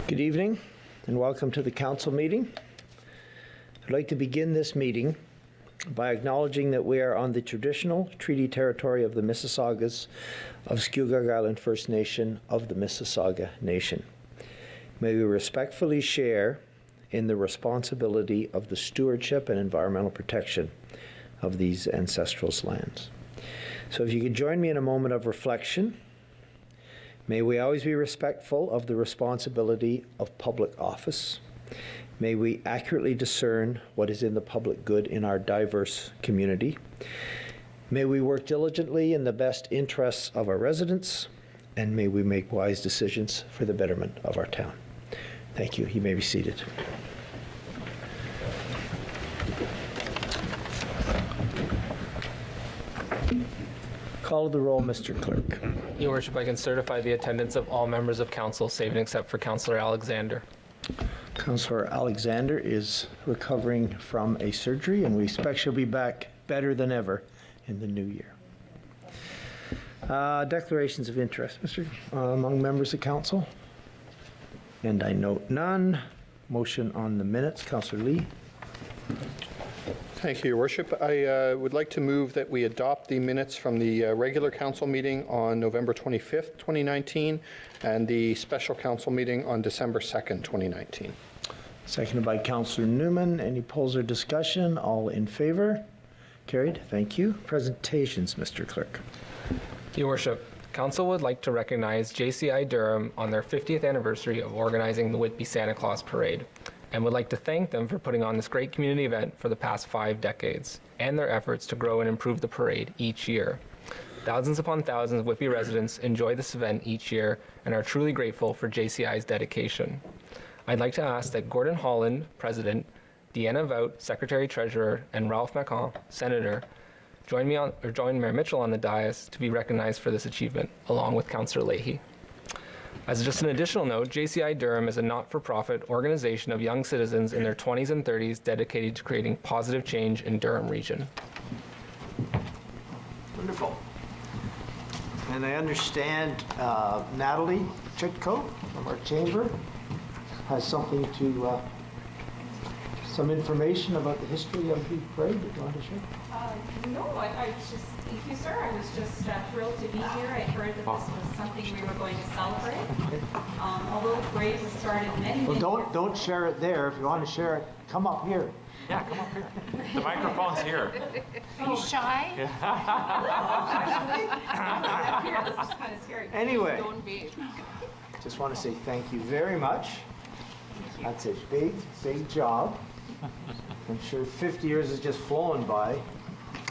Good evening and welcome to the council meeting. I'd like to begin this meeting by acknowledging that we are on the traditional treaty territory of the Mississaugas of Skugog Island First Nation of the Mississauga Nation. May we respectfully share in the responsibility of the stewardship and environmental protection of these ancestral lands. So if you could join me in a moment of reflection. May we always be respectful of the responsibility of public office. May we accurately discern what is in the public good in our diverse community. May we work diligently in the best interests of our residents, and may we make wise decisions for the betterment of our town. Thank you. You may be seated. Call the roll, Mr. Clerk. Your Worship, I can certify the attendance of all members of council, save and except for Councillor Alexander. Councillor Alexander is recovering from a surgery, and we expect she'll be back better than ever in the new year. Declarations of interest, among members of council? And I note none. Motion on the minutes, Councillor Lee. Thank you, Your Worship. I would like to move that we adopt the minutes from the regular council meeting on November 25th, 2019, and the special council meeting on December 2nd, 2019. Seconded by Councillor Newman. Any polls or discussion? All in favor? Carried. Thank you. Presentations, Mr. Clerk. Your Worship, council would like to recognize JCI Durham on their 50th anniversary of organizing the Whitby Santa Claus Parade, and would like to thank them for putting on this great community event for the past 5 decades and their efforts to grow and improve the parade each year. Thousands upon thousands of Whitby residents enjoy this event each year and are truly grateful for JCI's dedication. I'd like to ask that Gordon Holland, President, Deanna Vout, Secretary Treasurer, and Ralph Macon, Senator, join Mayor Mitchell on the dais to be recognized for this achievement, along with Councillor Leahy. As just an additional note, JCI Durham is a not-for-profit organization of young citizens in their 20s and 30s dedicated to creating positive change in Durham region. Wonderful. And I understand Natalie Chitko from our chamber has something to, some information about the history of the parade that you want to share? No, I was just, thank you, sir. I was just thrilled to be here. I heard that this was something we were going to celebrate. Although the parade was started many, Well, don't share it there. If you want to share it, come up here. Yeah, come up here. The microphone's here. Are you shy? This is kind of scary. Anyway, Don't be. just want to say thank you very much. That's a big, big job. I'm sure 50 years has just flown by.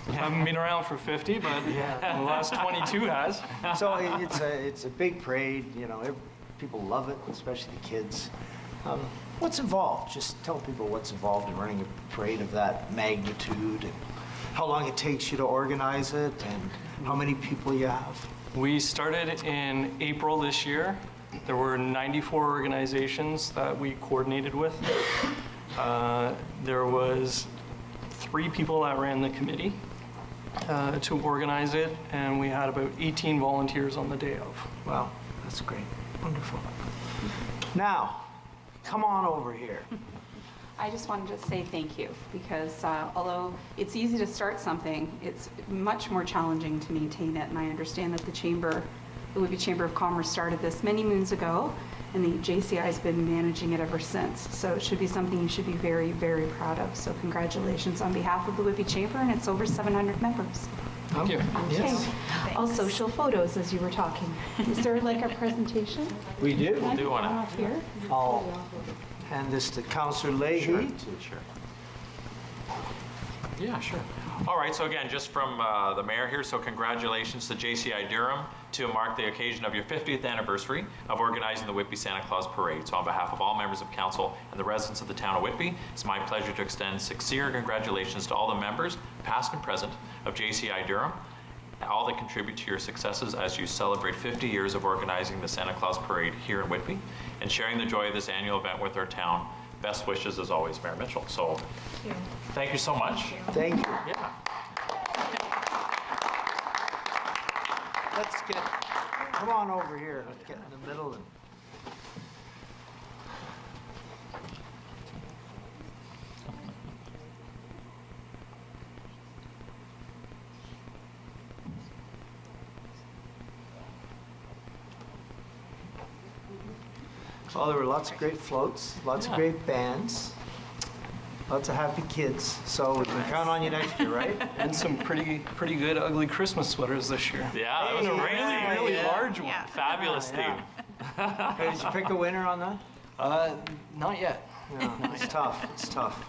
I haven't been around for 50, but the last 22 has. So it's a big parade, you know, people love it, especially the kids. What's involved? Just tell people what's involved in running a parade of that magnitude, and how long it takes you to organize it, and how many people you have. We started in April this year. There were 94 organizations that we coordinated with. There was 3 people that ran the committee to organize it, and we had about 18 volunteers on the day of. Wow, that's great. Wonderful. Now, come on over here. I just wanted to say thank you because although it's easy to start something, it's much more challenging to maintain it. And I understand that the Whitby Chamber of Commerce started this many moons ago, and the JCI has been managing it ever since. So it should be something you should be very, very proud of. So congratulations on behalf of the Whitby Chamber, and it's over 700 members. Thank you. Yes. All social photos as you were talking. Is there like a presentation? We do. We'll do one. Off here. I'll hand this to Councillor Leahy. Sure. Yeah, sure. All right, so again, just from the mayor here, so congratulations to JCI Durham to mark the occasion of your 50th anniversary of organizing the Whitby Santa Claus Parade. So on behalf of all members of council and the residents of the town of Whitby, it's my pleasure to extend sincere congratulations to all the members, past and present, of JCI Durham, all that contribute to your successes as you celebrate 50 years of organizing the Santa Claus Parade here in Whitby and sharing the joy of this annual event with our town. Best wishes as always, Mayor Mitchell. So thank you so much. Thank you. Yeah. let's get, come on over here. Let's get in the middle and. Well, there were lots of great floats, lots of great bands, lots of happy kids. So we can count on you next year, right? And some pretty good ugly Christmas sweaters this year. Yeah, that was a Really large one. fabulous theme. Hey, did you pick a winner on that? Not yet. No, it's tough. It's tough.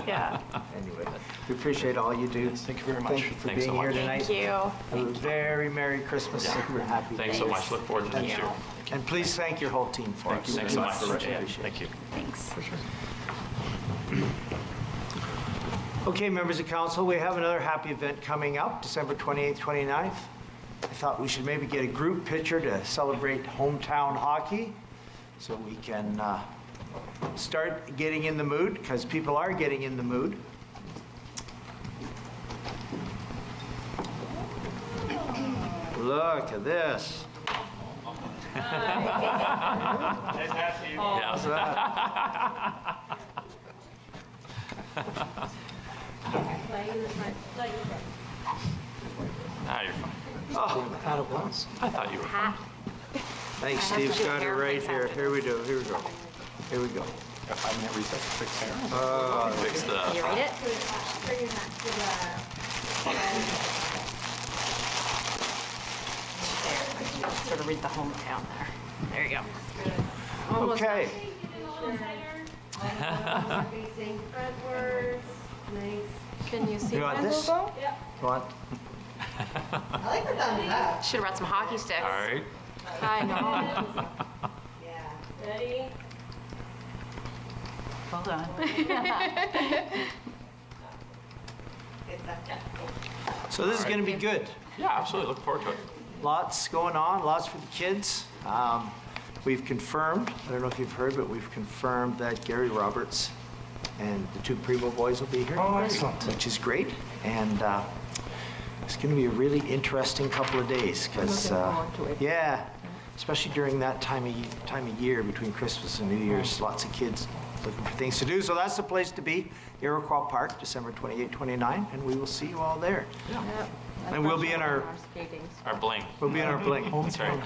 Yeah. Anyway, we appreciate all you do. Thank you very much. Thank you for Thanks so being here much. tonight. Thank you. Have a very Merry Christmas. Yeah. We're happy. Thanks so much. Look forward to next year. And please thank your whole team for us. Thanks so much. Appreciate it. Thank you. Thanks. Okay, members of council, we have another happy event coming up, December 28th, 29th. I thought we should maybe get a group picture to celebrate hometown hockey so we can start getting in the mood, because people are getting in the mood. Look at this. Yeah. How's that? Ah, you're fine. Oh, I thought you were fine. thanks, Steve's got it right here. Here we go, here we go. Here we go. Got 5-minute recess to fix hair. Fix the. Can you read it? There. Sort of read the hometown there. There you go. Okay. Facing frontwards. Nice. Can you see You want my this? logo? Go on. I like the thumbs up. Should have brought some hockey sticks. All right. I know. Yeah. Ready? Hold on. It's up. So this is going to be good. Yeah, absolutely. Look forward to it. Lots going on, lots for the kids. We've confirmed, I don't know if you've heard, but we've confirmed that Gary Roberts and the two Primo boys will be here. Oh, excellent. Which is great. And it's going to be a really interesting couple of days because, yeah, especially during that time of year between Christmas and New Year's, lots of kids looking for things to do. So that's the place to be, Iroquois Park, December 28, 29, and we will see you all there. And we'll be in our Bling. bling. That's right.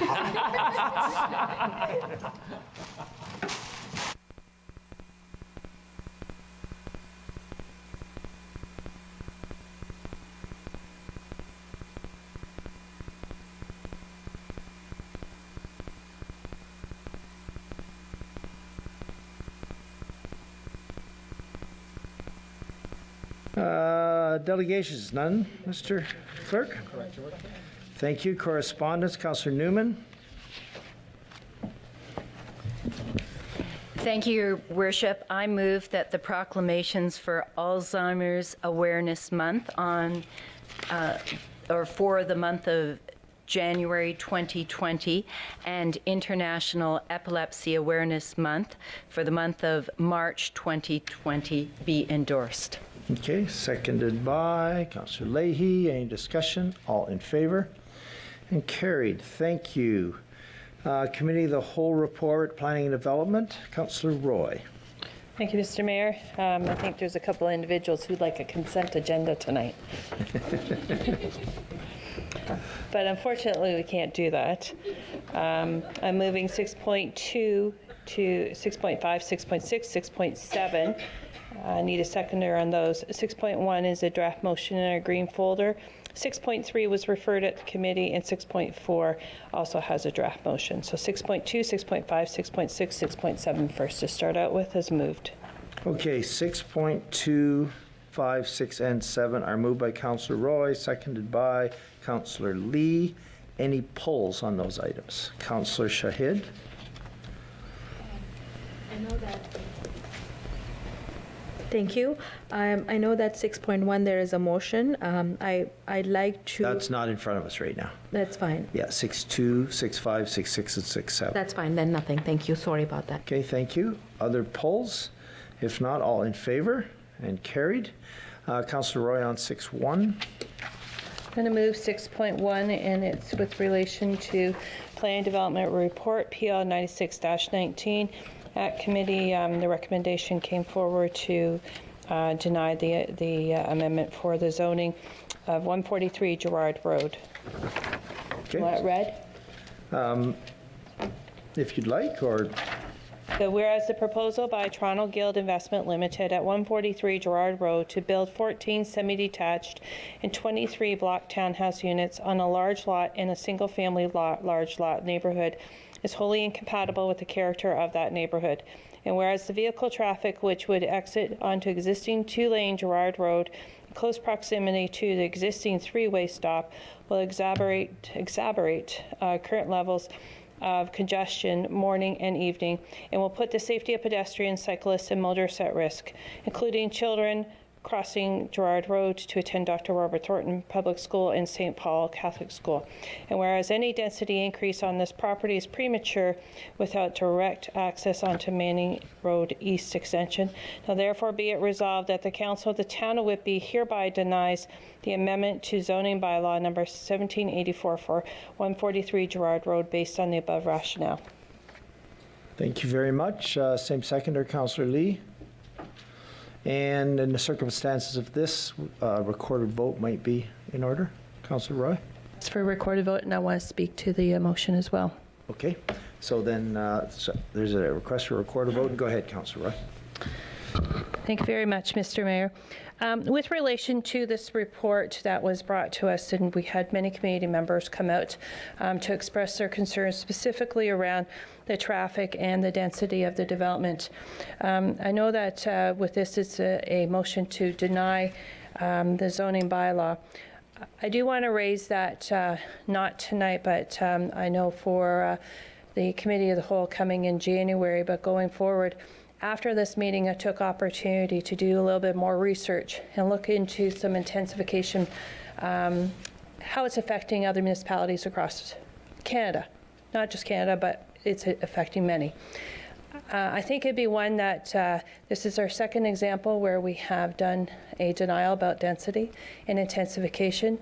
Delegations, none, Mr. Clerk? Thank you. Correspondence, Councillor Newman. Thank you, Your Worship. I move that the proclamations for Alzheimer's Awareness Month for the month of January 2020 and International Epilepsy Awareness Month for the month of March 2020 be endorsed. Okay, seconded by Councillor Leahy. Any discussion? All in favor? And carried. Thank you. Committee of the Whole Report, Planning and Development, Councillor Roy. Thank you, Mr. Mayor. I think there's a couple of individuals who'd like a consent agenda tonight. But unfortunately, we can't do that. I'm moving 6.2 to 6.5, 6.6, 6.7. I need a seconder on those. 6.1 is a draft motion in our green folder. 6.3 was referred at the committee, and 6.4 also has a draft motion. So 6.2, 6.5, 6.6, 6.7 first to start out with is moved. Okay, 6.2, 5, 6, and 7 are moved by Councillor Roy, seconded by Councillor Lee. Any polls on those items? Councillor Shahid? I know that. Thank you. I know that 6.1 there is a motion. I'd like to. That's not in front of us right now. That's fine. Yeah, 6.2, 6.5, 6.6, and 6.7. That's fine. Then nothing. Thank you. Sorry about that. Okay, thank you. Other polls? If not, all in favor and carried. Councillor Roy on 6.1. I'm going to move 6.1, and it's with relation to Plan Development Report, PL 96-19. At committee, the recommendation came forward to deny the amendment for the zoning of 143 Gerard Road. Okay. Want it read? If you'd like, or So whereas the proposal by Toronto Guild Investment Limited at 143 Gerard Road to build 14 semi-detached and 23 block townhouse units on a large lot in a single-family large lot neighborhood is wholly incompatible with the character of that neighborhood. And whereas the vehicle traffic which would exit onto existing two-lane Gerard Road in close proximity to the existing three-way stop will exacerbate current levels of congestion morning and evening, and will put the safety of pedestrians, cyclists, and motorists at risk, including children crossing Gerard Road to attend Dr. Robert Thornton Public School and St. Paul Catholic School. And whereas any density increase on this property is premature without direct access onto Manning Road East Extension, now therefore be it resolved that the Council of the Town of Whitby hereby denies the amendment to zoning bylaw number 1784 for 143 Gerard Road based on the above rationale. thank you very much. Same seconder, Councillor Lee. And in the circumstances of this, recorded vote might be in order. Councillor Roy? It's for a recorded vote, and I want to speak to the motion as well. Okay, so then there's a request for a recorded vote. Go ahead, Councillor Roy. Thank you very much, Mr. Mayor. With relation to this report that was brought to us, and we had many community members come out to express their concerns specifically around the traffic and the density of the development. I know that with this, it's a motion to deny the zoning bylaw. I do want to raise that, not tonight, but I know for the Committee of the Whole coming in January, but going forward, after this meeting, I took opportunity to do a little bit more research and look into some intensification, how it's affecting other municipalities across Canada. Not just Canada, but it's affecting many. I think it'd be one that this is our second example where we have done a denial about density and intensification.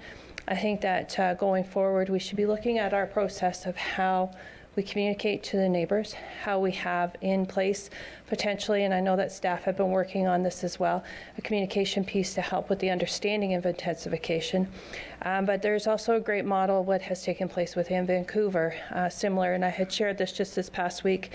I think that going forward, we should be looking at our process of how we communicate to the neighbors, how we have in place potentially, and I know that staff have been working on this as well, a communication piece to help with the understanding of intensification. But there's also a great model of what has taken place within Vancouver, similar, and I had shared this just this past week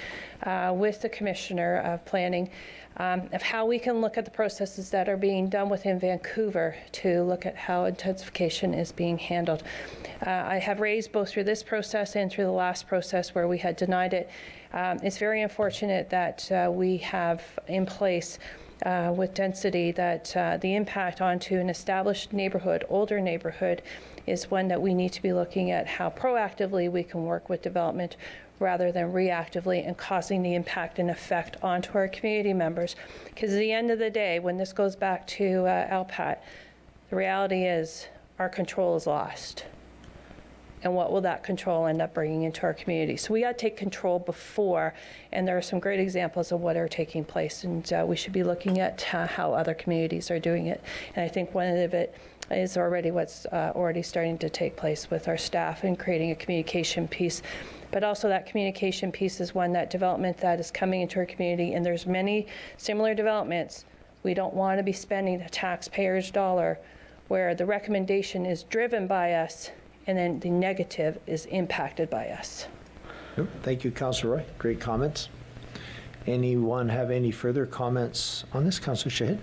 with the Commissioner of Planning, of how we can look at the processes that are being done within Vancouver to look at how intensification is being handled. I have raised both through this process and through the last process where we had denied it. It's very unfortunate that we have in place with density that the impact onto an established neighborhood, older neighborhood, is one that we need to be looking at how proactively we can work with development rather than reactively and causing the impact and effect onto our community members. Because at the end of the day, when this goes back to LPAT, the reality is our control is lost. And what will that control end up bringing into our community? So we got to take control before, and there are some great examples of what are taking place, and we should be looking at how other communities are doing it. And I think one of it is already what's already starting to take place with our staff in creating a communication piece. But also that communication piece is one, that development that is coming into our community, and there's many similar developments. We don't want to be spending the taxpayer's dollar where the recommendation is driven by us and then the negative is impacted by us. Thank you, Councillor Roy. Great comments. Anyone have any further comments on this? Councillor Shahid?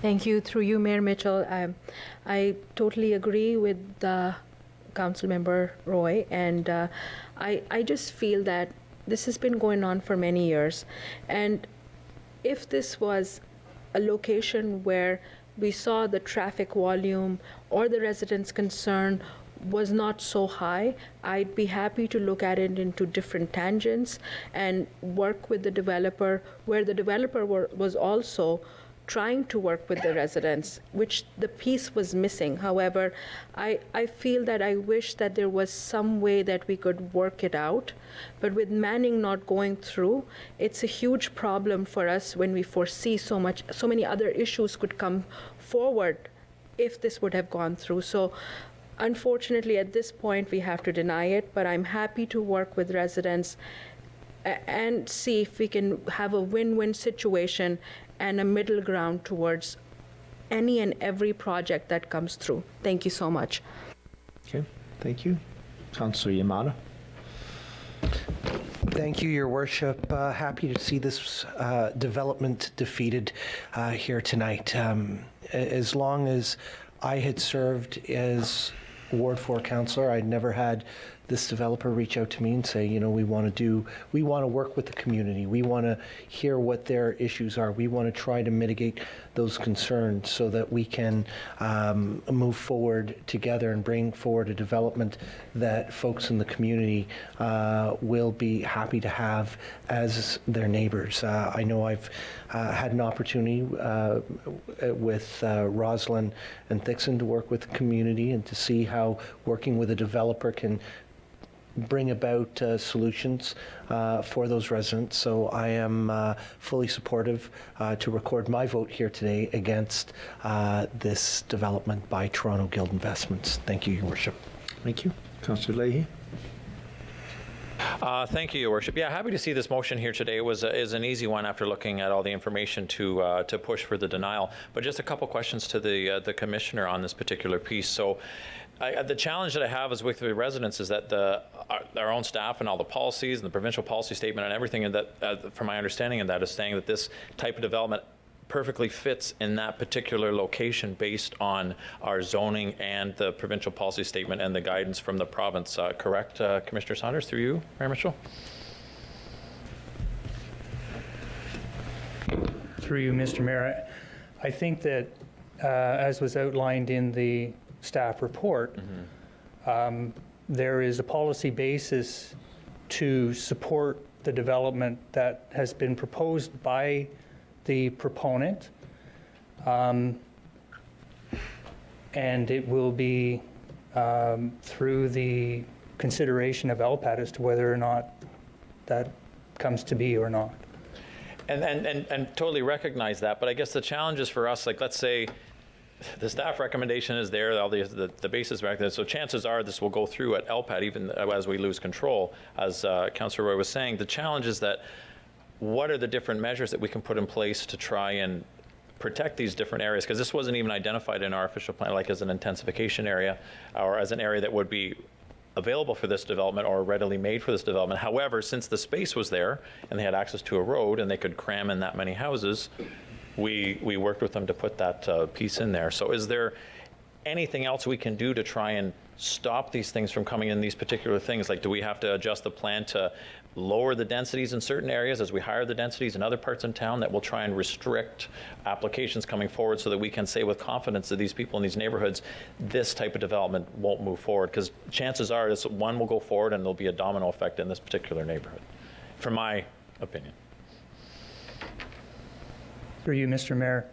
Thank you. Through you, Mayor Mitchell. I totally agree with Council Member Roy, and I just feel that this has been going on for many years. And if this was a location where we saw the traffic volume or the residents' concern was not so high, I'd be happy to look at it into different tangents and work with the developer, where the developer was also trying to work with the residents, which the piece was missing. However, I feel that I wish that there was some way that we could work it out. But with Manning not going through, it's a huge problem for us when we foresee so many other issues could come forward if this would have gone through. So unfortunately, at this point, we have to deny it, but I'm happy to work with residents and see if we can have a win-win situation and a middle ground towards any and every project that comes through. Thank you so much. Okay, thank you. Councillor Yamada. Thank you, Your Worship. Happy to see this development defeated here tonight. As long as I had served as Ward 4 councillor, I'd never had this developer reach out to me and say, you know, we want to work with the community. We want to hear what their issues are. We want to try to mitigate those concerns so that we can move forward together and bring forward a development that folks in the community will be happy to have as their neighbors. I know I've had an opportunity with Roslyn and Thixon to work with the community and to see how working with a developer can bring about solutions for those residents. So I am fully supportive to record my vote here today against this development by Toronto Guild Investments. Thank you, Your Worship. Thank you. Councillor Leahy. Thank you, Your Worship. Yeah, happy to see this motion here today. Is an easy one after looking at all the information to push for the denial. But just a couple questions to the commissioner on this particular piece. So, the challenge that I have is with the residents is that our own staff and all the policies and the provincial policy statement and everything, and that, from my understanding of that, is saying that this type of development perfectly fits in that particular location based on our zoning and the provincial policy statement and the guidance from the province. Correct, Commissioner Saunders, through you, Mayor Mitchell? Through you, Mr. Mayor, I think that, as was outlined in the staff report, there is a policy basis to support the development that has been proposed by the proponent, and it will be through the consideration of LPAT as to whether or not that comes to be or not. And totally recognize that, but I guess the challenge is for us, like, let's say the staff recommendation is there, all the basis recommendation, so chances are this will go through at LPAT even as we lose control, as Councillor Roy was saying. The challenge is that what are the different measures that we can put in place to try and protect these different areas? Because this wasn't even identified in our official plan, like as an intensification area or as an area that would be available for this development or readily made for this development. However, since the space was there and they had access to a road and they could cram in that many houses, we worked with them to put that piece in there. So is there anything else we can do to try and stop these things from coming in, these particular things? Like, do we have to adjust the plan to lower the densities in certain areas as we higher the densities in other parts in town that will try and restrict applications coming forward so that we can say with confidence that these people in these neighborhoods, this type of development won't move forward? Because chances are this one will go forward and there'll be a domino effect in this particular neighborhood, from my opinion. Through you, Mr. Mayor,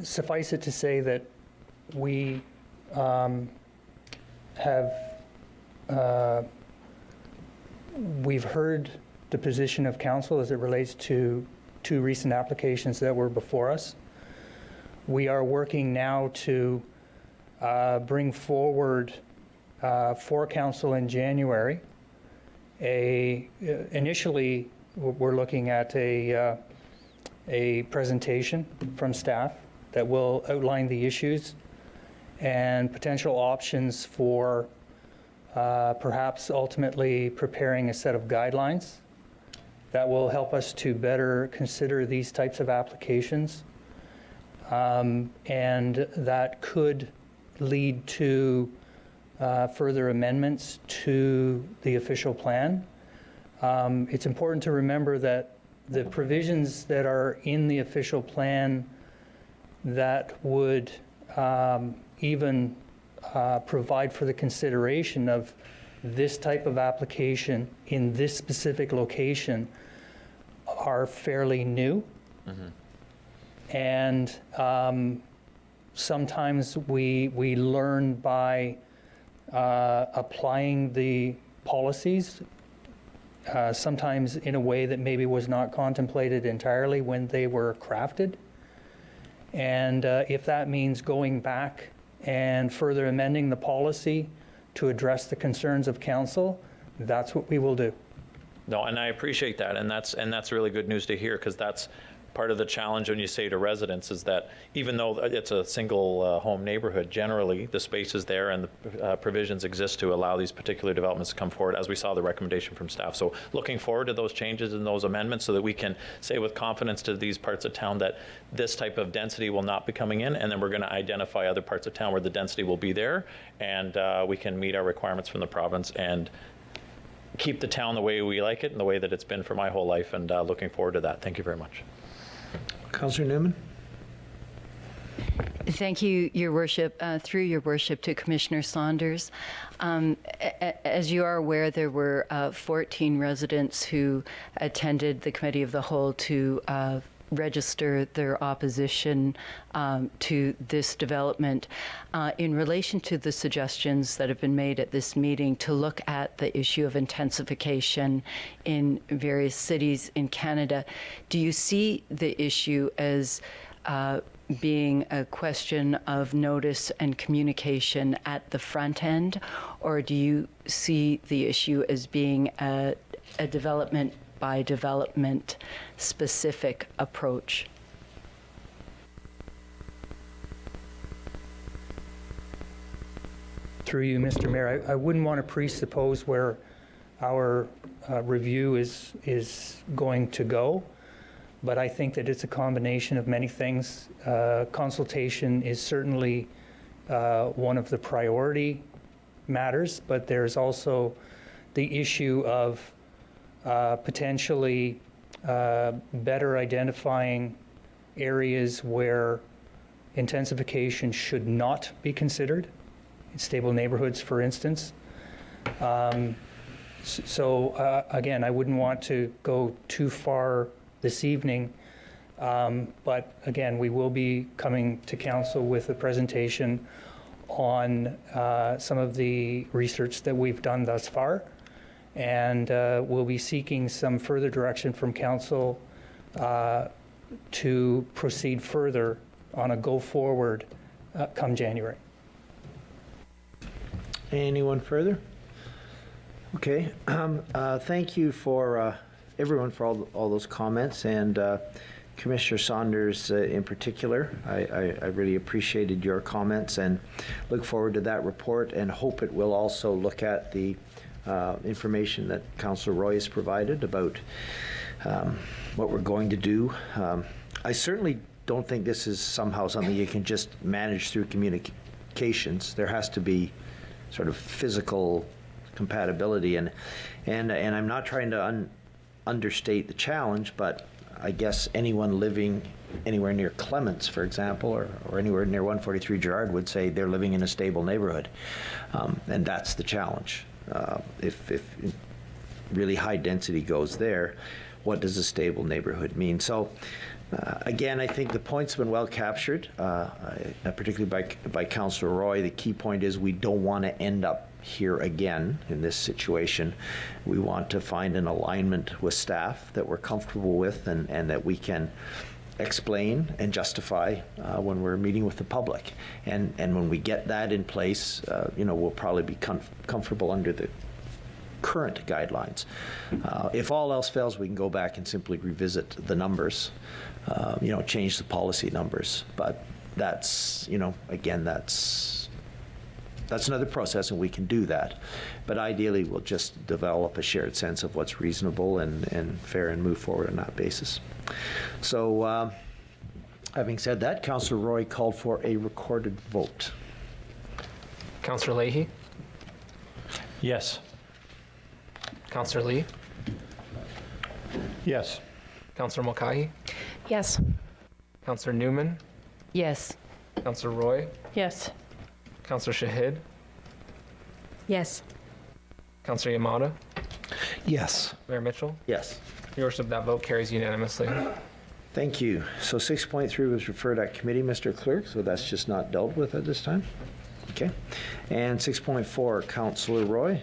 suffice it to say that we we've heard the position of council as it relates to two recent applications that were before us. We are working now to bring forward for council in January initially we're looking at a presentation from staff that will outline the issues and potential options for perhaps ultimately preparing a set of guidelines that will help us to better consider these types of applications. And that could lead to further amendments to the official plan. It's important to remember that the provisions that are in the official plan that would even provide for the consideration of this type of application in this specific location are fairly new. And sometimes we learn by applying the policies, sometimes in a way that maybe was not contemplated entirely when they were crafted. And if that means going back and further amending the policy to address the concerns of council, that's what we will do. No, and I appreciate that, and that's really good news to hear, because that's part of the challenge when you say to residents is that even though it's a single home neighborhood, generally the space is there and the provisions exist to allow these particular developments to come forward, as we saw the recommendation from staff. So looking forward to those changes and those amendments so that we can say with confidence to these parts of town that this type of density will not be coming in, and then we're going to identify other parts of town where the density will be there, and we can meet our requirements from the province and keep the town the way we like it and the way that it's been for my whole life, and looking forward to that. Thank you very much. Councillor Newman? Thank you, Your Worship. Through Your Worship to Commissioner Saunders. As you are aware, there were 14 residents who attended the Committee of the Whole to register their opposition to this development. In relation to the suggestions that have been made at this meeting to look at the issue of intensification in various cities in Canada, do you see the issue as being a question of notice and communication at the front end, or do you see the issue as being a development by development specific approach? Through you, Mr. Mayor, I wouldn't want to presuppose where our review is going to go, but I think that it's a combination of many things. Consultation is certainly one of the priority matters, but there's also the issue of potentially better identifying areas where intensification should not be considered, in stable neighborhoods, for instance. Again, I wouldn't want to go too far this evening, but again, we will be coming to council with a presentation on some of the research that we've done thus far. And we'll be seeking some further direction from council to proceed further on a go-forward come January. Anyone further? Okay. Thank you for everyone for all those comments, and Commissioner Saunders in particular. I really appreciated your comments and look forward to that report, and hope it will also look at the information that Councillor Roy has provided about what we're going to do. I certainly don't think this is somehow something you can just manage through communications. There has to be sort of physical compatibility, and I'm not trying to understate the challenge, but I guess anyone living anywhere near Clements, for example, or anywhere near 143 Gerrard would say they're living in a stable neighborhood, and that's the challenge. If really high density goes there, what does a stable neighborhood mean? So again, I think the point's been well captured, particularly by Councillor Roy. The key point is we don't want to end up here again in this situation. We want to find an alignment with staff that we're comfortable with, and that we can explain and justify when we're meeting with the public. And when we get that in place, we'll probably be comfortable under the current guidelines. If all else fails, we can go back and simply revisit the numbers, change the policy numbers. But that's, again, that's another process, and we can do that. But ideally, we'll just develop a shared sense of what's reasonable and fair and move forward on that basis. So, having said that, Councillor Roy called for a recorded vote. Councillor Leahy? Yes. Councillor Lee? Yes. Councillor Mulcahy? Yes. Councillor Newman? Yes. Councillor Roy? Yes. Councillor Shahid? Yes. Councillor Yamada? Yes. Mayor Mitchell? Yes. Your Worship, that vote carries unanimously. Thank you. So 6.3 was referred at committee, Mr. Clerk, so that's just not dealt with at this time. Okay. And 6.4, Councillor Roy.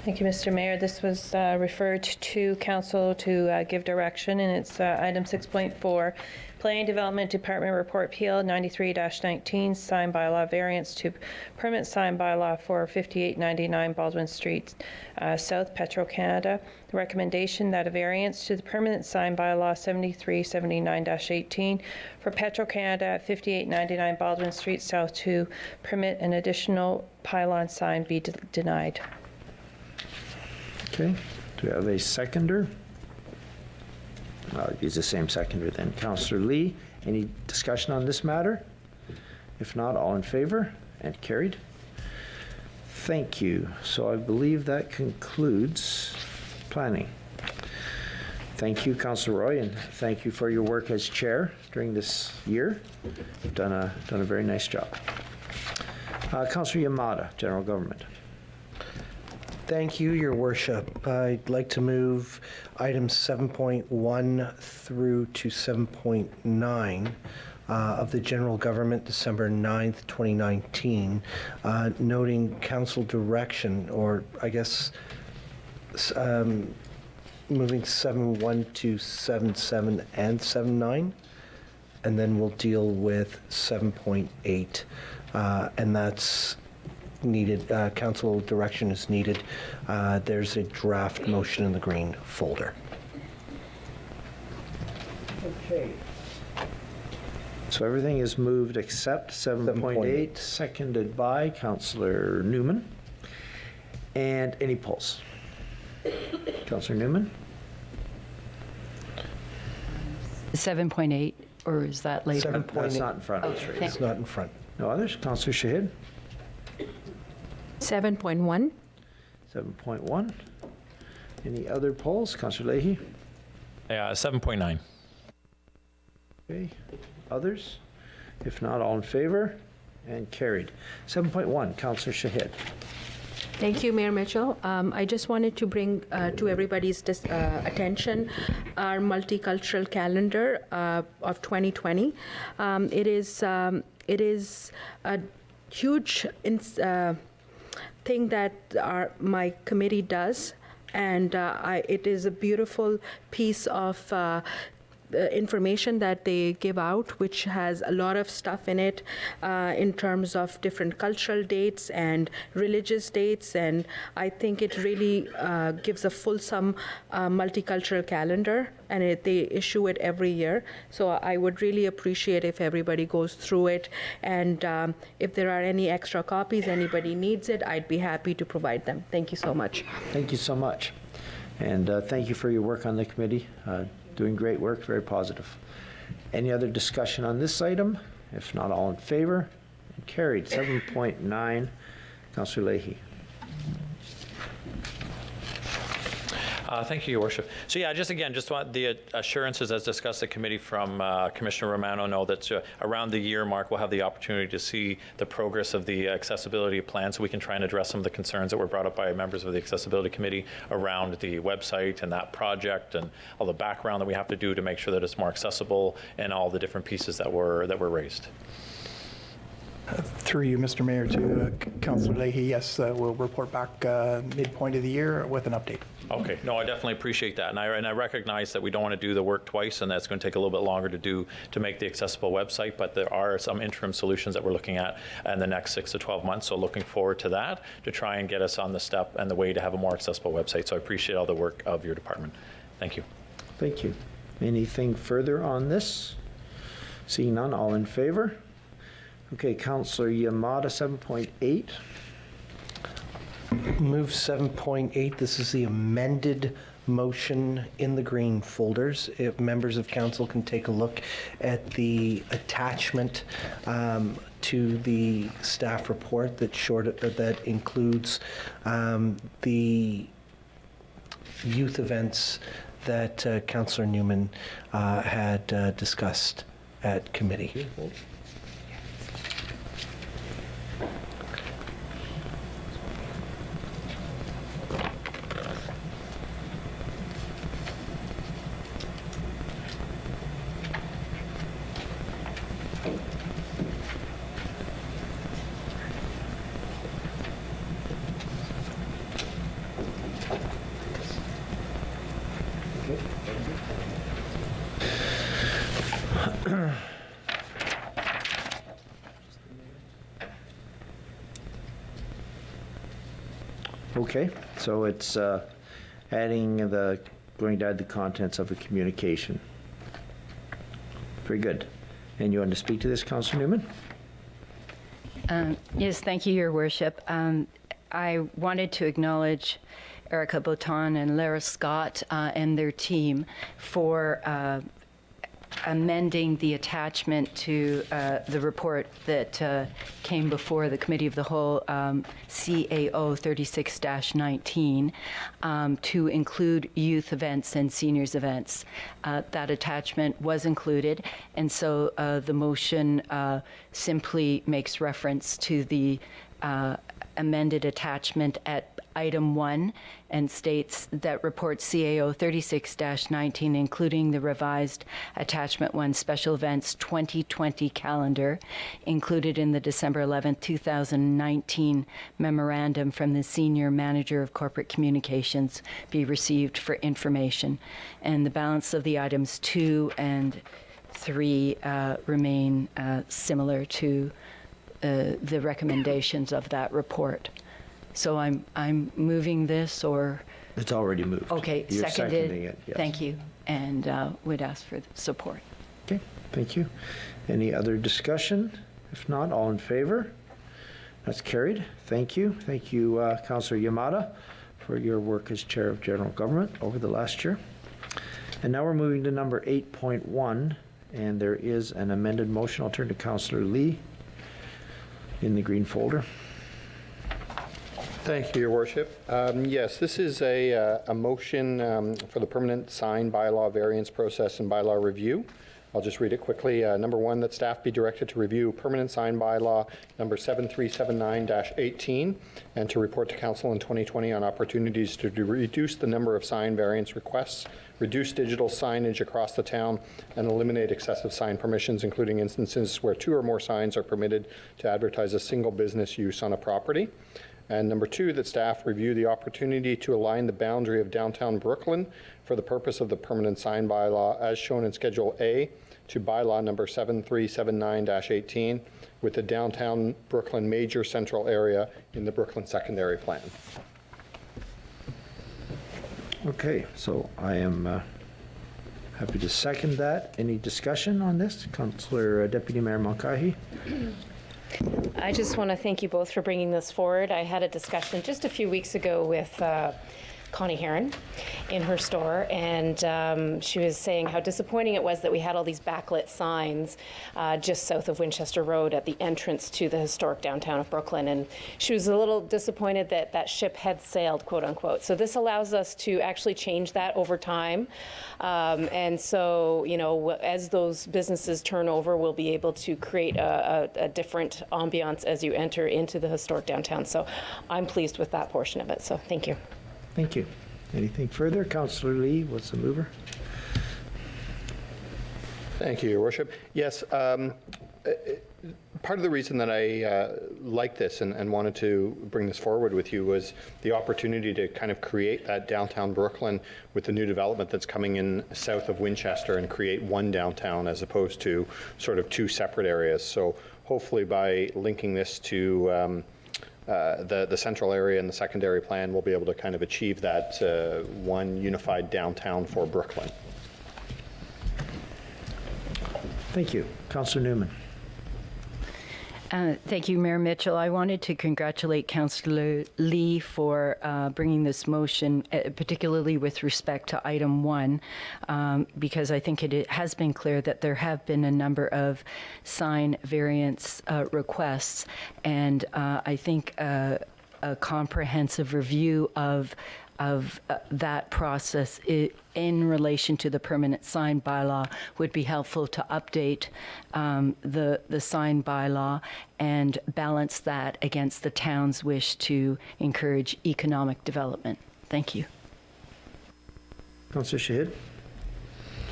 Thank you, Mr. Mayor. This was referred to council to give direction, and it's item 6.4, Planning Development Department Report PL 93-19, sign bylaw variance to permit sign bylaw for 5899 Baldwin Street, South, Petro-Canada. The recommendation that a variance to the permanent sign bylaw 7379-18 for Petro-Canada at 5899 Baldwin Street, South, to permit an additional pylon sign be denied. Okay, do we have a seconder? I'll use the same seconder then. Councillor Lee, any discussion on this matter? If not, all in favor? And carried. Thank you. So I believe that concludes planning. Thank you, Councillor Roy, and thank you for your work as chair during this year. You've done a very nice job. Councillor Yamada, General Government. Thank you, Your Worship. I'd like to move items 7.1 through to 7.9 of the General Government, December 9th, 2019, noting council direction, or I guess moving 7.1 to 7.7 and 7.9, and then we'll deal with 7.8, and that's needed, council direction is needed. There's a draft motion in the green folder. Okay. So everything is moved except 7.8, seconded by Councillor Newman. And any polls? Councillor Newman? 7.8, or is that later? That's not in front of us, right? It's not in front. No others? Councillor Shahid? 7.1. 7.1. Any other polls? Councillor Leahy? Yeah, 7.9. Okay. Others? If not, all in favor? And carried. 7.1, Councillor Shahid. Thank you, Mayor Mitchell. I just wanted to bring to everybody's attention our multicultural calendar of 2020. It is a huge thing that my committee does, and it is a beautiful piece of information that they give out, which has a lot of stuff in it in terms of different cultural dates and religious dates, and I think it really gives a fulsome multicultural calendar, and they issue it every year. So I would really appreciate if everybody goes through it, and if there are any extra copies, anybody needs it, I'd be happy to provide them. Thank you so much. Thank you so much. And thank you for your work on the committee. Doing great work, very positive. Any other discussion on this item? If not, all in favor? And carried. 7.9, Councillor Leahy. Thank you, Your Worship. So yeah, just want the assurances as discussed at committee from Commissioner Romano know that around the year mark we'll have the opportunity to see the progress of the accessibility plan, so we can try and address some of the concerns that were brought up by members of the accessibility committee around the website and that project and all the background that we have to do to make sure that it's more accessible and all the different pieces that were raised. Through you, Mr. Mayor, to Councillor Leahy, yes, we'll report back midpoint of the year with an update. Okay, no, I definitely appreciate that, and I recognize that we don't want to do the work twice, and that's going to take a little bit longer to do to make the accessible website, but there are some interim solutions that we're looking at in the next 6 to 12 months, so looking forward to that to try and get us on the step and the way to have a more accessible website. So I appreciate all the work of your department. Thank you. Thank you. Anything further on this? Seeing none, all in favor? Okay, Councillor Yamada, 7.8. Move 7.8. This is the amended motion in the green folders. If members of council can take a look at the attachment to the staff report that includes the youth events that Councillor Newman had discussed at committee. Okay, so it's going to add the contents of a communication. Very good. And you want to speak to this, Councillor Newman? Yes, thank you, Your Worship. I wanted to acknowledge Erica Botan and Lara Scott and their team for amending the attachment to the report that came before the Committee of the Whole, CAO 36-19, to include youth events and seniors events. That attachment was included, and so the motion simply makes reference to the amended attachment at item 1 and states that report CAO 36-19, including the revised attachment 1 special events 2020 calendar included in the December 11, 2019 memorandum from the Senior Manager of Corporate Communications be received for information. And the balance of the items 2 and 3 remain similar to the recommendations of that report. So I'm moving this, or? It's already moved. Okay, You're seconded. seconding it, yes. Thank you, and would ask for support. Okay, thank you. Any other discussion? If not, all in favor? That's carried. Thank you. Thank you, Councillor Yamada, for your work as Chair of General Government over the last year. And now we're moving to number 8.1, and there is an amended motion. I'll turn to Councillor Lee in the green folder. Thank you, Your Worship. Yes, this is a motion for the permanent sign bylaw variance process and bylaw review. I'll just read it quickly. Number 1, that staff be directed to review permanent sign bylaw number 7379-18 and to report to Council in 2020 on opportunities to reduce the number of sign variance requests, reduce digital signage across the town, and eliminate excessive sign permissions, including instances where 2 or more signs are permitted to advertise a single business use on a property. And number 2, that staff review the opportunity to align the boundary of downtown Brooklyn for the purpose of the permanent sign bylaw as shown in Schedule A to bylaw number 7379-18 with the downtown Brooklyn major central area in the Brooklyn secondary plan. Okay, so I am happy to second that. Any discussion on this? Councillor Deputy Mayor Mulcahy? I just want to thank you both for bringing this forward. I had a discussion just a few weeks ago with Connie Heron in her store, and she was saying how disappointing it was that we had all these backlit signs just south of Winchester Road at the entrance to the historic downtown of Brooklyn, and she was a little disappointed that that ship had sailed, quote unquote. So this allows us to actually change that over time, and so, you know, as those businesses turn over, we'll be able to create a different ambiance as you enter into the historic downtown. So I'm pleased with that portion of it, so thank you. Thank you. Anything further? Councillor Lee, what's the mover? Thank you, Your Worship. Yes, part of the reason that I like this and wanted to bring this forward with you was the opportunity to kind of create that downtown Brooklyn with the new development that's coming in south of Winchester and create one downtown as opposed to sort of 2 separate areas. So hopefully by linking this to the central area and the secondary plan, we'll be able to kind of achieve that one unified downtown for Brooklyn. Thank you. Councillor Newman. Thank you, Mayor Mitchell. I wanted to congratulate Councillor Lee for bringing this motion, particularly with respect to item 1, because I think it has been clear that there have been a number of sign variance requests, and I think a comprehensive review of that process in relation to the permanent sign bylaw would be helpful to update the sign bylaw and balance that against the town's wish to encourage economic development. Thank you. Councillor Shahid.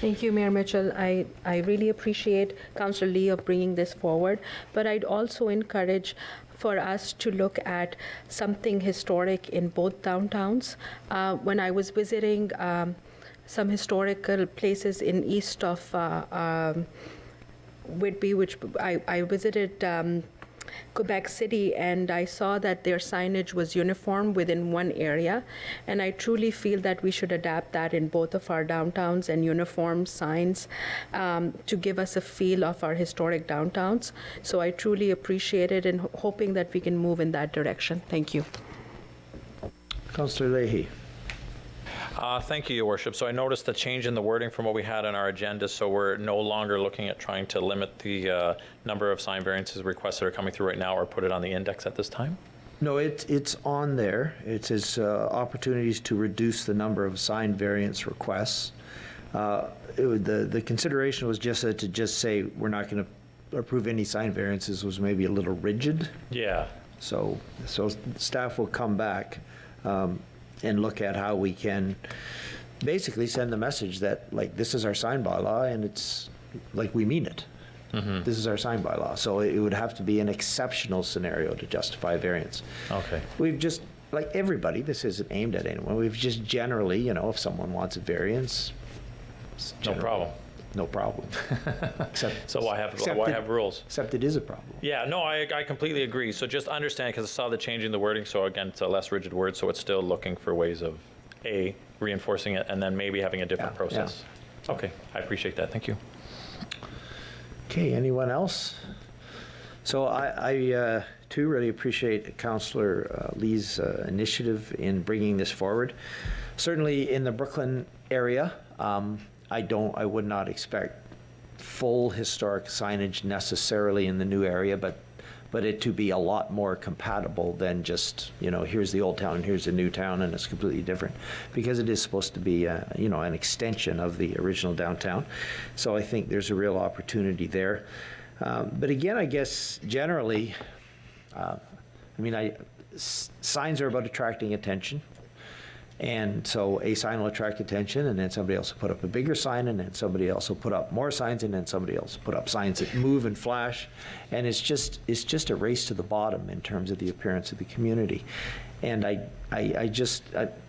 Thank you, Mayor Mitchell. I really appreciate Councillor Lee of bringing this forward, but I'd also encourage for us to look at something historic in both downtowns. When I was visiting some historical places in east of Whitby, which I visited Quebec City, and I saw that their signage was uniform within one area, and I truly feel that we should adapt that in both of our downtowns and uniform signs to give us a feel of our historic downtowns. So I truly appreciate it and hoping that we can move in that direction. Thank you. Councillor Leahy. Thank you, Your Worship. So I noticed the change in the wording from what we had on our agenda, so we're no longer looking at trying to limit the number of sign variances requests that are coming through right now or put it on the index at this time? No, it's on there. It says opportunities to reduce the number of sign variance requests. The consideration was just to just say we're not going to approve any sign variances was maybe a little rigid. Yeah. So staff will come back and look at how we can basically send the message that, like, this is our sign bylaw and it's like we mean it. This is our sign bylaw. So it would have to be an exceptional scenario to justify variance. Okay. We've just, like everybody, this isn't aimed at anyone. We've just generally, if someone wants a variance, No problem. no problem. So why have rules? Except it is a problem. Yeah, no, I completely agree. So just understand, because I saw the change in the wording, so again, it's a less rigid word, so it's still looking for ways of, A, reinforcing it, and then maybe having a different process. Okay, I appreciate that. Thank you. Okay, anyone else? So I too really appreciate Councillor Lee's initiative in bringing this forward. Certainly in the Brooklyn area, I would not expect full historic signage necessarily in the new area, but it to be a lot more compatible than just, here's the old town, here's the new town, and it's completely different, because it is supposed to be, an extension of the original downtown. So I think there's a real opportunity there. But again, I guess generally, signs are about attracting attention. And so a sign will attract attention, and then somebody else will put up a bigger sign, and then somebody else will put up more signs, and then somebody else will put up signs that move and flash. And it's just a race to the bottom in terms of the appearance of the community. And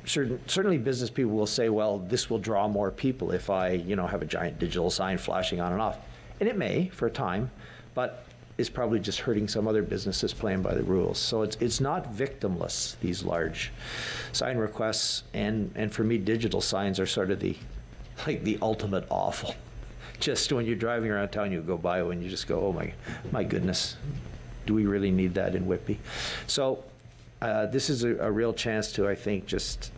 certainly business people will say, well, this will draw more people if I, have a giant digital sign flashing on and off. And it may for a time, but is probably just hurting some other businesses playing by the rules. So it's not victimless, these large sign requests, and for me, digital signs are sort of the ultimate awful. Just when you're driving around town, you go by when you just go, oh my goodness, do we really need that in Whitby? So this is a real chance to, I think, just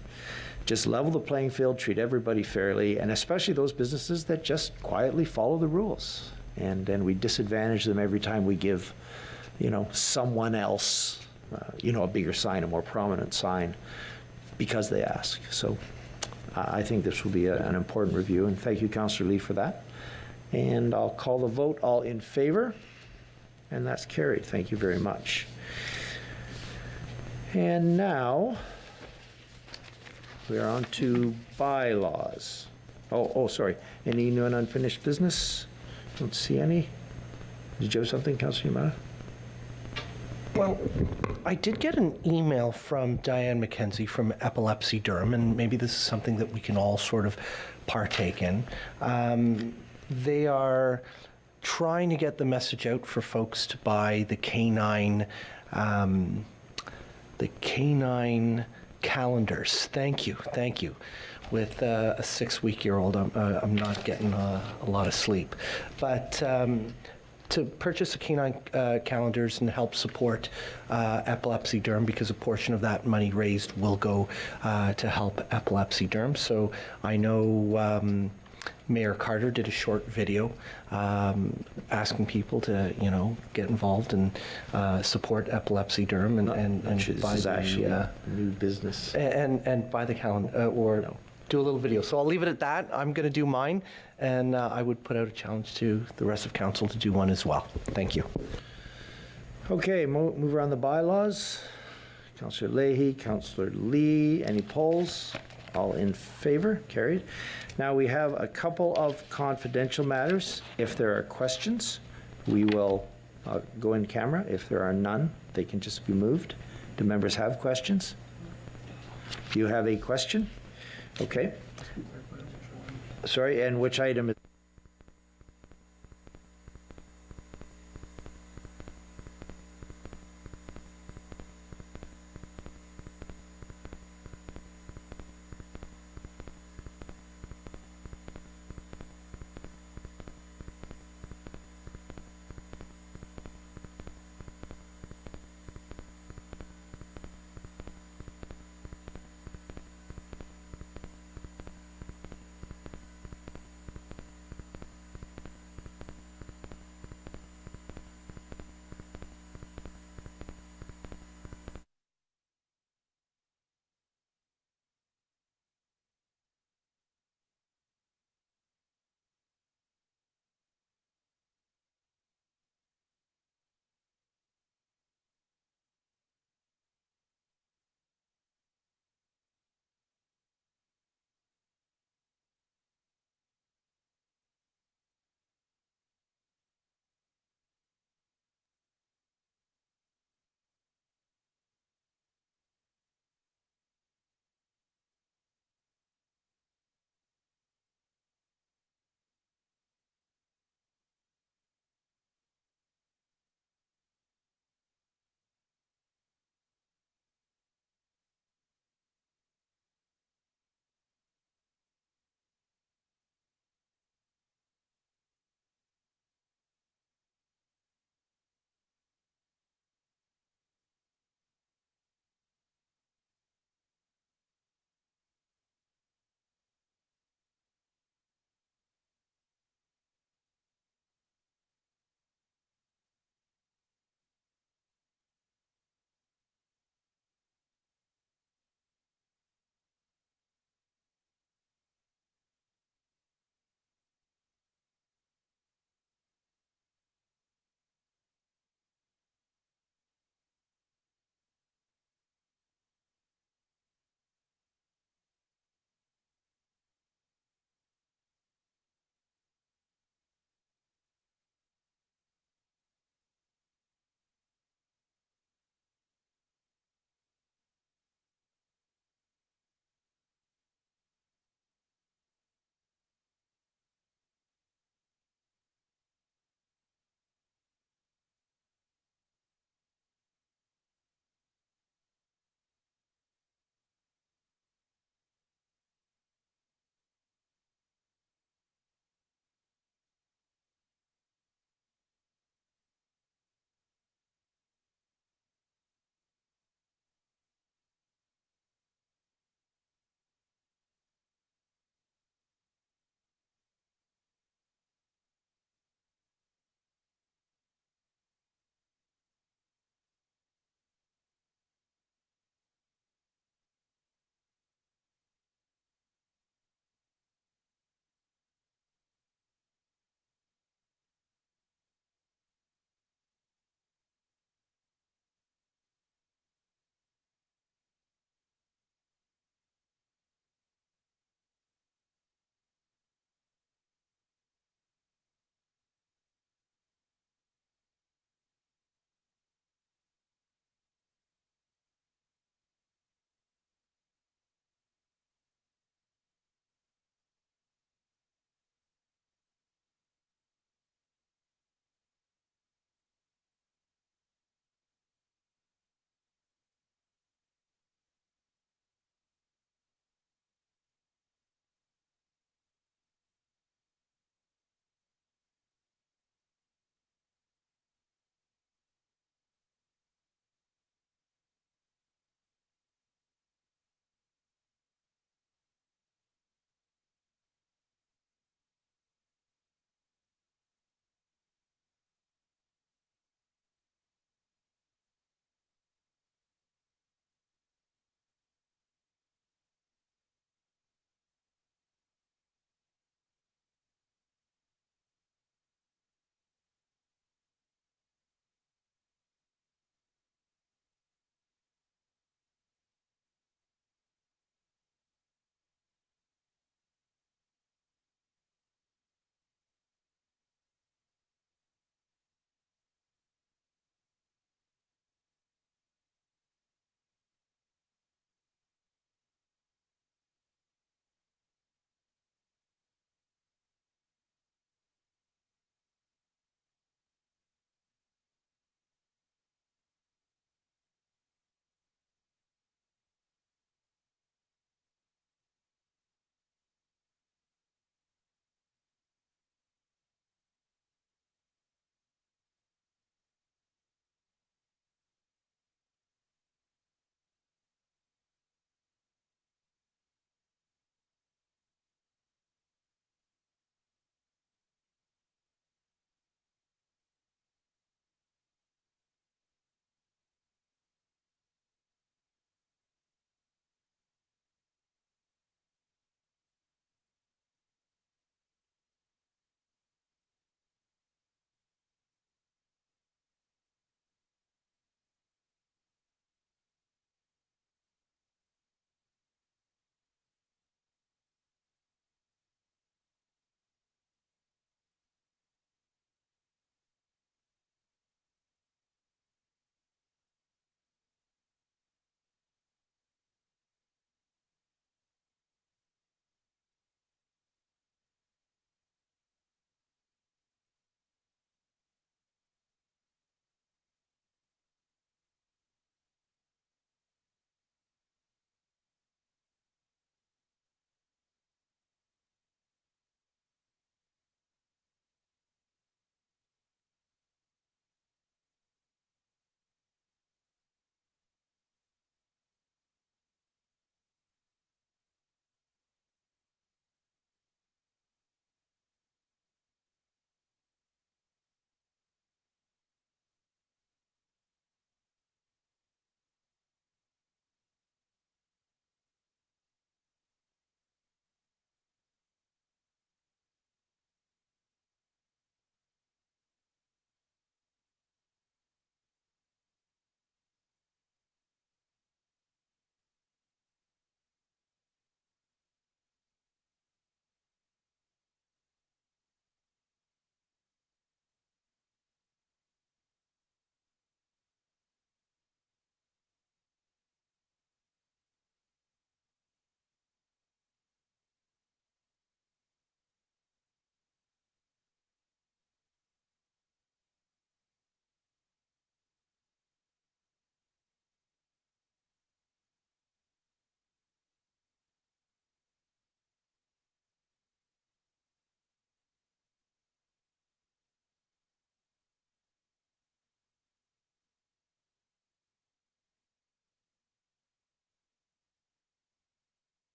level the playing field, treat everybody fairly, and especially those businesses that just quietly follow the rules. And then we disadvantage them every time we give, someone else, a bigger sign, a more prominent sign, because they ask. So I think this will be an important review, and thank you, Councillor Lee, for that. And I'll call the vote. All in favor? And that's carried. Thank you very much. And now we are on to bylaws. Oh, sorry. Any new and unfinished business? Don't see any. Did you have something, Councillor Yamada? Well, I did get an email from Diane McKenzie from Epilepsy Durham, and maybe this is something that we can all sort of partake in. They are trying to get the message out for folks to buy the canine calendars. Thank you. With a 6-week-old, I'm not getting a lot of sleep. But to purchase the canine calendars and help support Epilepsy Durham, because a portion of that money raised will go to help Epilepsy Durham. So I know Mayor Carter did a short video asking people to, get involved and support Epilepsy Durham and buy this is actually a new business. And buy the calendar do a little video. So I'll leave it at that. I'm going to do mine, and I would put out a challenge to the rest of council to do one as well. Thank you. Okay, move around the bylaws. Councillor Leahy, Councillor Lee, any polls? All in favor? Carried. Now we have a couple of confidential matters. If there are questions, we will go in camera. If there are none, they can just be moved. Do members have questions? Do you have a question? Okay. Sorry, and which item is?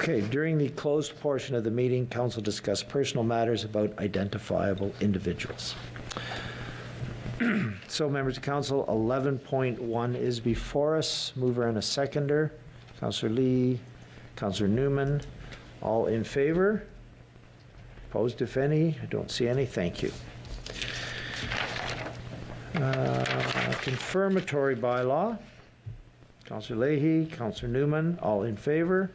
Okay, during the closed portion of the meeting, council discussed personal matters about identifiable individuals. So, members of council, 11.1 is before us. Mover and a seconder. Councillor Lee, Councillor Newman, all in favor? Opposed, if any? I don't see any. Thank you. Confirmatory bylaw. Councillor Leahy, Councillor Newman, all in favor?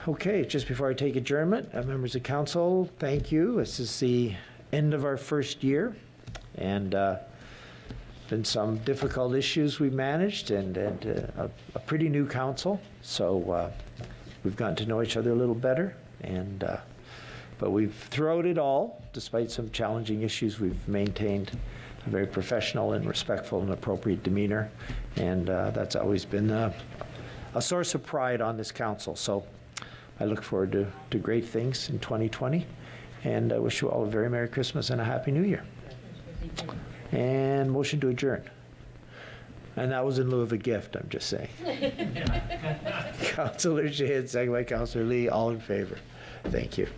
Okay, just before I take adjournment, members of council, thank you. This is the end of our first year, and been some difficult issues we managed, and a pretty new council. So we've gotten to know each other a little better, and but throughout it all, despite some challenging issues, we've maintained a very professional and respectful and appropriate demeanor, and that's always been a source of pride on this council. So I look forward to great things in 2020, and I wish you all a very Merry Christmas and a Happy New Year. And motion to adjourn. And that was in lieu of a gift, I'm just saying. Councillor Shahin, second by Councillor Lee, all in favor. Thank you.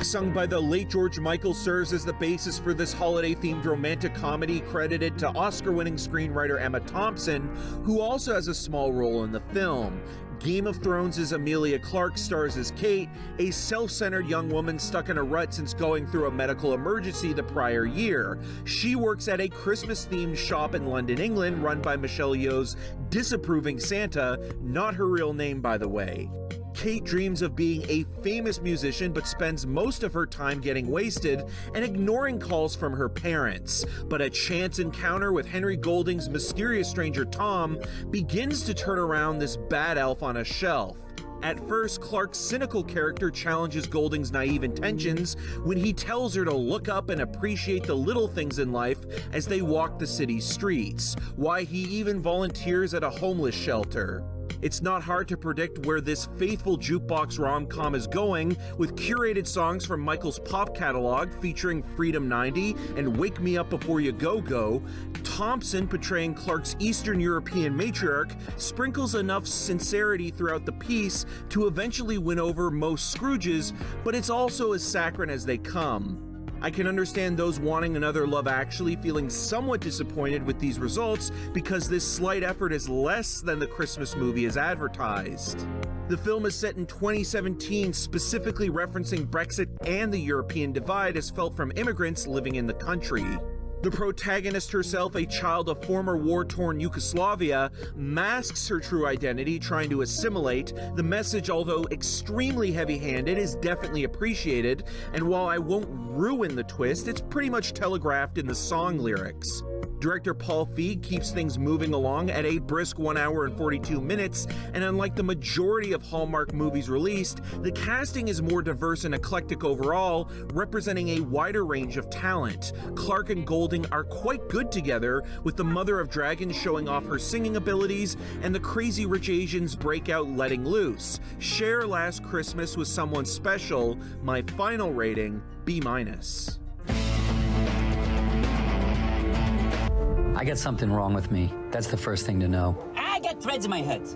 Sung by the late George Michael, serves as the basis for this holiday-themed romantic comedy credited to Oscar-winning screenwriter Emma Thompson, who also has a small role in the film. Game of Thrones' Emilia Clarke stars as Kate, a self-centered young woman stuck in a rut since going through a medical emergency the prior year. She works at a Christmas-themed shop in London, England, run by Michelle Yeoh's disapproving Santa, not her real name, by the way. Kate dreams of being a famous musician, but spends most of her time getting wasted and ignoring calls from her parents. But a chance encounter with Henry Golding's mysterious stranger Tom begins to turn around this bad elf on a shelf. At first, Clark's cynical character challenges Golding's naive intentions when he tells her to look up and appreciate the little things in life as they walk the city's streets, why he even volunteers at a homeless shelter. It's not hard to predict where this faithful jukebox rom-com is going, with curated songs from Michael's pop catalog featuring Freedom 90 and Wake Me Up Before You Go Go. Thompson, portraying Clark's Eastern European matriarch, sprinkles enough sincerity throughout the piece to eventually win over most Scrooges, but it's also as saccharine as they come. I can understand those wanting another Love Actually feeling somewhat disappointed with these results because this slight effort is less than the Christmas movie is advertised. The film is set in 2017, specifically referencing Brexit and the European divide as felt from immigrants living in the country. The protagonist herself, a child of former war-torn Yugoslavia, masks her true identity, trying to assimilate. The message, although extremely heavy-handed, is definitely appreciated, and while I won't ruin the twist, it's pretty much telegraphed in the song lyrics. Director Paul Feig keeps things moving along at a brisk 1 hour and 42 minutes, and unlike the majority of Hallmark movies released, the casting is more diverse and eclectic overall, representing a wider range of talent. Clark and Golding are quite good together, with the Mother of Dragons showing off her singing abilities, and the Crazy Rich Asians break out letting loose. Share Last Christmas with Someone Special, my final rating, B-. I got something wrong with me. That's the first thing to know. I got threads in my head.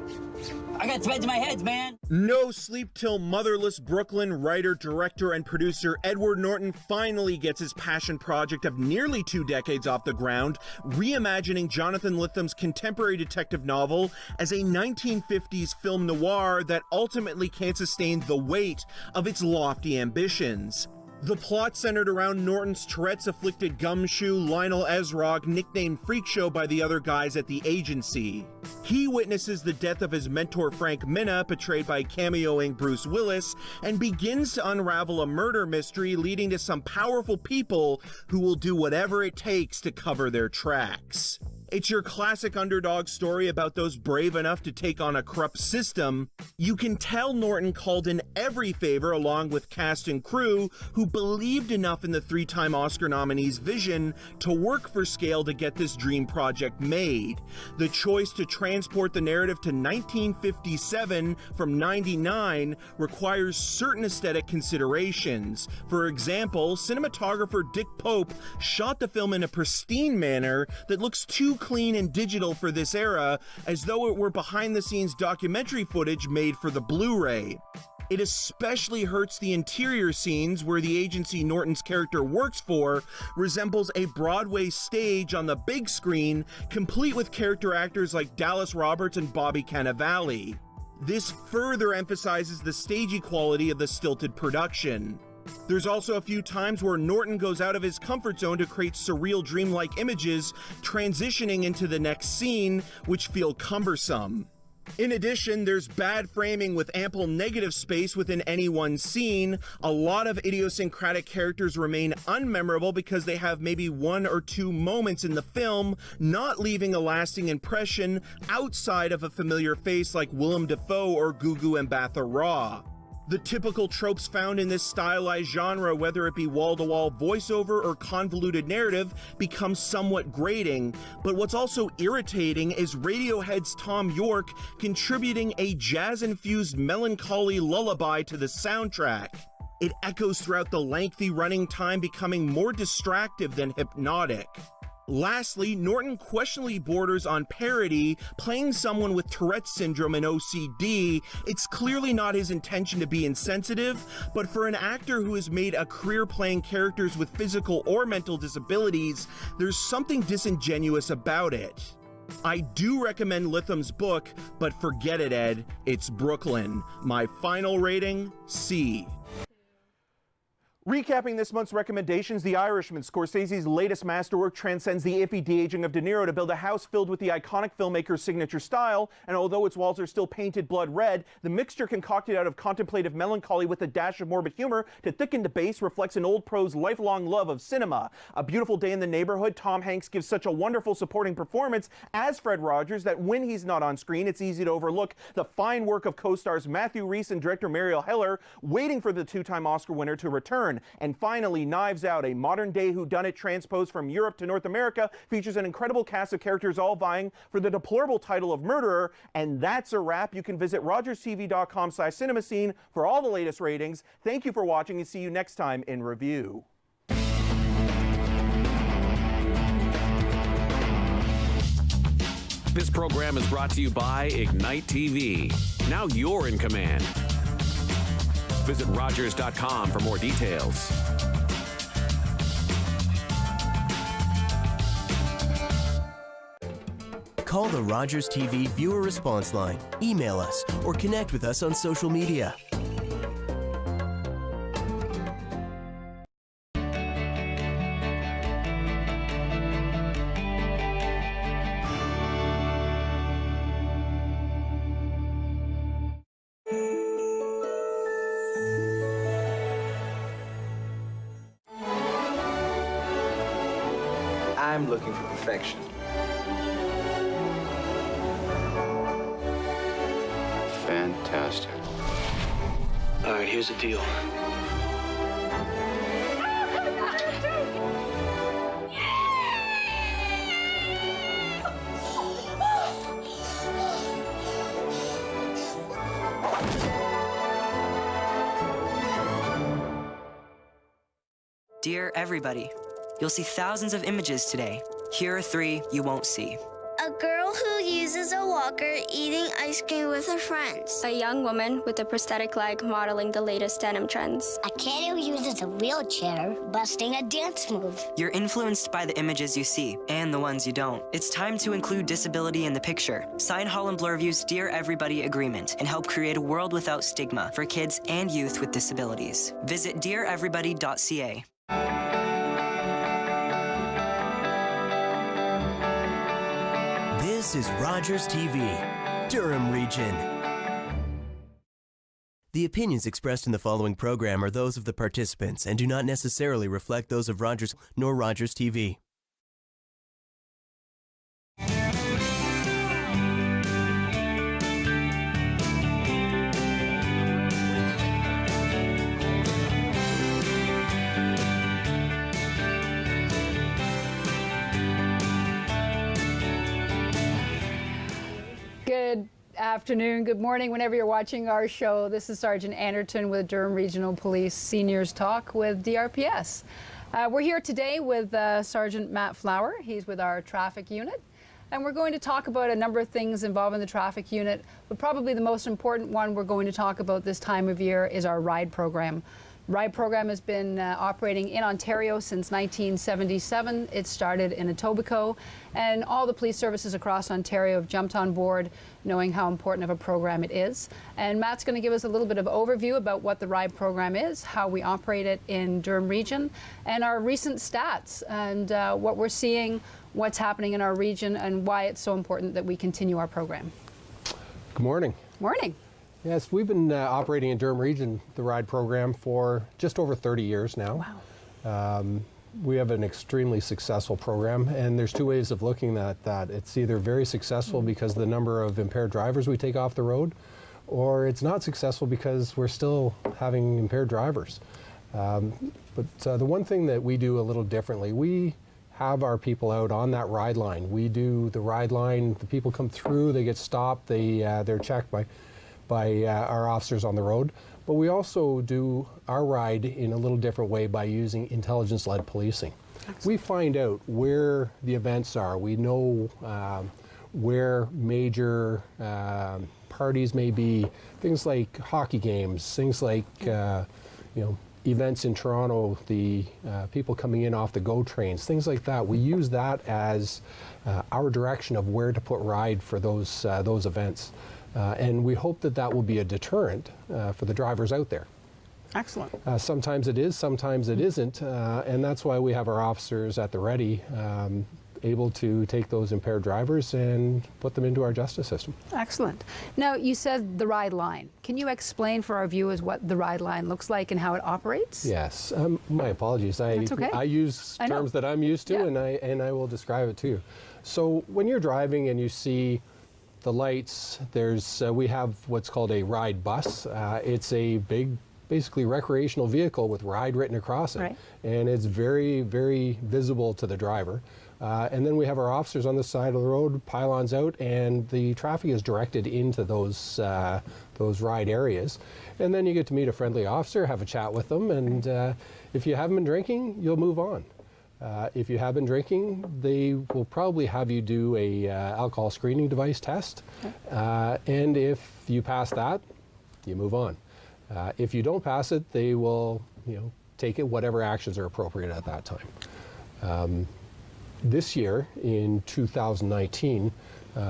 I got threads in my head, man. No sleep till motherless Brooklyn writer, director, and producer Edward Norton finally gets his passion project of nearly 2 decades off the ground, reimagining Jonathan Litham's contemporary detective novel as a 1950s film noir that ultimately can't sustain the weight of its lofty ambitions. The plot centered around Norton's Tourette's-afflicted gumshoe Lionel Ezrog, nicknamed Freak Show by the other guys at the agency. He witnesses the death of his mentor Frank Minna, portrayed by cameoing Bruce Willis, and begins to unravel a murder mystery leading to some powerful people who will do whatever it takes to cover their tracks. It's your classic underdog story about those brave enough to take on a corrupt system. You can tell Norton called in every favor along with cast and crew who believed enough in the three-time Oscar nominee's vision to work for scale to get this dream project made. The choice to transport the narrative to 1957 from 99 requires certain aesthetic considerations. For example, cinematographer Dick Pope shot the film in a pristine manner that looks too clean and digital for this era, as though it were behind-the-scenes documentary footage made for the Blu-ray. It especially hurts the interior scenes where the agency Norton's character works for resembles a Broadway stage on the big screen, complete with character actors like Dallas Roberts and Bobby Cannavale. This further emphasizes the stagey quality of the stilted production. There's also a few times where Norton goes out of his comfort zone to create surreal dreamlike images, transitioning into the next scene, which feel cumbersome. In addition, there's bad framing with ample negative space within any one scene. A lot of idiosyncratic characters remain unmemorable because they have maybe one or two moments in the film, not leaving a lasting impression outside of a familiar face like Willem Dafoe or Gugu Mbatha Raw. The typical tropes found in this stylized genre, whether it be wall-to-wall voiceover or convoluted narrative, become somewhat grating. But what's also irritating is Radiohead's Tom York contributing a jazz-infused melancholy lullaby to the soundtrack. It echoes throughout the lengthy running time, becoming more distractive than hypnotic. Lastly, Norton questionably borders on parody, playing someone with Tourette's syndrome and OCD. It's clearly not his intention to be insensitive, but for an actor who has made a career playing characters with physical or mental disabilities, there's something disingenuous about it. I do recommend Litham's book, but forget it, Ed. It's Brooklyn. My final rating, C. Recapping this month's recommendations, The Irishman, Scorsese's latest masterwork, transcends the iffy de-aging of De Niro to build a house filled with the iconic filmmaker's signature style, and although its walls are still painted blood red, the mixture concocted out of contemplative melancholy with a dash of morbid humor to thicken the base reflects an old pro's lifelong love of cinema. A Beautiful Day in the Neighborhood, Tom Hanks gives such a wonderful supporting performance as Fred Rogers that when he's not on screen, it's easy to overlook the fine work of co-stars Matthew Rhys and director Mariel Heller, waiting for the two-time Oscar winner to return. And finally, Knives Out, a modern-day whodunit transposed from Europe to North America, features an incredible cast of characters all vying for the deplorable title of murderer. And that's a wrap. You can visit rogerstv.com/cinemascene for all the latest ratings. Thank you for watching, and see you next time in review. This program is brought to you by Ignite TV. Now you're in command. Visit Rogers.com for more details. Call the Rogers TV viewer response line, email us, or connect with us on social media. I'm looking for perfection. Fantastic. All right, here's the deal. Dear everybody, you'll see thousands of images today. Here are 3 you won't see. A girl who uses a walker eating ice cream with her friends. A young woman with a prosthetic leg modeling the latest denim trends. A kid who uses a wheelchair busting a dance move. You're influenced by the images you see and the ones you don't. It's time to include disability in the picture. Sign Holland Bloorview's Dear Everybody agreement and help create a world without stigma for kids and youth with disabilities. Visit deareverybody.ca. This is Rogers TV, Durham Region. The opinions expressed in the following program are those of the participants and do not necessarily reflect those of Rogers nor Rogers TV. afternoon, good morning, whenever you're watching our show. This is Sergeant Anderton with Durham Regional Police Seniors Talk with DRPS. We're here today with Sergeant Matt Flower. He's with our traffic unit. And we're going to talk about a number of things involving the traffic unit, but probably the most important one we're going to talk about this time of year is our RIDE program. RIDE program has been operating in Ontario since 1977. It started in Etobicoke, and all the police services across Ontario have jumped on board, knowing how important of a program it is. And Matt's going to give us a little bit of overview about what the RIDE program is, how we operate it in Durham Region, and our recent stats, and what we're seeing, what's happening in our region, and why it's so important that we continue our program. Good morning. Morning. Yes, we've been operating in Durham Region, the RIDE program, for just over 30 years now. Wow. We have an extremely successful program, and there's two ways of looking at that. It's either very successful because of the number of impaired drivers we take off the road, or it's not successful because we're still having impaired drivers. But the one thing that we do a little differently, we have our people out on that ride line. We do the ride line, the people come through, they get stopped, they're checked by our officers on the road. But we also do our ride in a little different way by using intelligence-led policing. Excellent. We find out where the events are. We know where major parties may be, things like hockey games, things like events in Toronto, the people coming in off the GO trains, things like that. We use that as our direction of where to put ride for those events. And we hope that that will be a deterrent for the drivers out there. Excellent. Sometimes it is, sometimes it isn't, and that's why we have our officers at the ready, able to take those impaired drivers and put them into our justice system. Excellent. Now, you said the ride line. Can you explain for our viewers what the ride line looks like and how it operates? Yes. My apologies. That's okay. I use terms that I'm used to, yeah. and I will describe it to you. So when you're driving and you see the lights, we have what's called a ride bus. It's a big, basically recreational vehicle with ride written across it. Right. And it's very, very visible to the driver. And then we have our officers on the side of the road, pylons out, and the traffic is directed into those ride areas. And then you get to meet a friendly officer, have a chat with them, and if you haven't been drinking, you'll move on. If you have been drinking, they will probably have you do a alcohol screening device test. And if you pass that, you move on. If you don't pass it, they will take it, whatever actions are appropriate at that time. This year, in 2019,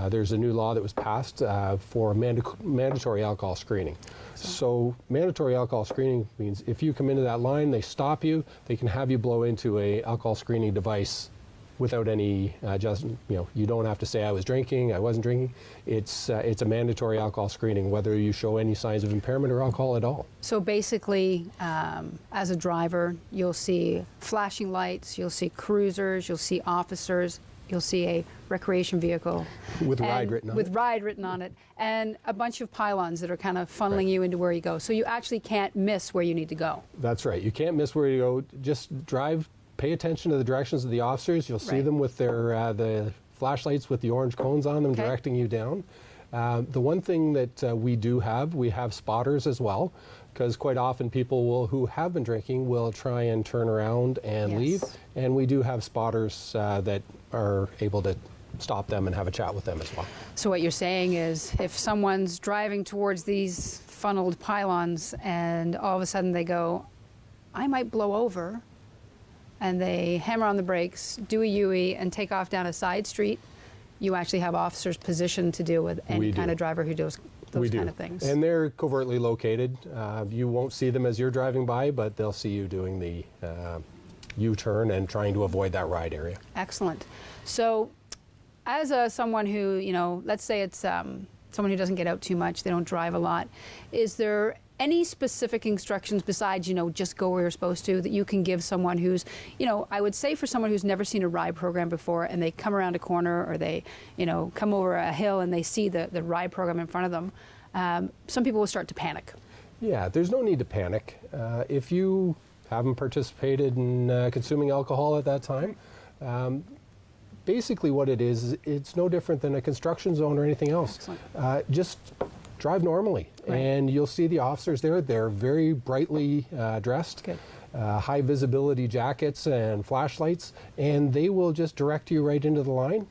there's a new law that was passed for mandatory alcohol screening. So mandatory alcohol screening means if you come into that line, they stop you, they can have you blow into a alcohol screening device without any you don't have to say I was drinking, I wasn't drinking. It's a mandatory alcohol screening, whether you show any signs of impairment or alcohol at all. So basically, as a driver, you'll see flashing lights, you'll see cruisers, you'll see officers, you'll see a recreation vehicle. With ride written on it. With ride written on it, and a bunch of pylons that are kind of funneling you into where you go. So you actually can't miss where you need to go. That's right. You can't miss where you go. Just drive, pay attention to the directions of the officers. You'll see them with their the flashlights with the orange cones on them, directing you down. The one thing that we have spotters as well, because quite often people who have been drinking will try and turn around and leave, and we do have spotters that are able to stop them and have a chat with them as well. So what you're saying is if someone's driving towards these funneled pylons and all of a sudden they go, I might blow over, and they hammer on the brakes, do a U-turn, and take off down a side street, you actually have officers positioned to deal with any kind of driver who does those kind of things. And they're covertly located. You won't see them as you're driving by, but they'll see you doing the U-turn and trying to avoid that ride area. Excellent. So as someone who, let's say it's someone who doesn't get out too much, they don't drive a lot, is there any specific instructions besides, just go where you're supposed to, that you can give someone who's, I would say for someone who's never seen a ride program before and they come around a corner or they, come over a hill and they see the ride program in front of them, some people will start to panic. Yeah, there's no need to panic. If you haven't participated in consuming alcohol at that time, basically what it is, it's no different than a construction zone or anything else. Just drive normally, and you'll see the officers there. They're very brightly dressed, high visibility jackets and flashlights, and they will just direct you right into the line.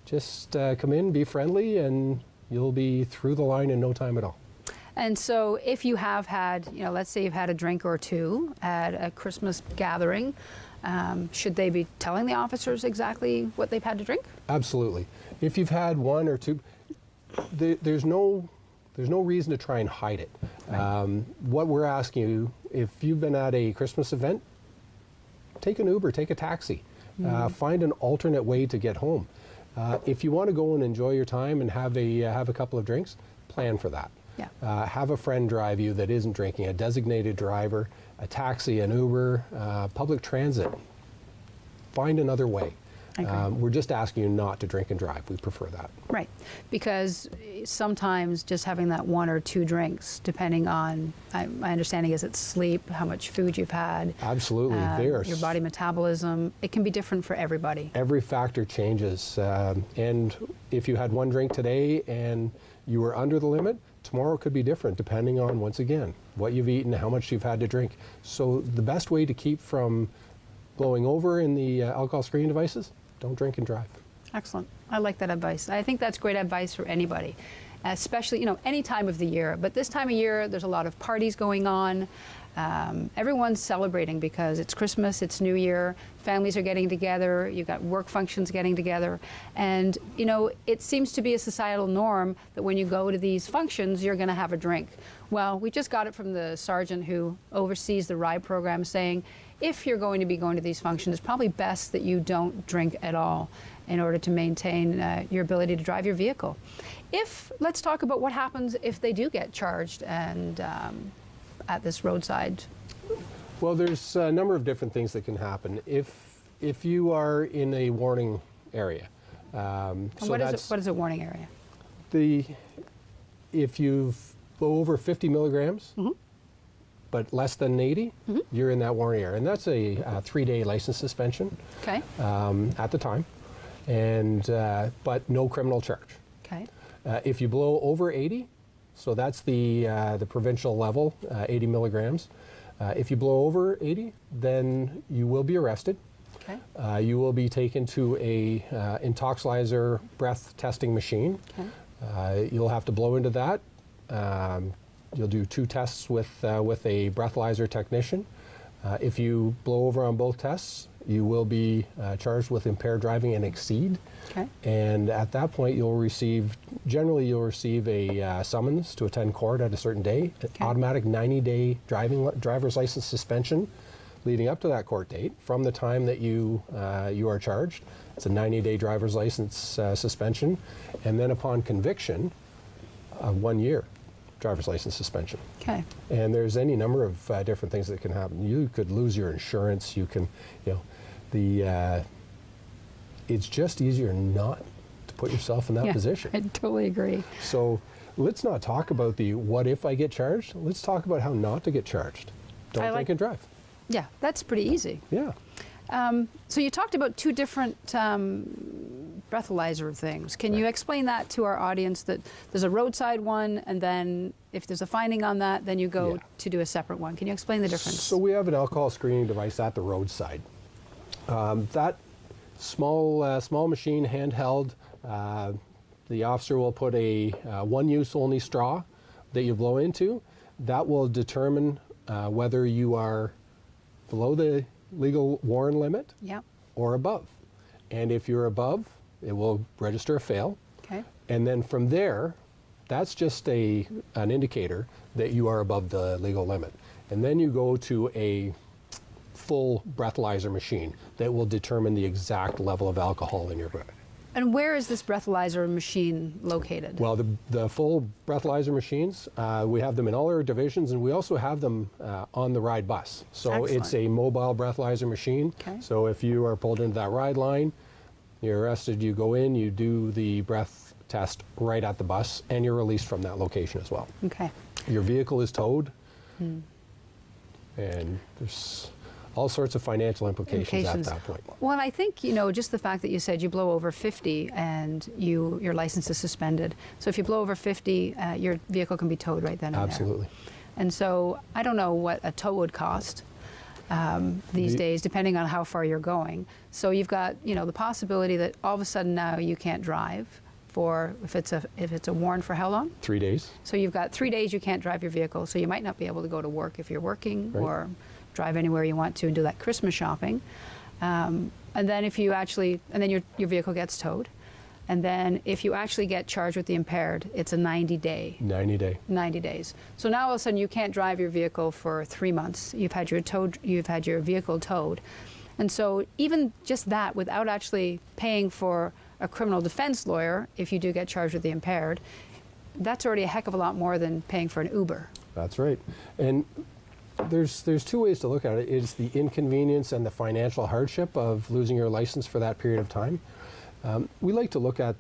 Just come in, be friendly, and you'll be through the line in no time at all. And so if you have had, let's say you've had a drink or two at a Christmas gathering, should they be telling the officers exactly what they've had to drink? Absolutely. If you've had one or two, there's no reason to try and hide it. What we're asking you, if you've been at a Christmas event, take an Uber, take a taxi, find an alternate way to get home. If you want to go and enjoy your time and have a couple of drinks, plan for that. Have a friend drive you that isn't drinking, a designated driver, a taxi, an Uber, public transit. Find another way. We're just asking you not to drink and drive. We prefer that. Right. Because sometimes just having that one or two drinks, depending on, my understanding is it's sleep, how much food you've had. Absolutely. Your body metabolism, it can be different for everybody. Every factor changes. And if you had one drink today and you were under the limit, tomorrow could be different depending on, once again, what you've eaten, how much you've had to drink. So the best way to keep from blowing over in the alcohol screening devices, don't drink and drive. Excellent. I like that advice. I think that's great advice for anybody, especially, any time of the year. But this time of year, there's a lot of parties going on. Everyone's celebrating because it's Christmas, it's New Year, families are getting together, you've got work functions getting together. And, it seems to be a societal norm that when you go to these functions, you're going to have a drink. Well, we just got it from the sergeant who oversees the RIDE program saying, if you're going to be going to these functions, it's probably best that you don't drink at all in order to maintain your ability to drive your vehicle. Let's talk about what happens if they do get charged and at this roadside. Well, there's a number of different things that can happen. If you are in a warning area. What is a warning area? If you've go over 50 milligrams, but less than 80, you're in that warning area. And that's a 3-day license suspension at the time, and but no criminal charge. Okay. If you blow over 80, so that's the provincial level, 80 milligrams. If you blow over 80, then you will be arrested. Okay. You will be taken to a intoxilizer breath testing machine. Okay. You'll have to blow into that. You'll do 2 tests with a breathalyzer technician. If you blow over on both tests, you will be charged with impaired driving and exceed. Okay. And at that point, generally you'll receive a summons to attend court at a certain day, an automatic 90-day driver's license suspension leading up to that court date. From the time that you are charged, it's a 90-day driver's license suspension, and then upon conviction, 1 year driver's license suspension. Okay. And there's any number of different things that can happen. You could lose your insurance. You can, it's just easier not to put yourself in that position. I totally agree. So let's not talk about the what if I get charged. Let's talk about how not to get charged. Don't drink and drive. Yeah, that's pretty easy. Yeah. So you talked about 2 different breathalyzer things. Can you explain that to our audience, that there's a roadside one, and then if there's a finding on that, then you go to do a separate one. Can you explain the difference? So we have an alcohol screening device at the roadside. That small machine, handheld, the officer will put a one-use only straw that you blow into. That will determine whether you are below the legal warrant limit or above. And if you're above, it will register a fail. Okay. And then from there, that's just an indicator that you are above the legal limit. And then you go to a full breathalyzer machine that will determine the exact level of alcohol in your breath. And where is this breathalyzer machine located? Well, the full breathalyzer machines, we have them in all our divisions, and we also have them on the RIDE bus. So it's a mobile breathalyzer machine. Okay. So if you are pulled into that RIDE line, you're arrested, you go in, you do the breath test right at the bus, and you're released from that location as well. Okay. Your vehicle is towed, and there's all sorts of financial implications at that point. Well, and I think, you know, just the fact that you said you blow over 50 and your license is suspended. So if you blow over 50, your vehicle can be towed right then and Absolutely. there. And so I don't know what a tow would cost these days, depending on how far you're going. So you've got, you know, the possibility that all of a sudden now you can't drive for, if it's a warrant for how long? 3 days. So you've got 3 days you can't drive your vehicle, so you might not be able to go to work if you're working, or drive anywhere you want to and do that Christmas shopping. And then if you actually, and then your vehicle gets towed. And then if you actually get charged with the impaired, it's a 90-day. 90 days. So now all of a sudden you can't drive your vehicle for 3 months. You've had your vehicle towed. And so even just that, without actually paying for a criminal defense lawyer, if you do get charged with the impaired, that's already a heck of a lot more than paying for an Uber. That's right. And there's two ways to look at it. It's the inconvenience and the financial hardship of losing your license for that period of time. We like to look at,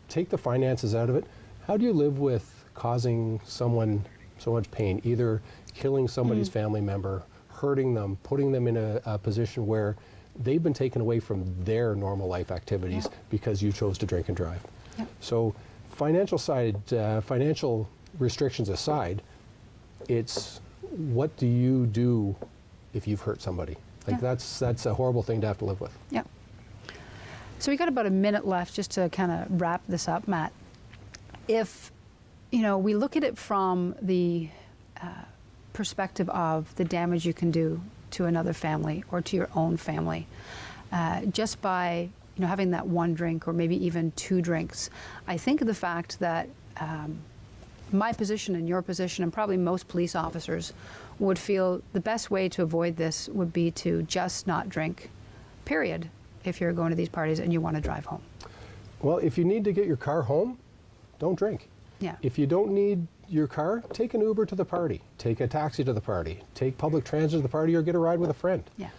take the finances out of it. How do you live with causing someone so much pain, either killing somebody's family member, hurting them, putting them in a position where they've been taken away from their normal life activities because you chose to drink and drive. So financial restrictions aside, it's what do you do if you've hurt somebody? Like that's a horrible thing to have to live with. Yeah. So we got about a minute left just to kind of wrap this up, Matt. If, you know, we look at it from the perspective of the damage you can do to another family or to your own family, just by, you know, having that one drink or maybe even 2 drinks, I think of the fact that my position and your position, and probably most police officers, would feel the best way to avoid this would be to just not drink, period, if you're going to these parties and you want to drive home. Well, if you need to get your car home, don't drink. Yeah. If you don't need your car, take an Uber to the party, take a taxi to the party, take public transit to the party, or get a ride with a friend. Yeah.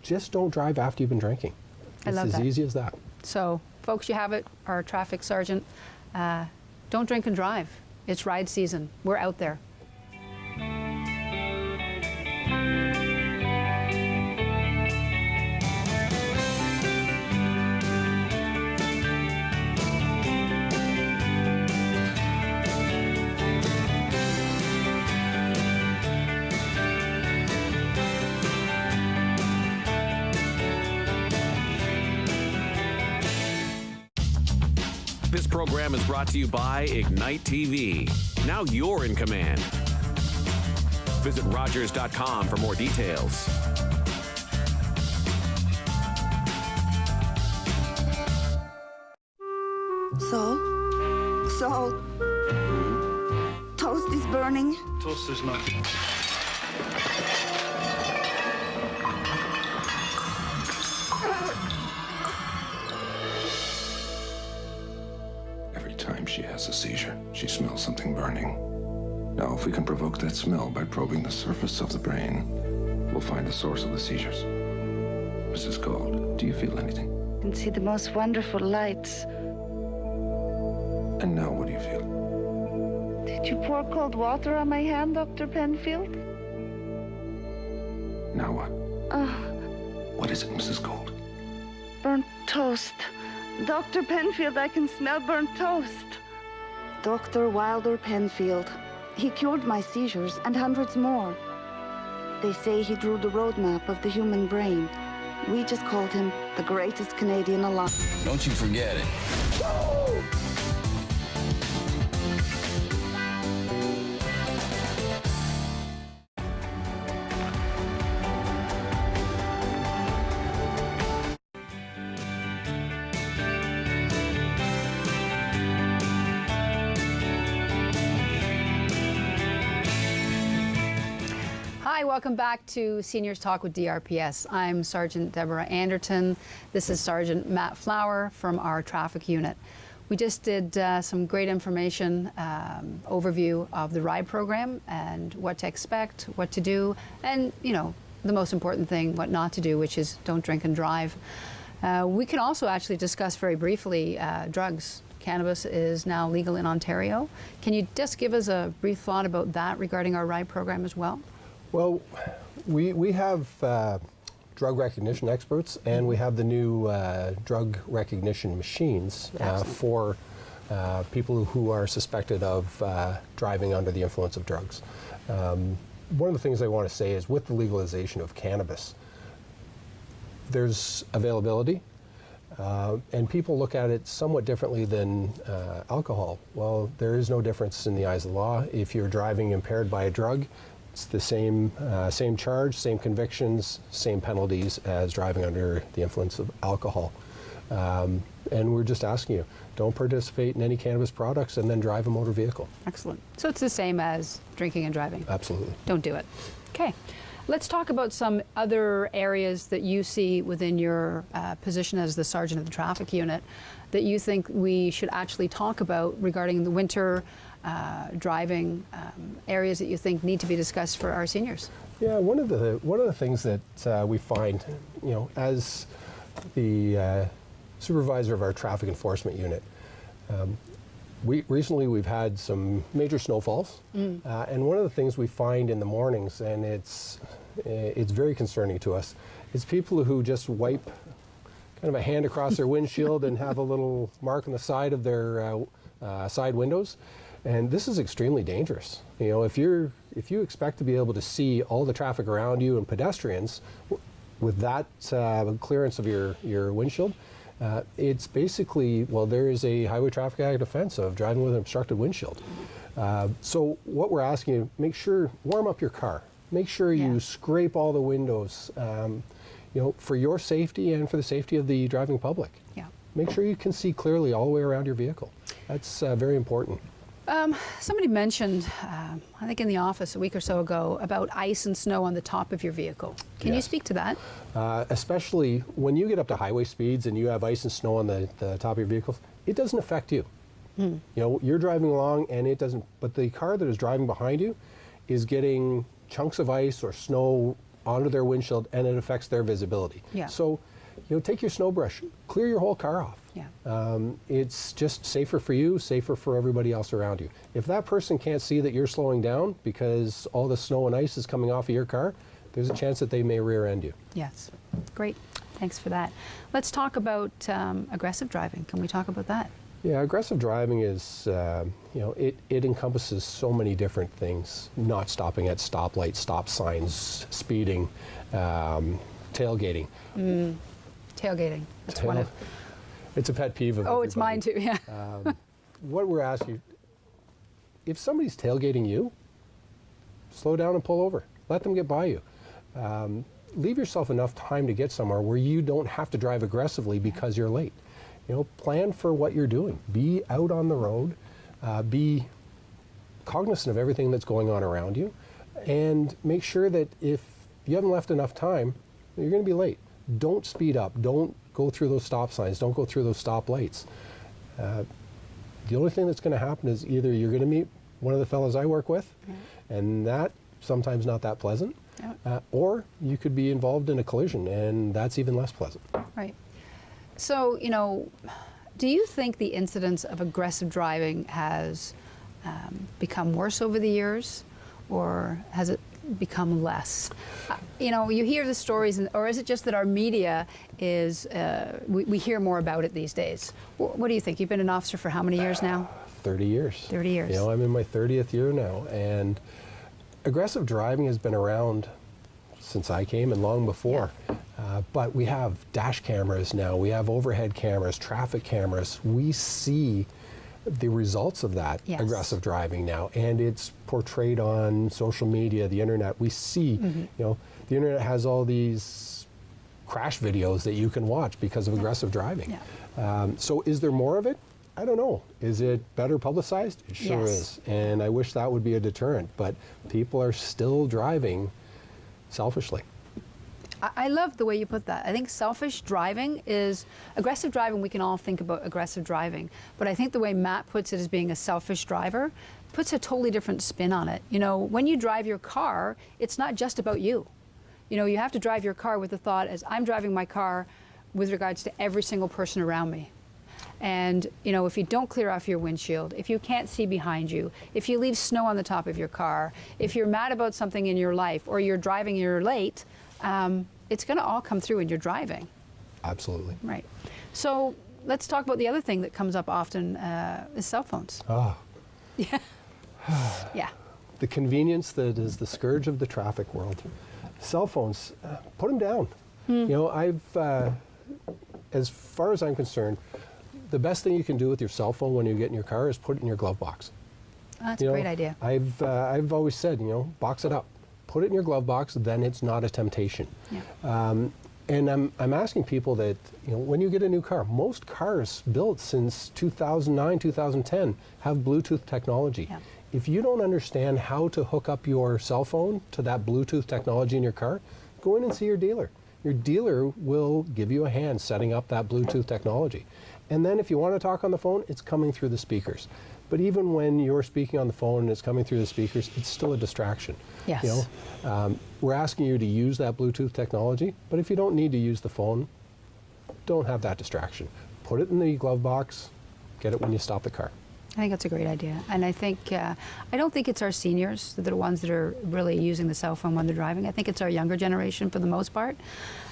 Just don't drive after you've been drinking. It's as easy as that. So, folks, you have it, our traffic sergeant. Don't drink and drive. It's ride season. We're out there. This program is brought to you by Ignite TV. Now you're in command. Visit Rogers.com for more details. Saul? Toast is burning. Toast is not. Time she has a seizure, she smells something burning. Now, if we can provoke that smell by probing the surface of the brain, we'll find the source of the seizures. Mrs. Gold, do you feel anything? I can see the most wonderful lights. And now what do you feel? Did you pour cold water on my hand, Dr. Penfield? Now what? What is it, Mrs. Gold? Burnt toast. Dr. Penfield, I can smell burnt toast. Dr. Wilder Penfield. He cured my seizures and hundreds more. They say he drew the roadmap of the human brain. We just called him the greatest Canadian alive. Don't you forget it. Hi, welcome back to Seniors Talk with DRPS. I'm Sergeant Deborah Anderton. This is Sergeant Matt Flower from our traffic unit. We just did some great information, overview of the RIDE program and what to expect, what to do, and, you know, the most important thing, what not to do, which is don't drink and drive. We can also actually discuss very briefly drugs. Cannabis is now legal in Ontario. Can you just give us a brief thought about that regarding our RIDE program as well? Well, We have drug recognition experts, and we have the new drug recognition machines for people who are suspected of driving under the influence of drugs. One of the things I want to say is with the legalization of cannabis, there's availability, and people look at it somewhat differently than alcohol. Well, there is no difference in the eyes of the law. If you're driving impaired by a drug, it's the same charge, same convictions, same penalties as driving under the influence of alcohol. And we're just asking you, don't participate in any cannabis products and then drive a motor vehicle. Excellent. So it's the same as drinking and driving? Absolutely. Don't do it. Okay. Let's talk about some other areas that you see within your position as the Sergeant of the Traffic Unit that you think we should actually talk about regarding the winter driving areas that you think need to be discussed for our seniors. Yeah, one of the things that we find, as the supervisor of our traffic enforcement unit, recently we've had some major snowfalls, and one of the things we find in the mornings, and it's very concerning to us, is people who just wipe kind of a hand across their windshield and have a little mark on the side of their side windows. And this is extremely dangerous. If you expect to be able to see all the traffic around you and pedestrians with that clearance of your windshield, it's basically, there is a Highway Traffic Act offense of driving with an obstructed windshield. So what we're asking you, make sure, warm up your car. Make sure you scrape all the windows, for your safety and for the safety of the driving public. Yeah. Make sure you can see clearly all the way around your vehicle. That's very important. Somebody mentioned, I think in the office a week or so ago, about ice and snow on the top of your vehicle. Can you speak to that? Especially when you get up to highway speeds and you have ice and snow on the top of your vehicle, it doesn't affect you. You're driving along and it doesn't, but the car that is driving behind you is getting chunks of ice or snow onto their windshield, and it affects their visibility. Yeah. So, take your snow brush, clear your whole car off. Yeah. It's just safer for you, safer for everybody else around you. If that person can't see that you're slowing down because all the snow and ice is coming off of your car, there's a chance that they may rear end you. Yes. Great. Thanks for that. Let's talk about aggressive driving. Can we talk about that? Yeah, aggressive driving is, it encompasses so many different things. Not stopping at stoplights, stop signs, speeding, tailgating. Tailgating. That's one of. It's a pet peeve of it's mine too, yeah. What we're asking, if somebody's tailgating you, slow down and pull over. Let them get by you. Leave yourself enough time to get somewhere where you don't have to drive aggressively because you're late. Plan for what you're doing. Be out on the road. Be cognizant of everything that's going on around you. And make sure that if you haven't left enough time, you're going to be late. Don't speed up. Don't go through those stop signs. Don't go through those stop lights. The only thing that's going to happen is either you're going to meet one of the fellows I work with, and that sometimes not that pleasant, or you could be involved in a collision, and that's even less pleasant. Right. So, do you think the incidence of aggressive driving has become worse over the years, or has it become less? You hear the stories, or is it just that our media is, we hear more about it these days? What do you think? You've been an officer for how many years now? 30 years. 30 years. I'm in my 30th year now, and aggressive driving has been around since I came and long before. But we have dash cameras now, we have overhead cameras, traffic cameras. We see the results of that aggressive driving now, and it's portrayed on social media, the internet. We see, the internet has all these crash videos that you can watch because of aggressive driving. So is there more of it? I don't know. Is it better publicized? It sure is. And I wish that would be a deterrent, but people are still driving selfishly. I love the way you put that. I think selfish driving is, aggressive driving, we can all think about aggressive driving, but I think the way Matt puts it as being a selfish driver puts a totally different spin on it. When you drive your car, it's not just about you. You have to drive your car with the thought as I'm driving my car with regards to every single person around me. And, you know, if you don't clear off your windshield, if you can't see behind you, if you leave snow on the top of your car, if you're mad about something in your life, or you're driving and you're late, it's going to all come through in your driving. Absolutely. Right. So let's talk about the other thing that comes up often is cell phones. Oh. Yeah. Yeah. The convenience that is the scourge of the traffic world. Cell phones, put them down. You know, as far as I'm concerned, the best thing you can do with your cell phone when you get in your car is put it in your glove box. That's a great idea. I've always said, you know, box it up. Put it in your glove box, then it's not a temptation. Yeah. And I'm asking people that, you know, when you get a new car, most cars built since 2009, 2010 have Bluetooth technology. Yeah. If you don't understand how to hook up your cell phone to that Bluetooth technology in your car, go in and see your dealer. Your dealer will give you a hand setting up that Bluetooth technology. And then if you want to talk on the phone, it's coming through the speakers. But even when you're speaking on the phone and it's coming through the speakers, it's still a distraction. Yes. You know, we're asking you to use that Bluetooth technology, but if you don't need to use the phone, don't have that distraction. Put it in the glove box, get it when you stop the car. I think that's a great idea. And I think, I don't think it's our seniors that are the ones that are really using the cell phone when they're driving. I think it's our younger generation for the most part.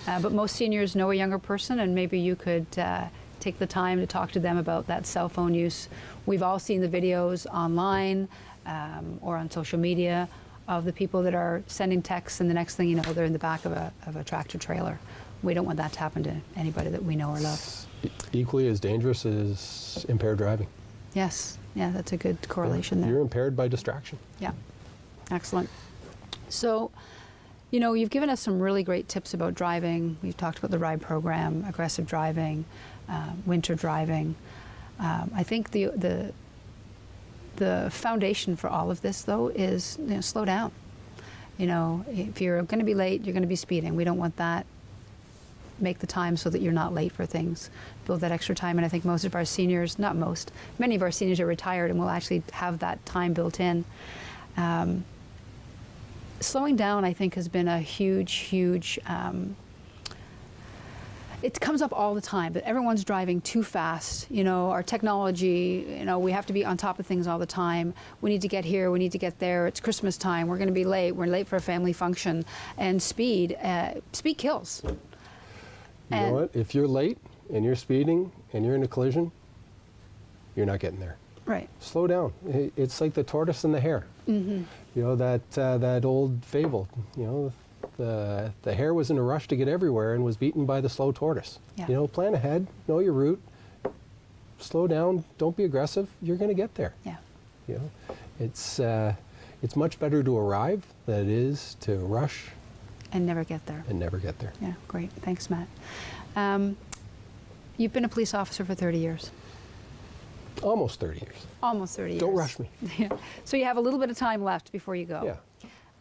But most seniors know a younger person, and maybe you could take the time to talk to them about that cell phone use. We've all seen the videos online or on social media of the people that are sending texts, and the next thing you know, they're in the back of a tractor trailer. We don't want that to happen to anybody that we know or love. Equally as dangerous as impaired driving. Yes, yeah, that's a good correlation there. You're impaired by distraction. Yeah, excellent. So, you know, you've given us some really great tips about driving. We've talked about the RIDE program, aggressive driving, winter driving. I think the foundation for all of this, though, is, you know, slow down. You know, if you're going to be late, you're going to be speeding. We don't want that. Make the time so that you're not late for things. Build that extra time, and I think most of our seniors, not most, many of our seniors are retired and will actually have that time built in. Slowing down, I think, has been a huge, it comes up all the time that everyone's driving too fast. You know, our technology, you know, we have to be on top of things all the time. We need to get here, we need to get there. It's Christmas time, we're going to be late, we're late for a family function. And speed kills. You know what? If you're late and you're speeding and you're in a collision, you're not getting there. Right. Slow down. It's like the tortoise and the hare. Mm-hmm. You know, that old fable. You know, the hare was in a rush to get everywhere and was beaten by the slow tortoise. Yeah. You know, plan ahead, know your route, slow down, don't be aggressive. You're going to get there. Yeah. You know, it's much better to arrive than it is to rush. And never get there. And never get there. Yeah, great. Thanks, Matt. You've been a police officer for 30 years. Almost 30 years. Almost 30 years. Don't rush me. Yeah. So you have a little bit of time left before you go.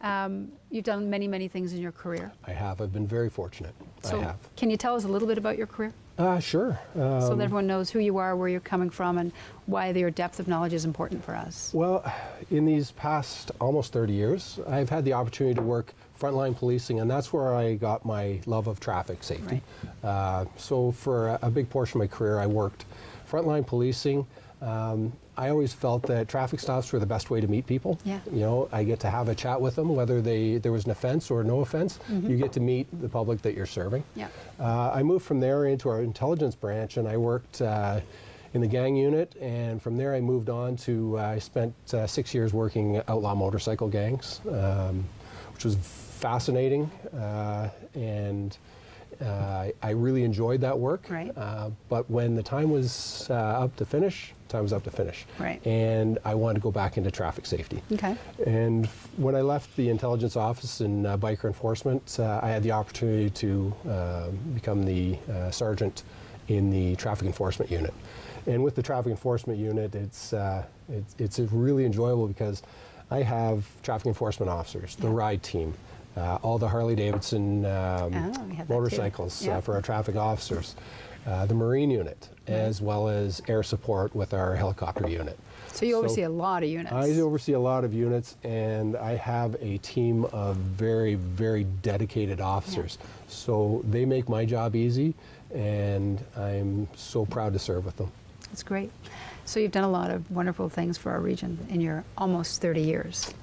Yeah. You've done many, many things in your career. I have. I've been very fortunate. So I have. Can you tell us a little bit about your career? Sure. So that everyone knows who you are, where you're coming from, and why your depth of knowledge is important for us. Well, in these past almost 30 years, I've had the opportunity to work frontline policing, and that's where I got my love of traffic safety. Right. So for a big portion of my career, I worked frontline policing. I always felt that traffic stops were the best way to meet people. Yeah. You know, I get to have a chat with them, whether there was an offense or no offense. Mm-hmm. You get to meet the public that you're serving. Yeah. I moved from there into our intelligence branch, and I worked in the gang unit, and from there I moved on to, I spent 6 years working outlaw motorcycle gangs, which was fascinating, and I really enjoyed that work. Right. But when the time was up to finish, time was up to finish. Right. And I wanted to go back into traffic safety. Okay. And when I left the intelligence office in biker enforcement, I had the opportunity to become the sergeant in the traffic enforcement unit. And with the traffic enforcement unit, it's really enjoyable because I have traffic enforcement officers, the RIDE team, all the Harley-Davidson motorcycles for our traffic officers, the Marine unit, as well as air support with our helicopter unit. So you oversee a lot of units. I oversee a lot of units, and I have a team of very, very dedicated officers. Yeah. So they make my job easy, and I'm so proud to serve with them. That's great. So you've done a lot of wonderful things for our region in your almost 30 years.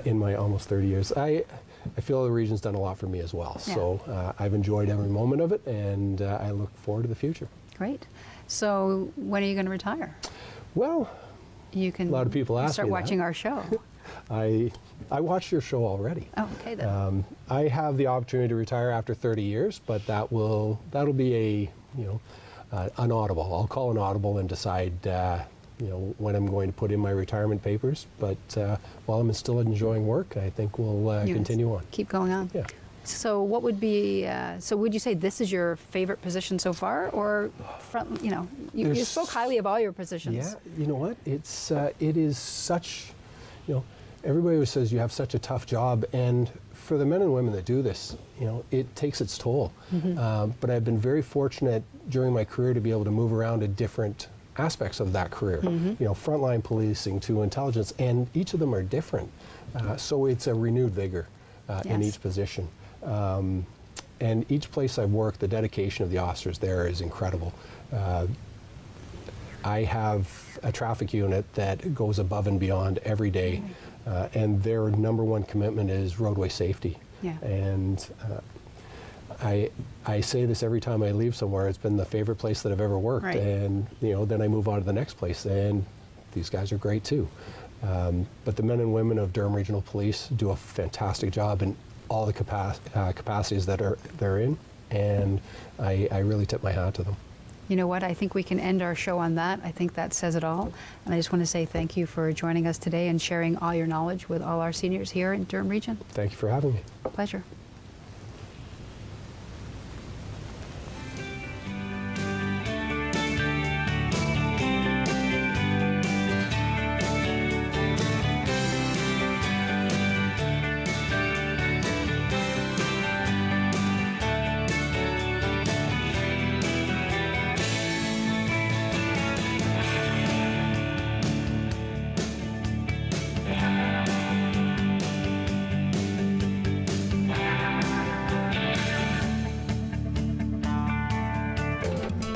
In my almost 30 years. I feel the region's done a lot for me as well. Yeah. So I've enjoyed every moment of it, and I look forward to the future. Great. So when are you going to retire? Well, you can a lot of people ask start me watching that. our show. I watched your show already. Oh, okay then. I have the opportunity to retire after 30 years, but that'll be an audible. I'll call an audible and decide when I'm going to put in my retirement papers. But while I'm still enjoying work, I think we'll continue on. Keep going on. Yeah. So what would be? So would you say this is your favorite position so far, or front? You spoke highly of all your positions. Yeah. You know what? It is such. Everybody always says you have such a tough job, and for the men and women that do this, it takes its toll. Mm-hmm. But I've been very fortunate during my career to be able to move around to different aspects of that career. Mm-hmm. Frontline policing to intelligence, and each of them are different. So it's a renewed vigor in Yes. each position. And each place I've worked, the dedication of the officers there is incredible. I have a traffic unit that goes above and beyond every day, and their number one commitment is roadway safety. Yeah. And I say this every time I leave somewhere. It's been the favorite place that I've ever worked. Right. And then I move on to the next place, and these guys are great too. But the men and women of Durham Regional Police do a fantastic job in all the capacities that they're in, and I really tip my hat to them. You know what? I think we can end our show on that. I think that says it all. And I just want to say thank you for joining us today and sharing all your knowledge with all our seniors here in Durham Region. Thank you for having me. Pleasure.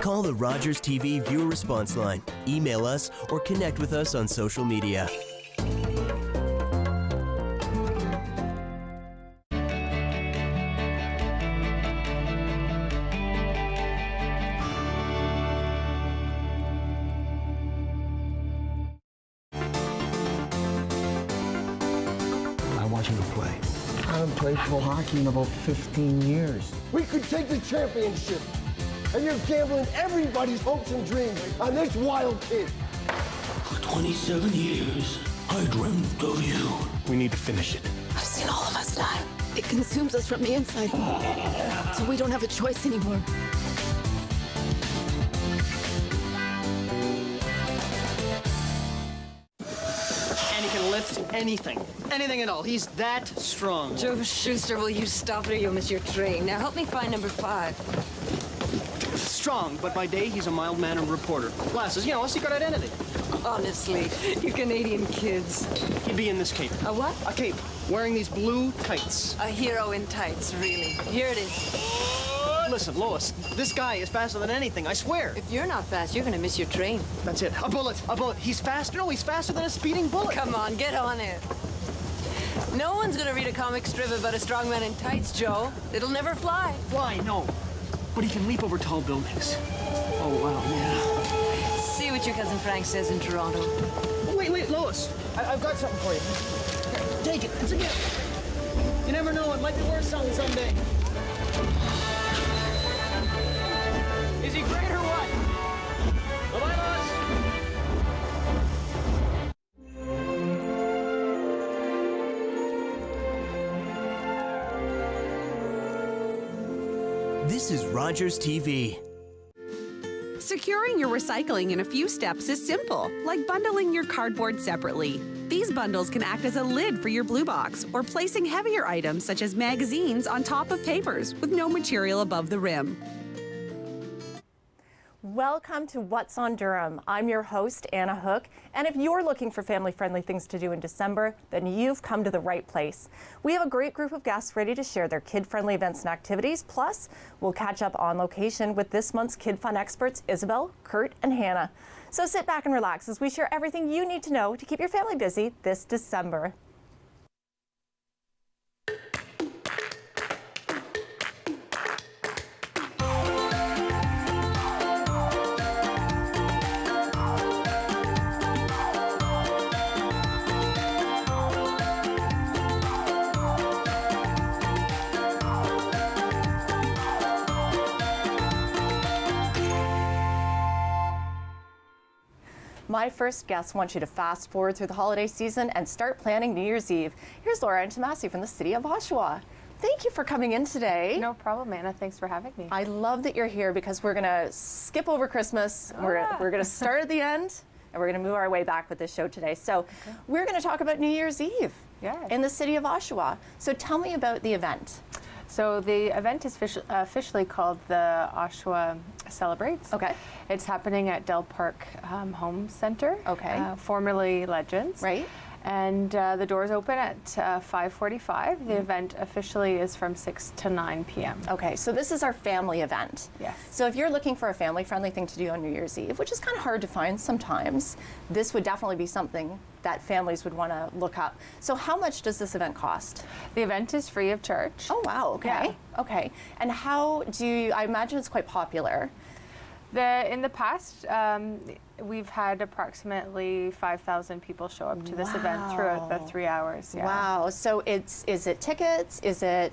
Call the Rogers TV viewer response line, email us, or connect with us on social media. I watch him play. I haven't played pro hockey in about 15 years. We could take the championship. And you're gambling everybody's hopes and dreams on this wild kid. For 27 years, I dreamt of you. We need to finish it. I've seen all of us die. It consumes us from the inside. So we don't have a choice anymore. And he can lift anything. Anything at all. He's that strong. Joe Schuster, will you stop it or you'll miss your train? Now help me find number 5. Strong, but by day he's a mild-mannered reporter. Glasses, a secret identity. Honestly, you Canadian kids. He'd be in this cape. A what? A cape. Wearing these blue tights. A hero in tights, really. Here it is. Listen, Lois, this guy is faster than anything, I swear. If you're not fast, you're gonna miss your train. That's it. A bullet. A bullet. He's faster. No, he's faster than a speeding bullet. Come on, get on it. No one's gonna read a comic strip about a strong man in tights, Joe. It'll never fly. Fly, no. But he can leap over tall buildings. Oh, wow, yeah. See what your cousin Frank says in Toronto. Wait, Lois. I've got something for you. Here, take it. It's a gift. You never know. It might be worth something someday. Is he great or what? Bye-bye, Lois. This is Rogers TV. Securing your recycling in a few steps is simple, like bundling your cardboard separately. These bundles can act as a lid for your blue box or placing heavier items such as magazines on top of papers with no material above the rim. Welcome to What's on Durham. I'm your host, Anna Hook, and if you're looking for family-friendly things to do in December, then you've come to the right place. We have a great group of guests ready to share their kid-friendly events and activities, plus we'll catch up on location with this month's Kid Fun experts, Isabel, Kurt, and Hannah. So sit back and relax as we share everything you need to know to keep your family busy this December. My first guest wants you to fast forward through the holiday season and start planning New Year's Eve. Here's Laura Tomasi from the city of Oshawa. Thank you for coming in today. No problem, Anna. Thanks for having me. I love that you're here because we're going to skip over Christmas. We're going to start at the end, and we're going to move our way back with this show today. So we're going to talk about New Year's Eve in the city of Oshawa. So tell me about the event. So the event is officially called the Oshawa Celebrates. Okay. It's happening at Dell Park Home Center. Okay. Formerly Legends. Right. And the doors open at 5:45. The event officially is from 6 to 9 p.m. Okay, so this is our family event. Yes. So if you're looking for a family-friendly thing to do on New Year's Eve, which is kind of hard to find sometimes, this would definitely be something that families would want to look up. So how much does this event cost? The event is free of charge. Oh, wow, okay. Yeah. Okay, and how do you, I imagine it's quite popular. In the past, we've had approximately 5,000 people show up to this event throughout the 3 hours. Yeah. Wow. So is it tickets?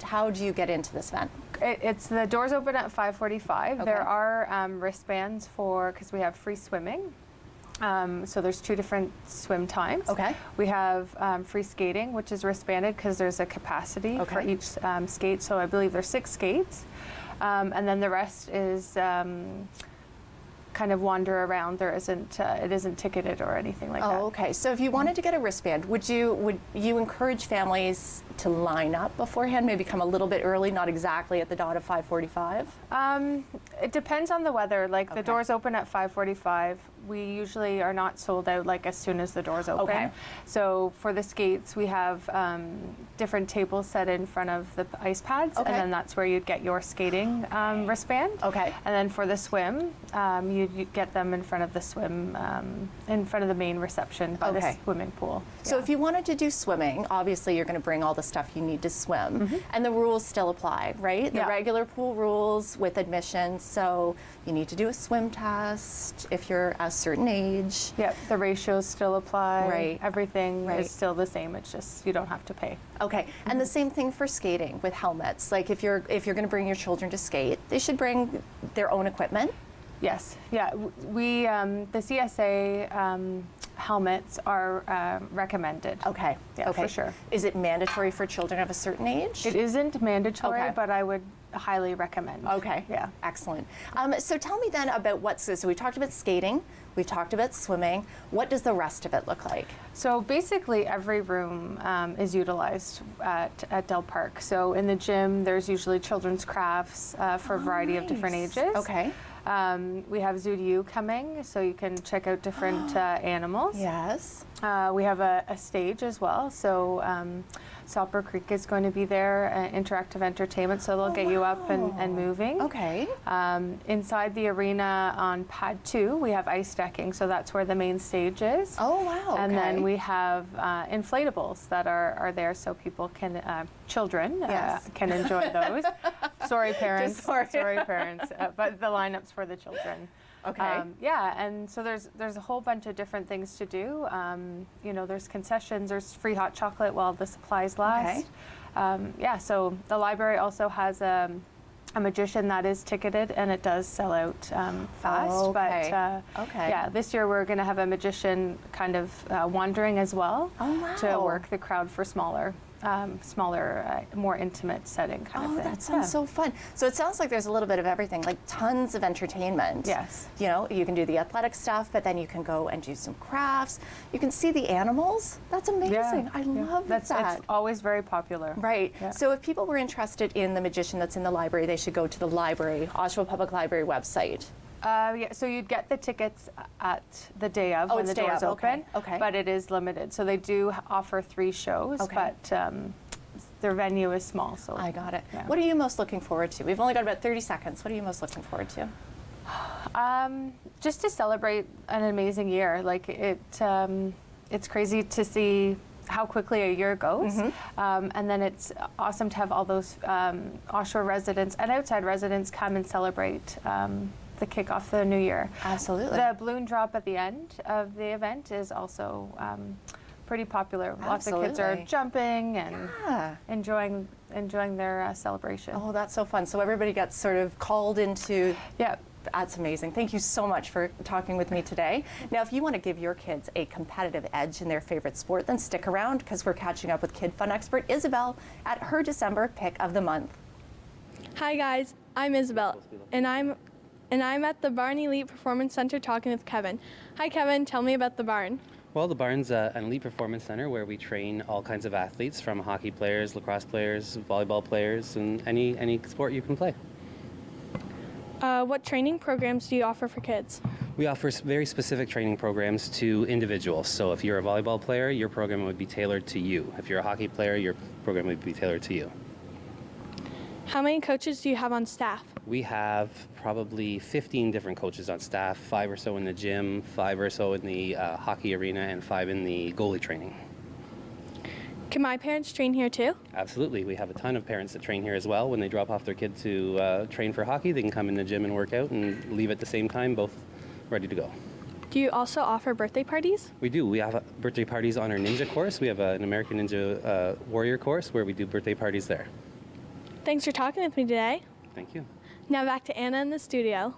How do you get into this event? It's the doors open at 5:45. Okay. There are wristbands because we have free swimming. So there's 2 different swim times. Okay. We have free skating, which is wristbanded because there's a capacity for each skate. So I believe there's 6 skates. And then the rest is kind of wander around. It isn't ticketed or anything like that. Oh, okay. So if you wanted to get a wristband, would you encourage families to line up beforehand, maybe come a little bit early, not exactly at the dot of 5:45? It depends on the weather. Like the doors open at 5:45. We usually are not sold out like as soon as the doors open. Okay. So for the skates, we have different tables set in front of the ice pads, Okay. and then that's where you'd get your skating wristband. Okay. And then for the swim, you'd get them in front of the swim, in front of the main reception by the swimming pool. So if you wanted to do swimming, obviously you're going to bring all the stuff you need to swim, and the rules still apply, right? The regular pool rules with admission. So you need to do a swim test if you're a certain age. Yep, the ratios still apply. Right. Everything is still the same. It's just you don't have to pay. Okay, and the same thing for skating with helmets. Like if you're going to bring your children to skate, they should bring their own equipment. Yes, yeah. We the CSA helmets are recommended. Okay, yeah, okay. for sure. Is it mandatory for children of a certain age? It isn't mandatory, but I would highly recommend. Okay, yeah, excellent. So tell me then about so we talked about skating, we've talked about swimming. What does the rest of it look like? So basically every room is utilized at Dell Park. So in the gym, there's usually children's crafts for a variety of different ages. Okay. We have Zoo to You coming, so you can check out different animals. Yes. We have a stage as well, so Sopper Creek is going to be there, interactive entertainment, so they'll get you up and moving. Okay. Inside the arena on pad 2, we have ice decking, so that's where the main stage is. Oh, wow. And okay. then we have inflatables that are there so people can, children can enjoy those. Sorry, parents. Sorry, parents. But the lineup's for the children. Okay. Yeah, and so there's a whole bunch of different things to do. You know, there's concessions, there's free hot chocolate while the supplies last. Yeah, so the library also has a magician that is ticketed, and it does sell out fast. Okay. But okay. yeah, this year we're going to have a magician kind of wandering as well to work the crowd for smaller, more intimate setting kind of thing. Oh, that sounds so fun. So it sounds like there's a little bit of everything, like tons of entertainment. Yes. You know, you can do the athletic stuff, but then you can go and do some crafts. You can see the animals. That's amazing. Yeah. I love that. It's always very popular. Right. Yeah. So if people were interested in the magician that's in the library, they should go to the library, Oshawa Public Library website. Yeah, so you'd get the tickets at the day of when the doors open. Okay. But it is limited. So they do offer 3 shows, but their venue is small. So I got it. Yeah. What are you most looking forward to? We've only got about 30 seconds. What are you most looking forward to? Just to celebrate an amazing year. Like it's crazy to see how quickly a year goes. And then it's awesome to have all those offshore residents and outside residents come and celebrate the kickoff of the new year. Absolutely. The balloon drop at the end of the event is also pretty popular. Lots of kids are jumping and enjoying their celebration. Oh, that's so fun. So everybody gets sort of called into. Yeah. That's amazing. Thank you so much for talking with me today. Now, if you want to give your kids a competitive edge in their favorite sport, then stick around because we're catching up with Kid Fun expert Isabel at her December pick of the month. Hi guys, I'm Isabel, and I'm at the Barn Elite Performance Center talking with Kevin. Hi Kevin, tell me about the barn. Well, the barn's an elite performance center where we train all kinds of athletes, from hockey players, lacrosse players, volleyball players, and any sport you can play. What training programs do you offer for kids? We offer very specific training programs to individuals. So if you're a volleyball player, your program would be tailored to you. If you're a hockey player, your program would be tailored to you. How many coaches do you have on staff? We have probably 15 different coaches on staff, 5 or so in the gym, 5 or so in the hockey arena, and 5 in the goalie training. Can my parents train here too? Absolutely. We have a ton of parents that train here as well. When they drop off their kid to train for hockey, they can come in the gym and work out and leave at the same time, both ready to go. Do you also offer birthday parties? We do. We have birthday parties on our ninja course. We have an American Ninja Warrior course where we do birthday parties there. Thanks for talking with me today. Thank you. Now back to Anna in the studio.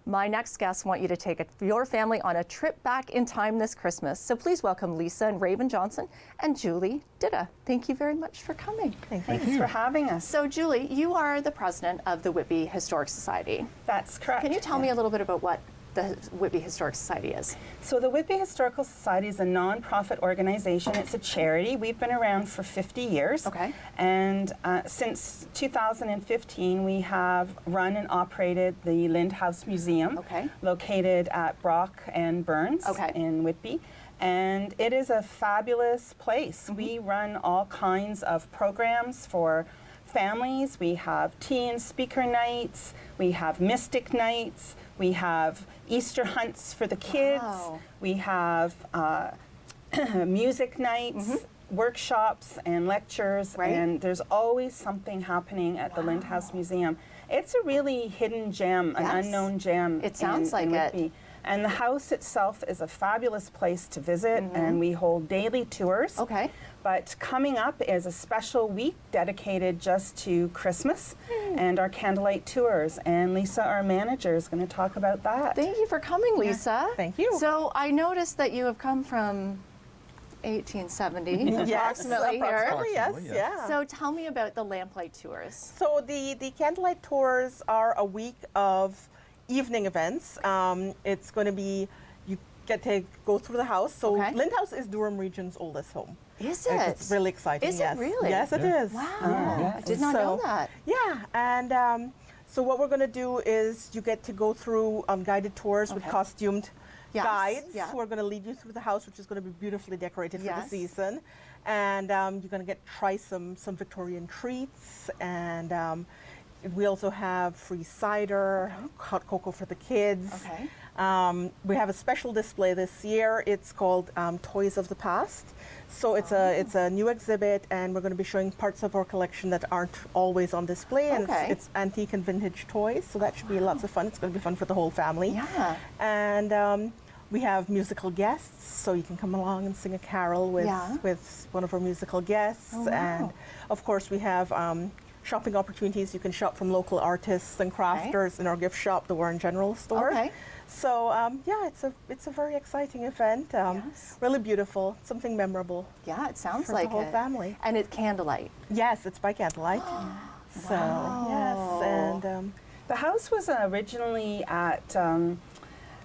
My next guests want you to take your family on a trip back in time this Christmas. So please welcome Lisa and Raven Johnson and Julie Ditta. Thank you very much for coming. Thanks for having us. So Julie, you are the president of the Whitby Historic Society. That's correct. Can you tell me a little bit about what the Whitby Historic Society is? So the Whitby Historical Society is a non-profit organization. It's a charity. We've been around for 50 years. Okay. And since 2015, we have run and operated the Lind House Museum, located at Brock and Burns in Whitby. And it is a fabulous place. We run all kinds of programs for families. We have teen speaker nights. We have mystic nights. We have Easter hunts for the kids. Wow. We have music nights, workshops, and lectures. And there's always something happening at the Lind House Museum. It's a really hidden gem, an unknown gem. It sounds like in it. Whitby. And the house itself is a fabulous place to visit, and we hold daily tours. But coming up is a special week dedicated just to Christmas and our candlelight tours. And Lisa, our manager, is going to talk about that. Thank you for coming, Lisa. Thank you. So I noticed that you have come from 1870 approximately here. Yes. So tell me about the lamplight tours. So the candlelight tours are a week of evening events. It's going to be, you get to go through the house. So Lind House is Durham Region's oldest home. Is it? It's really exciting. Is yes. it really? Yes, it is. Wow. I did not know that. Yeah, and so what we're going to do is you get to go through guided tours with costumed guides who are going to lead you through the house, which is going to be beautifully decorated for the season. And you're going to get to try some Victorian treats, and we also have free cider, hot cocoa for the kids. We have a special display this year. It's called Toys of the Past. So it's a new exhibit, and we're going to be showing parts of our collection that aren't always on display. And it's antique and vintage toys, so that should be lots of fun. It's going to be fun for the whole family. Yeah. And we have musical guests, so you can come along and sing a carol with one of our musical guests. Oh, wow. And of course, we have shopping opportunities. You can shop from local artists and crafters in our gift shop, the Warren General Store. So yeah, it's a very exciting event. Really beautiful, something memorable. Yeah, it sounds for like the whole it. family. And it's candlelight. Yes, it's by candlelight. So yes, and the house was originally at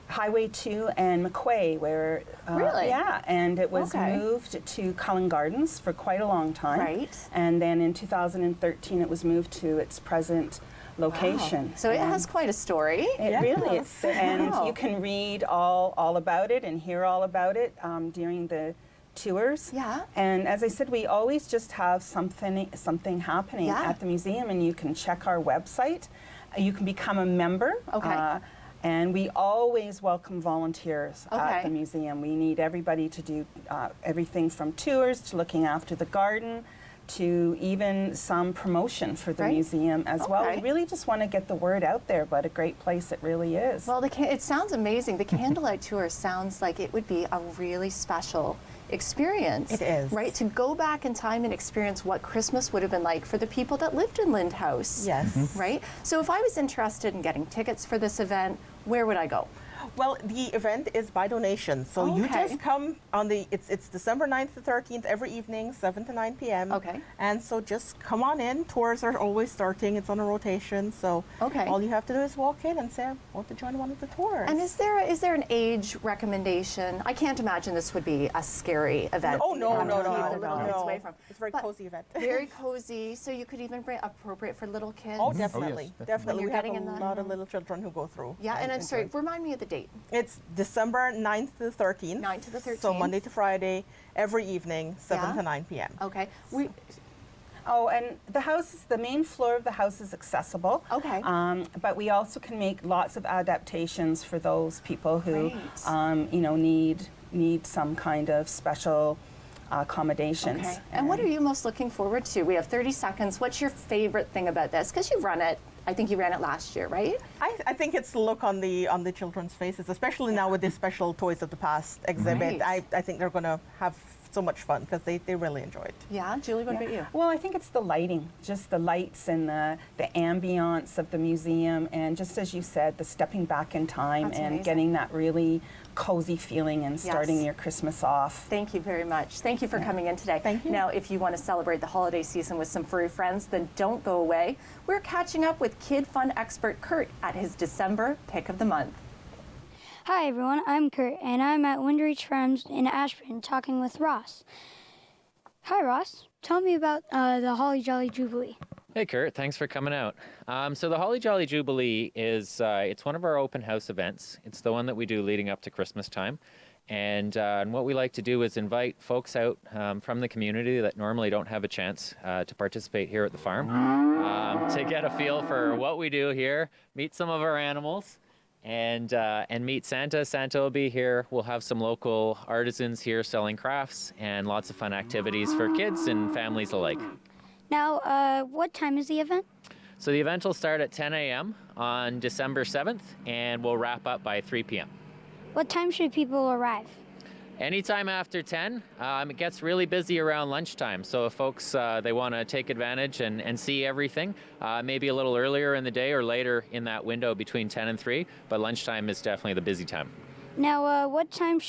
Highway 2 and McQuay, where Really? Yeah, and it was Okay. moved to Cullen Gardens for quite a long time. Right. And then in 2013, it was moved to its present location. Wow. So it has quite a story. It really is, and Wow. you can read all about it and hear all about it during the tours. Yeah. And as I said, we always just have something happening Yeah. at the museum, and you can check our website. You can become a member. Okay. And we always welcome volunteers at Okay. the museum. We need everybody to do everything from tours to looking after the garden to even some promotion for the Right. museum as well. Okay. We really just want to get the word out there, but a great place it really is. Well, it sounds amazing. The candlelight tour sounds like it would be a really special experience. It is. Right? To go back in time and experience what Christmas would have been like for the people that lived in Lind House. Yes. Right? So if I was interested in getting tickets for this event, where would I go? Well, the event is by donation, so you Okay. just come on it's December 9th to 13th every evening, 7 to 9 p.m. Okay. And so just come on in. Tours are always starting. It's on a rotation, so Okay. all you have to do is walk in and say, I want to join one of the tours. And is there an age recommendation? I can't imagine this would be a scary event. Oh, no, to no, keep no, the little kids no. away from. It's a very But cozy event. Very cozy, so you could even bring appropriate for little kids. Oh, definitely. When Definitely. you're We have getting a in lot of little children who go through. Yeah, and I'm sorry, enjoy. remind me of the date. It's December 9th to the 13th. 9th to the 13th. So Monday to Friday, every evening, 7 Yeah. to 9 p.m. Okay. Oh, and the main floor of the house is accessible. Okay. But we also can make lots of adaptations for those people who, Great. need some kind of special accommodations. Okay. And what are you most looking forward to? We have 30 seconds. What's your favorite thing about this? Because you've run it. I think you ran it last year, right? I think it's the look on the children's faces, especially now with this special Toys of the Past exhibit. Right. I think they're going to have so much fun because they really enjoy it. Yeah, Julie, what about you? Well, I think it's the lighting, just the lights and the ambiance of the museum, and just as you said, the stepping back in time That's and amazing. getting that really cozy feeling and starting Yes. your Christmas off. Thank you very much. Thank you for coming in today. Thank you. Now, if you want to celebrate the holiday season with some furry friends, then don't go away. We're catching up with Kid Fun expert Kurt at his December pick of the month. Hi everyone, I'm Kurt, and I'm at Windreach Farms in Ashburn talking with Ross. Hi Ross, tell me about the Holly Jolly Jubilee. Hey Kurt, thanks for coming out. So the Holly Jolly Jubilee is it's one of our open house events. It's the one that we do leading up to Christmas time. And what we like to do is invite folks out from the community that normally don't have a chance to participate here at the farm to get a feel for what we do here, meet some of our animals, and meet Santa. Santa will be here. We'll have some local artisans here selling crafts and lots of fun activities for kids and families alike. Now, what time is the event? So the event will start at 10 a.m. on December 7th, and we'll wrap up by 3 p.m. What time should people arrive? Anytime after 10, it gets really busy around lunchtime. So if folks, they want to take advantage and see everything, maybe a little earlier in the day or later in that window between 10 and 3, but lunchtime is definitely the busy time. Now, what kind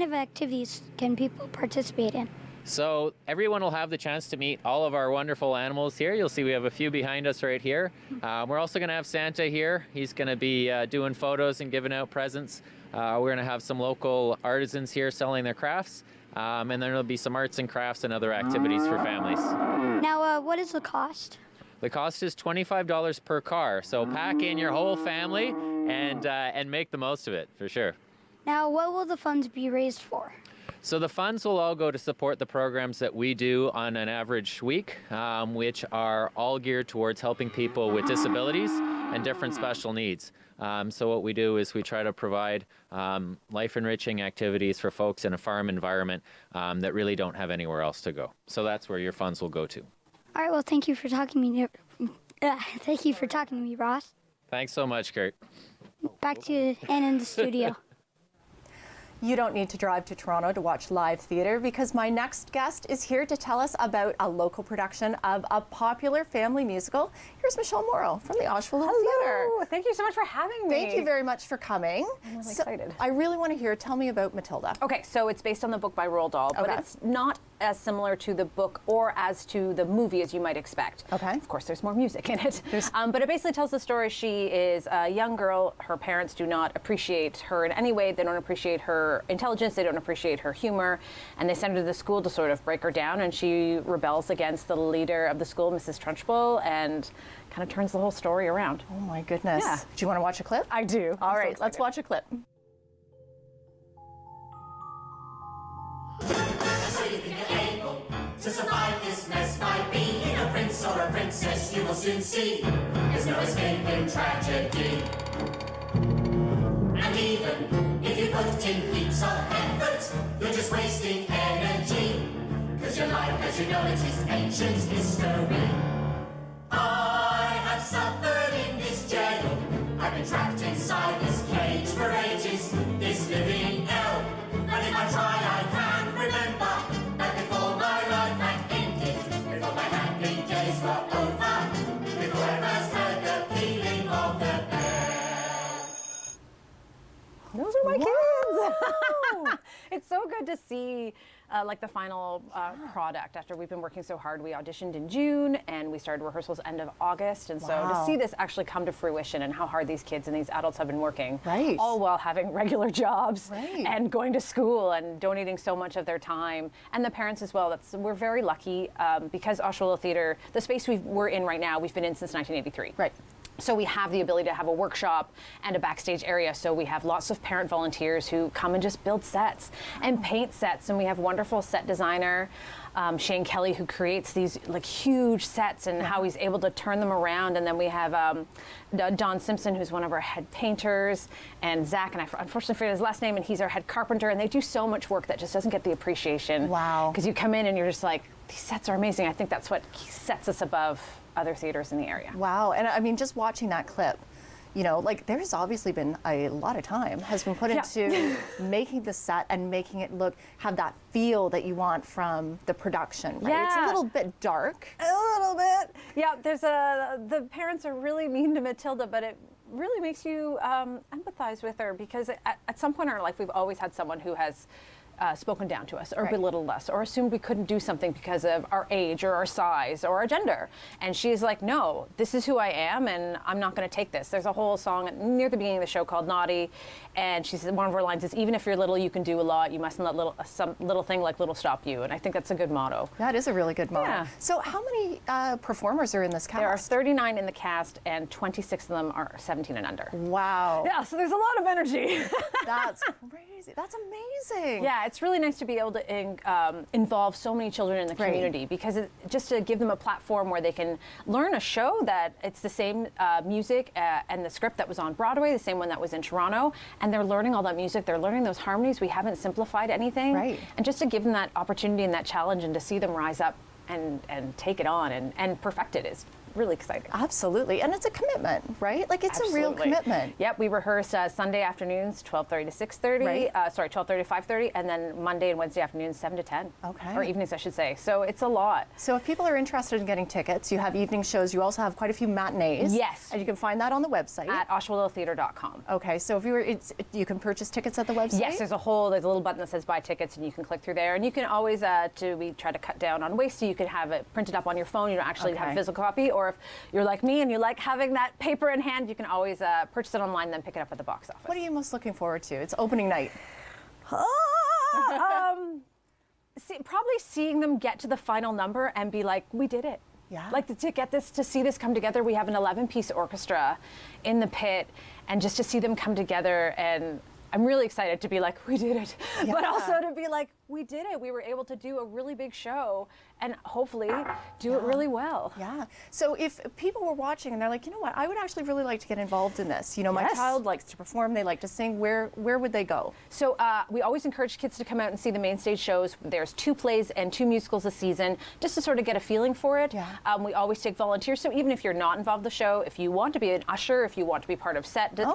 of activities can people participate in? So everyone will have the chance to meet all of our wonderful animals here. You'll see we have a few behind us right here. We're also going to have Santa here. He's going to be doing photos and giving out presents. We're going to have some local artisans here selling their crafts. And then there'll be some arts and crafts and other activities for families. Now, what is the cost? The cost is $25 per car. So pack in your whole family and make the most of it, for sure. Now, what will the funds be raised for? So the funds will all go to support the programs that we do on an average week, which are all geared towards helping people with disabilities and different special needs. So what we do is we try to provide life-enriching activities for folks in a farm environment that really don't have anywhere else to go. So that's where your funds will go to. All right. Well, thank you for talking to me. Thank you for talking to me, Ross. Thanks so much, Kurt. Back to Anna in the studio. You don't need to drive to Toronto to watch live theatre because my next guest is here to tell us about a local production of a popular family musical. Here's Michelle Morrow from the Oshawa Theatre. Thank you so much for having me. Thank you very much for coming. I'm really excited. I really want to hear, tell me about Matilda. Okay, so it's based on the book by Roald Dahl, but Okay. it's not as similar to the book or as to the movie as you might expect. Okay. Of course, there's more music in it. But it basically tells the story. She is a young girl. Her parents do not appreciate her in any way. They don't appreciate her intelligence. They don't appreciate her humor. And they send her to the school to sort of break her down. And she rebels against the leader of the school, Mrs. Trunchbull, and kind of turns the whole story around. Oh my goodness. Yeah. Do you want to watch a clip? I do. All right, let's watch a clip. So you think you're able to survive this mess by being a prince or a princess, you will soon see there's no escaping tragedy. And even if you put in heaps of effort, you're just wasting energy, because your life as you know it is ancient history. I have suffered in this jail, I've been trapped inside this cage for ages, this living hell. But if I try, I can remember that before my life had ended, before my happy days were over, before I first heard the pealing of the bell. Those are my kids. It's so good to see like the final product after we've been working so hard. We auditioned in June and we started rehearsals end of August. And so to see this actually come to fruition and how hard these kids and these adults have been working, all while having regular jobs and going to school and donating so much of their time, and the parents as well. We're very lucky because Oshawa Theatre, the space we're in right now, we've been in since 1983. Right. So we have the ability to have a workshop and a backstage area. So we have lots of parent volunteers who come and just build sets and paint sets. And we have wonderful set designer, Shane Kelly, who creates these like huge sets and how he's able to turn them around. And then we have Don Simpson, who's one of our head painters, and Zach, and I unfortunately forget his last name, and he's our head carpenter. And they do so much work that just doesn't get the appreciation. Wow. Because you come in and you're just like, these sets are amazing. I think that's what sets us above other theaters in the area. Wow, and I mean, just watching that clip, you know, like there's obviously been a lot of time has been put into making the set and making it have that feel that you want from the production, right? Yeah. It's a little bit dark. A little bit. Yeah, the parents are really mean to Matilda, but it really makes you empathize with her, because at some point in our life, we've always had someone who has spoken down to us or belittled us or assumed we couldn't do something because of our age or our size or our gender. And she's like, no, this is who I am and I'm not going to take this. There's a whole song near the beginning of the show called Naughty, and she said one of her lines is, even if you're little, you can do a lot. You mustn't let some little thing like little stop you. And I think that's a good motto. That is a really good motto. Yeah. So how many performers are in this cast? There are 39 in the cast and 26 of them are 17 and under. Wow. Yeah, so there's a lot of energy. That's crazy. That's amazing. Yeah, it's really nice to be able to involve so many children in the community, because just to give them a platform where they can learn a show that it's the same music and the script that was on Broadway, the same one that was in Toronto, and they're learning all that music, they're learning those harmonies. We haven't simplified anything. Right. And just to give them that opportunity and that challenge and to see them rise up and take it on and perfect it is really exciting. Absolutely, and it's a commitment, right? Like it's a real commitment. Yep, we rehearse Sunday afternoons, 12:30 to 6:30. Right. 12:30 to 5:30, and then Monday and Wednesday afternoons, 7 to 10. Okay. Or evenings, I should say. So it's a lot. So if people are interested in getting tickets, you have evening shows. You also have quite a few matinees. Yes. And you can find that on the website at OshawaLittleTheatre.com. Okay, so if you can purchase tickets at the website. Yes, there's a little button that says buy tickets, and you can click through there. And you can always we try to cut down on waste, so you can have it printed up on your phone. You don't actually have a physical copy, or if you're like me and you like having that paper in hand, you can always purchase it online, then pick it up at the box office. What are you most looking forward to? It's opening night. Probably seeing them get to the final number and be like, we did it. Yeah. Like to see this come together. We have an 11-piece orchestra in the pit, and just to see them come together, and I'm really excited to be like, we did it, but also to be like, we did it. We were able to do a really big show and hopefully do it really well. Yeah. So if people were watching and they're like, you know what, I would actually really like to get involved in this. You know, my child likes to perform, they like to sing. Where would they go? So we always encourage kids to come out and see the main stage shows. There's 2 plays and 2 musicals a season, just to sort of get a feeling for it. Yeah. We always take volunteers. So even if you're not involved in the show, if you want to be an usher, if you want to be part of not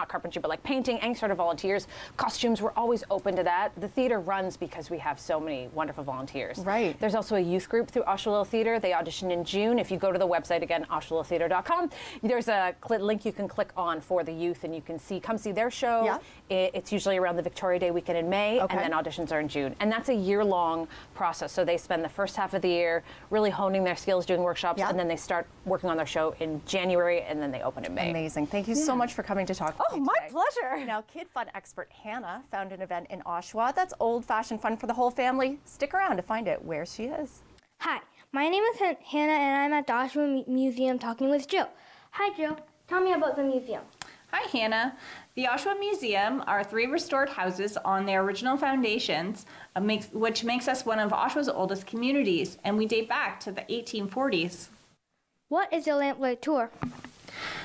carpentry, but like painting, any sort of volunteers, costumes, we're always open to that. that. The theater runs because we have so many wonderful volunteers. Right. There's also a youth group through Oshawa Theater. They auditioned in June. If you go to the website again, oshawatheater.com, there's a link you can click on for the youth, and you can come see their show. Yeah. It's usually around the Victoria Day weekend in May, Okay. and then auditions are in June. And that's a year-long process. So they spend the first half of the year really honing their skills, doing workshops, and then they start working on their show in January, and then they open in May. Amazing. Thank you so much for coming to talk to me my today. pleasure. Now, Kid Fun expert Hannah found an event in Oshawa that's old-fashioned fun for the whole family. Stick around to find out where she is. Hi, my name is Hannah, and I'm at the Oshawa Museum talking with Jill. Hi, Jill. Tell me about the museum. Hi, Hannah. The Oshawa Museum are 3 restored houses on their original foundations, which makes us one of Oshawa's oldest communities, and we date back to the 1840s. What is a lamplight tour?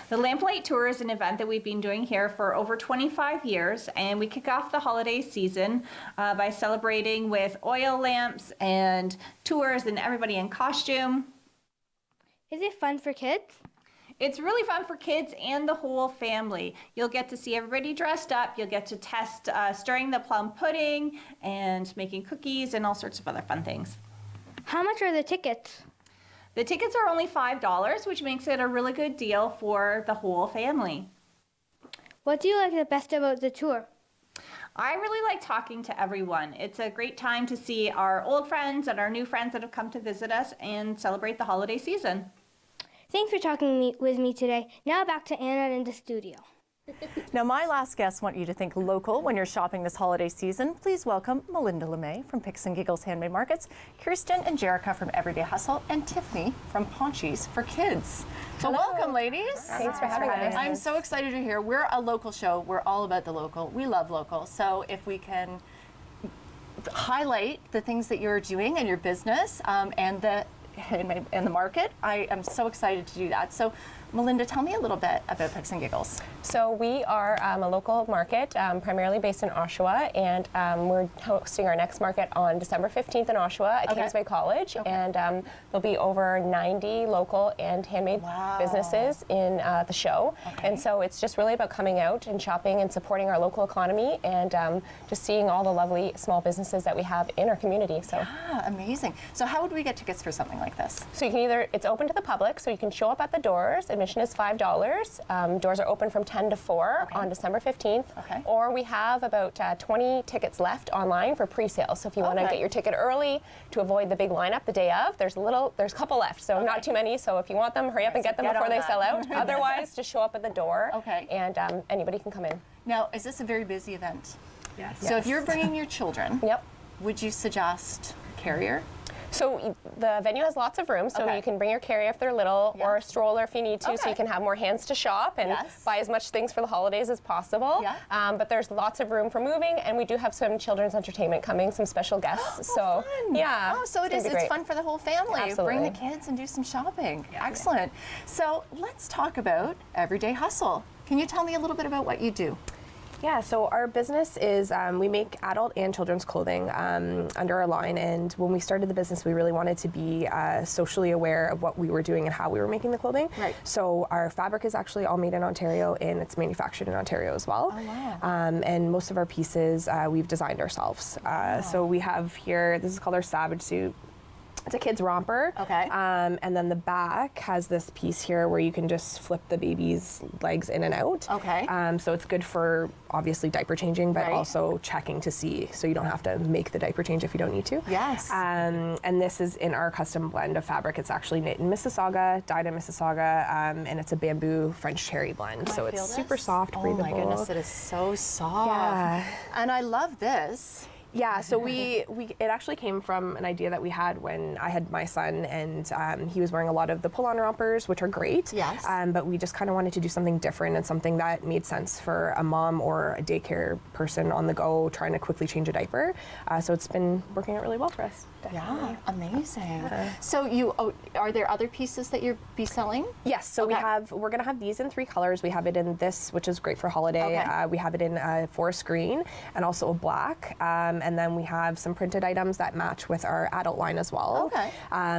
The Lamplight Tour is an event that we've been doing here for over 25 years, and we kick off the holiday season by celebrating with oil lamps and tours and everybody in costume. Is it fun for kids? It's really fun for kids and the whole family. You'll get to see everybody dressed up. You'll get to test stirring the plum pudding and making cookies and all sorts of other fun things. How much are the tickets? The tickets are only $5, which makes it a really good deal for the whole family. What do you like the best about the tour? I really like talking to everyone. It's a great time to see our old friends and our new friends that have come to visit us and celebrate the holiday season. Thanks for talking with me today. Now back to Anna in the studio. Now, my last guests want you to think local when you're shopping this holiday season. Please welcome Melinda LeMay from Picks and Giggles Handmade Markets, Kirsten and Jerica from Everyday Hustle, and Tiffany from Ponchies for Kids. So welcome, ladies. Thanks for having us. I'm so excited to hear. We're a local show. We're all about the local. We love local. So if we can highlight the things that you're doing in your business and the market, I am so excited to do that. So Melinda, tell me a little bit about Picks and Giggles. So we are a local market, primarily based in Oshawa, and we're hosting our next market on December 15th in Oshawa at Kingsway College, and there'll be over 90 local and handmade businesses in the show, and so it's just really about coming out and shopping and supporting our local economy and just seeing all the lovely small businesses that we have in our community. So amazing. So how would we get tickets for something like this? So you can it's open to the public, so you can show up at the doors. Admission is $5. Doors are open from 10 to 4 on December 15th. Or we have about 20 tickets left online for pre-sale. So if you want to get your ticket early to avoid the big lineup the day of, there's a couple left, so not too many. So if you want them, hurry up and get them before they sell out. Otherwise, just show up at the door and anybody can come in. Now, is this a very busy event? Yes. So if you're bringing your children, would you suggest carrier? So the venue has lots of room, so you can bring your carrier if they're little, or a stroller if you need to, so you can have more hands to shop and buy as much things for the holidays as possible. But there's lots of room for moving, and we do have some children's entertainment coming, some special guests. So fun. yeah, so it's fun for the whole family. Absolutely. Bring the kids and do some shopping. Excellent. So let's talk about Everyday Hustle. Can you tell me a little bit about what you do? Yeah, so our business is we make adult and children's clothing under our line, and when we started the business, we really wanted to be socially aware of what we were doing and how we were making the clothing. Right. So our fabric is actually all made in Ontario, and it's manufactured in Ontario as well. Oh, wow. And most of our pieces we've designed ourselves. So we have here, this is called our Savage Suit. It's a kid's romper. And then the back has this piece here where you can just flip the baby's legs in and out. So it's good for obviously diaper changing, but also checking to see, so you don't have to make the diaper change if you don't need to. Yes. And this is in our custom blend of fabric. It's actually knit in Mississauga, dyed in Mississauga, and it's a bamboo French cherry blend. So it's super soft, breathable. Oh my goodness, it is so soft. Yeah. And I love this. Yeah, so it actually came from an idea that we had when I had my son, and he was wearing a lot of the pull-on rompers, which are great. Yes. But we just kind of wanted to do something different and something that made sense for a mom or a daycare person on the go trying to quickly change a diaper. So it's been working out really well for us. Definitely. Yeah, amazing. So are there other pieces that you'll be selling? Yes. So we're gonna have these in 3 colors. We have it in this, which is great for holiday. We have it in forest green and also a black. And then we have some printed items that match with our adult line as well. Okay.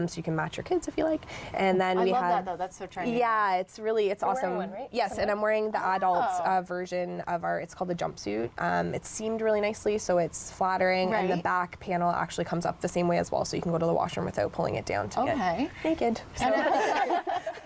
So you can match your kids if you like. And then I we love have that though. That's so trendy. Yeah, it's You're awesome. wearing one, right? Yes, and I'm wearing the adult version of it's called the jumpsuit. It's seamed really nicely, so it's flattering, and the Right. back panel actually comes up the same way as well, so you can go to the washroom without pulling it down to Okay. get naked. So.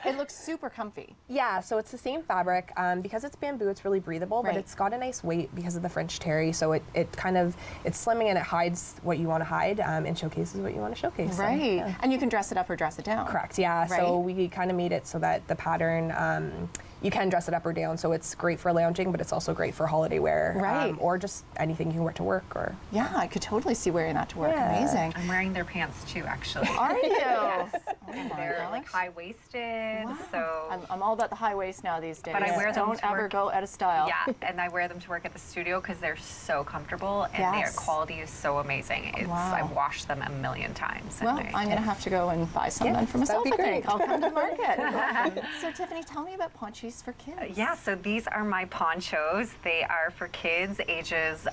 It looks super comfy. Yeah, so it's the same fabric. Because it's bamboo, it's really breathable, but Right. it's got a nice weight because of the French terry, so it's slimming and it hides what you want to hide and showcases what you want to showcase. Right. So, yeah. And you can dress it up or dress it down. Correct, yeah. Right. So we kind of made it so that the pattern, you can dress it up or down, so it's great for lounging, but it's also great for holiday wear. Right. Or just anything you can wear to work. Or Yeah, I could totally see wearing that to work. Yeah. Amazing. I'm wearing their pants too, actually. Are you? Yes. Oh And my they're like gosh. high-waisted, so. I'm all about the high waist now these days. But I wear them Don't to ever work. go out of style. Yeah, and I wear them to work at the studio because they're so comfortable and their Yes. quality is so amazing. Wow. I've washed them a million times. and Well, they- I'm going to have to go and buy some Yes, then for myself. that'd be I think great. I'll come to the market. So Tiffany, tell me about ponchos for kids. Yeah, so these are my ponchos. They are for kids ages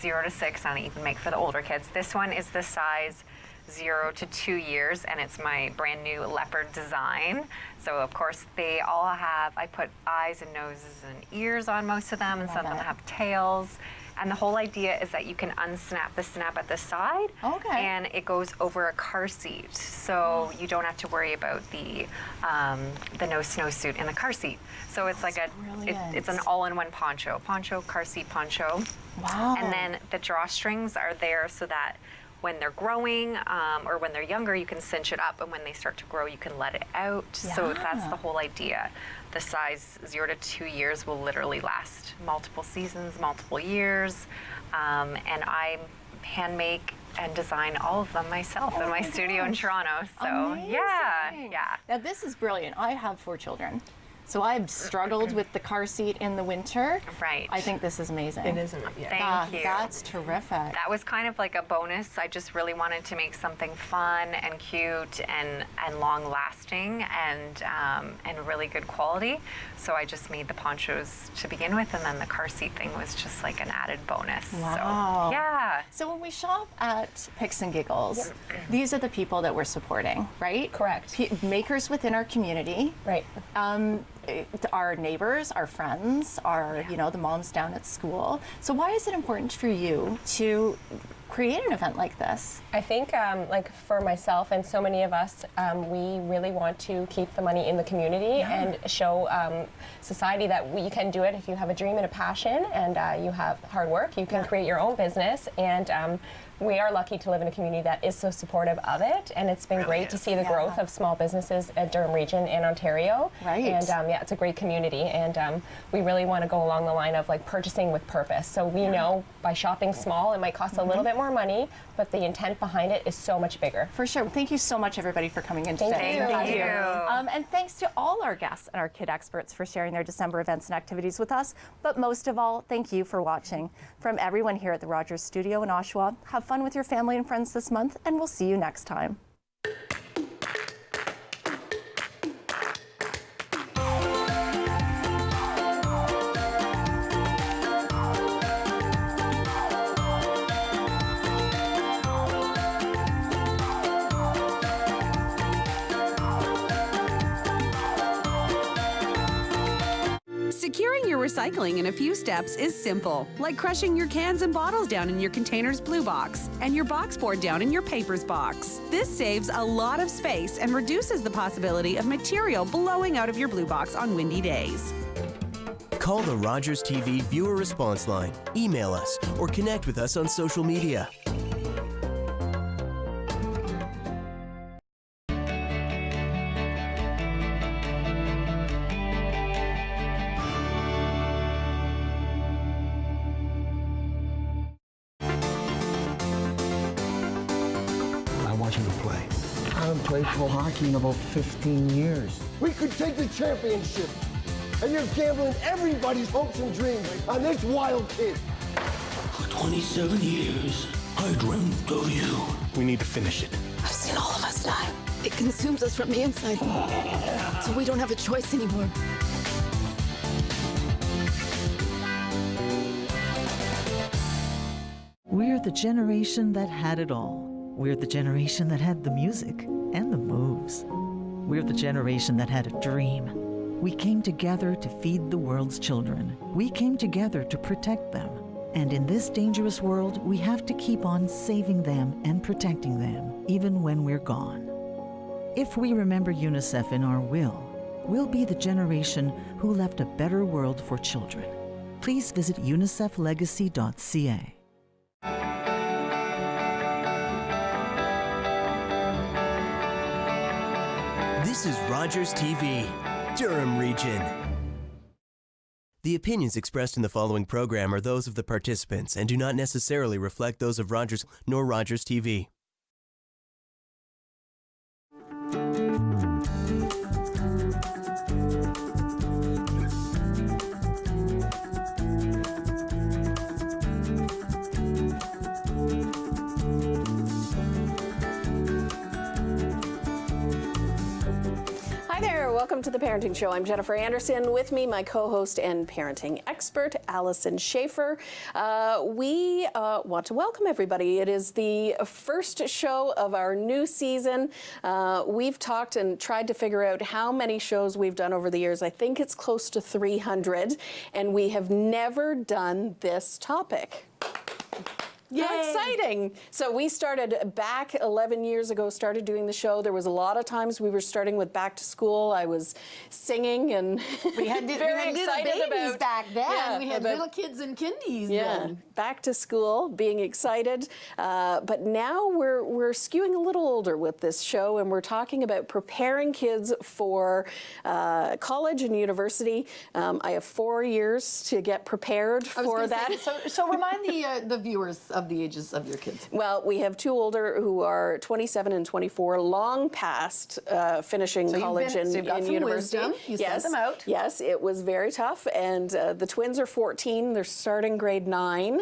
0 to 6, and I even make for the older kids. This one is the size 0 to 2 years, and it's my brand new leopard design. So of course they all have, I put eyes and noses and ears on most of them, and some of them have tails. And the whole idea is that you can unsnap the snap at the side, and it goes over a car seat, so you don't have to worry about the no snowsuit in the car seat. So it's like it's an all-in-one poncho, car seat poncho. Wow. And then the drawstrings are there so that when they're growing or when they're younger, you can cinch it up, and when they start to grow, you can let it out. So that's the whole idea. The size 0 to 2 years will literally last multiple seasons, multiple years, and I hand make and design all of them myself in my studio in Toronto. So yeah. Now this is brilliant. I have 4 children. So I've struggled with the car seat in the winter. Right. I think this is amazing. It is amazing. Thank you. That's terrific. That was kind of like a bonus. I just really wanted to make something fun and cute and long lasting and really good quality. So I just made the ponchos to begin with, and then the car seat thing was just like an added bonus. Wow. So, yeah. So when we shop at Picks and Giggles, these are the people that we're supporting, right? Correct. Makers within our community. Right. Our neighbors, our friends, the moms down at school. So why is it important for you to create an event like this? I think, like for myself and so many of us, we really want to keep the money in the community and show society that we can do it if you have a dream and a passion and you have hard work. You can create your own business, and we are lucky to live in a community that is so supportive of it, and it's been great to see the growth of small businesses at Durham Region and Ontario. Right. And it's a great community, and we really want to go along the line of like purchasing with purpose. So we know by shopping small, it might cost a little bit more money, but the intent behind it is so much bigger. For sure. Thank you so much, everybody, for coming in today. Thank you. And thanks to all our guests and our kid experts for sharing their December events and activities with us. But most of all, thank you for watching. From everyone here at the Rogers Studio in Oshawa, have fun with your family and friends this month, and we'll see you next time. Securing your recycling in a few steps is simple, like crushing your cans and bottles down in your container's blue box and your box board down in your papers box. This saves a lot of space and reduces the possibility of material blowing out of your blue box on windy days. Call the Rogers TV viewer response line, email us, or connect with us on social media. I watch him play. I haven't played pro hockey in about 15 years. We could take the championship. And you're gambling everybody's hopes and dreams on this wild kid. For 27 years, I dreamt of you. We need to finish it. I've seen all of us die. It consumes us from the inside. So we don't have a choice anymore. We're the generation that had it all. We're the generation that had the music and the moves. We're the generation that had a dream. We came together to feed the world's children. We came together to protect them. And in this dangerous world, we have to keep on saving them and protecting them, even when we're gone. If we remember UNICEF in our will, we'll be the generation who left a better world for children. Please visit uniceflegacy.ca. This is Rogers TV, Durham Region. The opinions expressed in the following program are those of the participants and do not necessarily reflect those of Rogers nor Rogers TV. Hi there, welcome to The Parenting Show. I'm Jennifer Anderson. With me, my co-host and parenting expert, Allison Schaefer. We want to welcome everybody. It is the first show of our new season. We've talked and tried to figure out how many shows we've done over the years. I think it's close to 300, and we have never done this topic. How exciting. So we started back 11 years ago, started doing the show. There was a lot of times we were starting with back to school. I was singing and we had very excited little babies about back then. Yeah, we had little kids in kindies then. Back to school, being excited. But now we're skewing a little older with this show, and we're talking about preparing kids for college and university. I have 4 years to get prepared for that. So remind the viewers of the ages of your kids. Well, we have two older who are 27 and 24, long past finishing college and university. Wisdom. You sent them out. Yes, it was very tough. And the twins are 14. They're starting grade 9.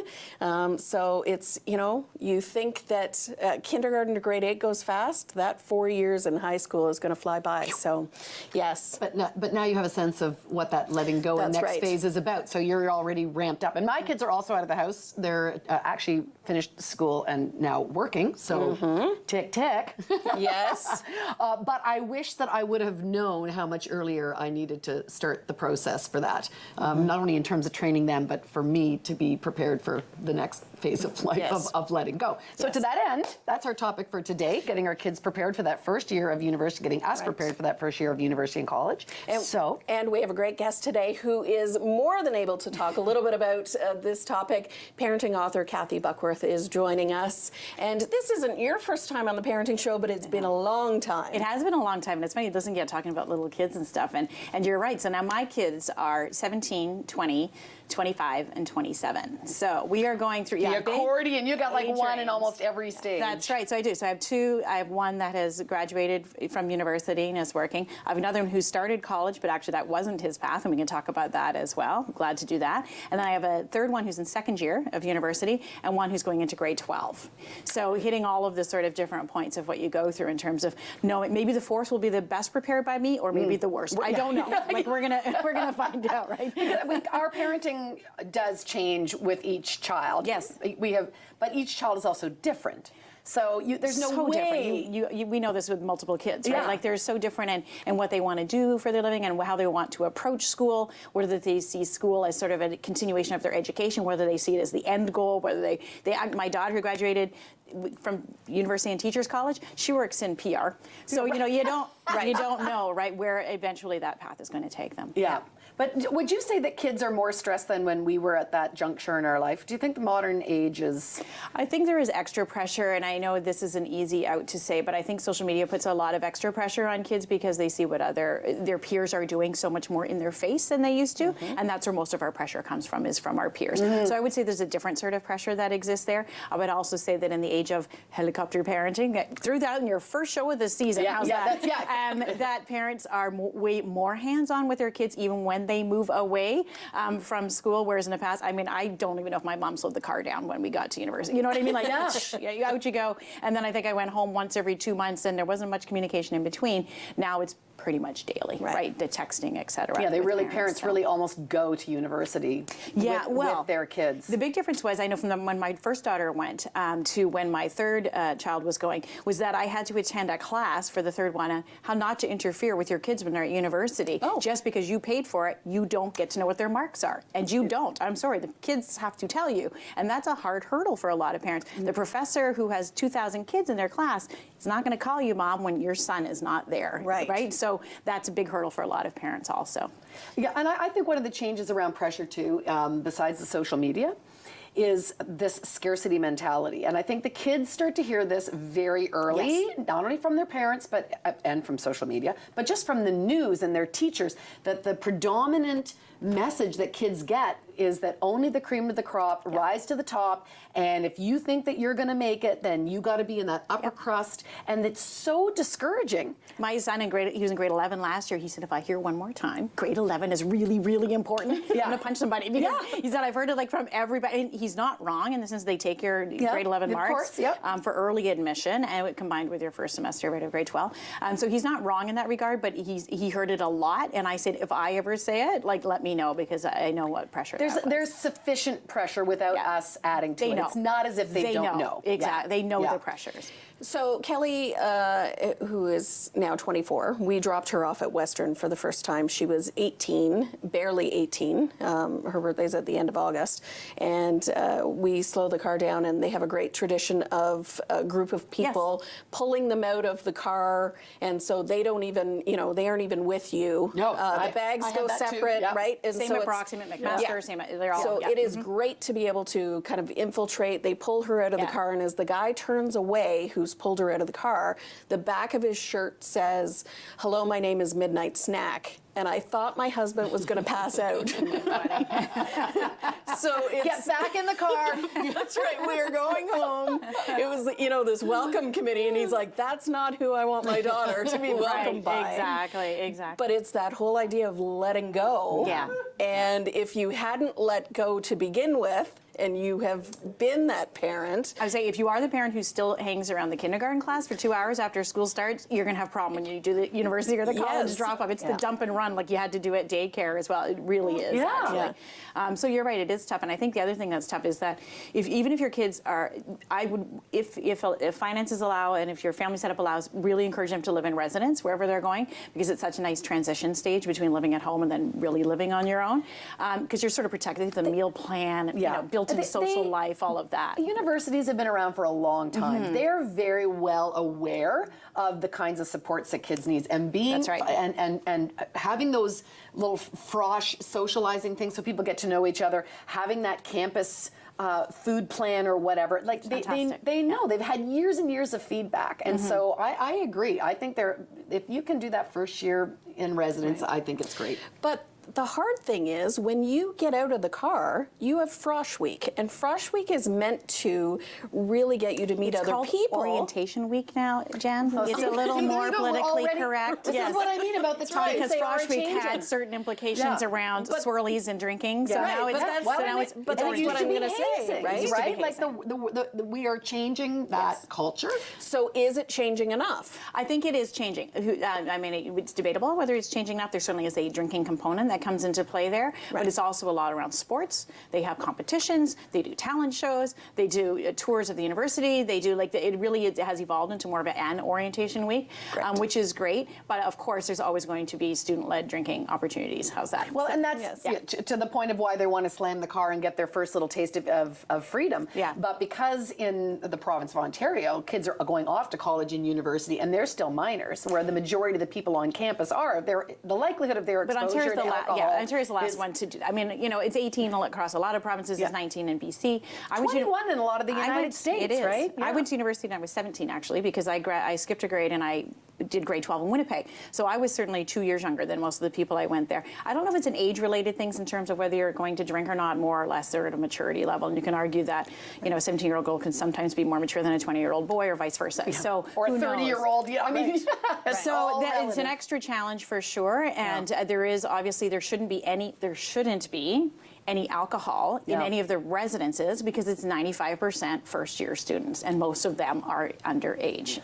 So it's, you think that kindergarten to grade 8 goes fast. That 4 years in high school is going to fly by. So, yes. But now you have a sense of what that letting go and next phase is about. So you're already ramped up. And my kids are also out of the house. They're actually finished school and now working. So tick, tick. Yes. But I wish that I would have known how much earlier I needed to start the process for that. Not only in terms of training them, but for me to be prepared for the next phase of life of letting go. So to that end, that's our topic for today, getting our kids prepared for that first year of university, getting us prepared for that first year of university and college. And we have a great guest today who is more than able to talk a little bit about this topic. Parenting author Kathy Buckworth is joining us. And this isn't your first time on the Parenting Show, but it's been a long time. It has been a long time, and it's funny, it doesn't get talking about little kids and stuff. And you're right. So now my kids are 17, 20, 25, and 27. So we are going through the accordion. You got like one in almost every stage. That's right. So I do. So I have two. I have one that has graduated from university and is working. I have another one who started college, but actually that wasn't his path, and we can talk about that as well. I'm glad to do that. And then I have a third one who's in second year of university, and one who's going into grade 12. So hitting all of the sort of different points of what you go through in terms of knowing maybe the fourth will be the best prepared by me, or maybe the worst. I don't know. Like we're gonna find out, right? Our parenting does change with each child. Yes, but each child is also different. So there's no way. Different. We know this with multiple kids, right? Like they're so different in what they want to do for their living and how they want to approach school, whether they see school as sort of a continuation of their education, whether they see it as the end goal, whether they my daughter who graduated from University and Teachers College, she works in PR. So, you don't know, right, where eventually that path is going to take them. Yeah. But would you say that kids are more stressed than when we were at that juncture in our life? Do you think the modern age is... I think there is extra pressure, and I know this is an easy out to say, but I think social media puts a lot of extra pressure on kids because they see what their peers are doing so much more in their face than they used to, and that's where most of our pressure comes from, is from our peers. So I would say there's a different sort of pressure that exists there. I would also say that in the age of helicopter parenting, threw that in your first show of the season, that parents are way more hands-on with their kids even when they move away from school, whereas in the past, I don't even know if my mom slowed the car down when we got to university. You know what I mean? Like, out you go. And then I think I went home once every 2 months, and there wasn't much communication in between. Now it's pretty much daily, right? The texting, et cetera. Yeah, they with really, parents really almost go to university with their kids. The big difference was, I know from when my first daughter went to when my third child was going, was that I had to attend a class for the third one on how not to interfere with your kids when they're at university. Just because you paid for it, you don't get to know what their marks are. And you don't. I'm sorry, the kids have to tell you. And that's a hard hurdle for a lot of parents. The professor who has 2,000 kids in their class is not going to call you, Mom, when your son is not there. Right? So that's a big hurdle for a lot of parents also. Yeah, and I think one of the changes around pressure too, besides the social media, is this scarcity mentality. And I think the kids start to hear this very early, not only from their parents and from social media, but just from the news and their teachers, that the predominant message that kids get is that only the cream of the crop rise to the top, and if you think that you're going to make it, then you got to be in that upper crust, and it's so discouraging. My son he was in grade 11 last year. He said, if I hear one more time, grade 11 is really, really important. I'm going to punch somebody, because he said, I've heard it like from everybody. And he's not wrong in the sense they take your grade 11 marks for early admission, and it combined with your first semester right of grade 12. So he's not wrong in that regard, but he heard it a lot, and I said, if I ever say it, like, let me know, because I know what pressure there's sufficient pressure without us adding to it. It's not as if they don't know. Exactly. They know the pressures. So Kelly, who is now 24, we dropped her off at Western for the first time. She was 18, barely 18. Her birthday's at the end of August. And we slow the car down, and they have a great tradition of a group of people pulling them out of the car. And so they don't even, they aren't even with you. No, the bags go separate, right? And same so at Proximate, McMaster, same at, they're all. So it is great to be able to kind of infiltrate. They pull her out of the car, and as the guy turns away, who's pulled her out of the car, the back of his shirt says, "Hello, my name is Midnight Snack." And I thought my husband was going to pass out. So it's, get back in the car. That's right. We are going home. It was, this welcome committee, and he's like, "That's not who I want my daughter to be welcomed by." Exactly. But it's that whole idea of letting go. Yeah. And if you hadn't let go to begin with, and you have been that parent. I would say if you are the parent who still hangs around the kindergarten class for 2 hours after school starts, you're going to have a problem when you do the university or the college drop-off. It's the dump and run like you had to do at daycare as well. It really is, actually. So you're right, it is tough. And I think the other thing that's tough is that even if your kids are, I would, if finances allow and if your family setup allows, really encourage them to live in residence wherever they're going, because it's such a nice transition stage between living at home and then really living on your own. Because you're sort of protected, the meal plan, built-in social life, all of that. Universities have been around for a long time. They're very well aware of the kinds of supports that kids need, and being and having those little frosh socializing things so people get to know each other, having that campus food plan or whatever, like they know they've had years and years of feedback, and so I agree. I think if you can do that first year in residence, I think it's great. But the hard thing is when you get out of the car, you have Frosh Week, and Frosh Week is meant to really get you to meet other people. Orientation Week now, Jen. It's a little more politically correct. This is what I mean about the time. Because Frosh Week had certain implications around swirlies and drinking. So now it's that's what I'm going to say, right? Like we are changing that culture. So is it changing enough? I think it is changing. I mean, it's debatable whether it's changing enough. There certainly is a drinking component that comes into play there, but it's also a lot around sports. They have competitions, they do talent shows, they do tours of the university, they do it really has evolved into more of an orientation week, which is great, but of course there's always going to be student-led drinking opportunities. How's that? Well, and that's to the point of why they want to slam the car and get their first little taste of freedom. But because in the province of Ontario, kids are going off to college and university and they're still minors, where the majority of the people on campus are, the likelihood of their exposure to alcohol. Ontario's the last one to do. I mean, it's 18 across a lot of provinces. It's 19 in BC. 21 in a lot of the United States, it is. right? I went to university when I was 17, actually, because I skipped a grade and I did grade 12 in Winnipeg. So I was certainly 2 years younger than most of the people I went there. I don't know if it's an age-related things in terms of whether you're going to drink or not, more or less they're at a maturity level. And you can argue that, a 17-year-old girl can sometimes be more mature than a 20-year-old boy or vice versa. So or a 30-year-old, So it's an extra challenge for sure. And there shouldn't be any alcohol in any of the residences because it's 95% first-year students, and most of them are underage.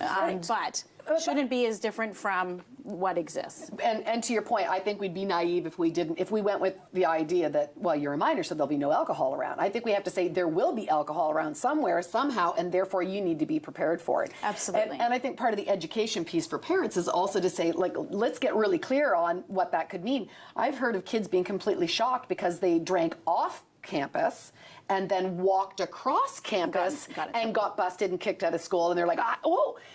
But shouldn't be as different from what exists. And to your point, I think we'd be naive if we went with the idea that, well, you're a minor, so there'll be no alcohol around. I think we have to say there will be alcohol around somewhere, somehow, and therefore you need to be prepared for it. Absolutely. And I think part of the education piece for parents is also to say, like, let's get really clear on what that could mean. I've heard of kids being completely shocked because they drank off campus and then walked across campus and got busted and kicked out of school, and they're like,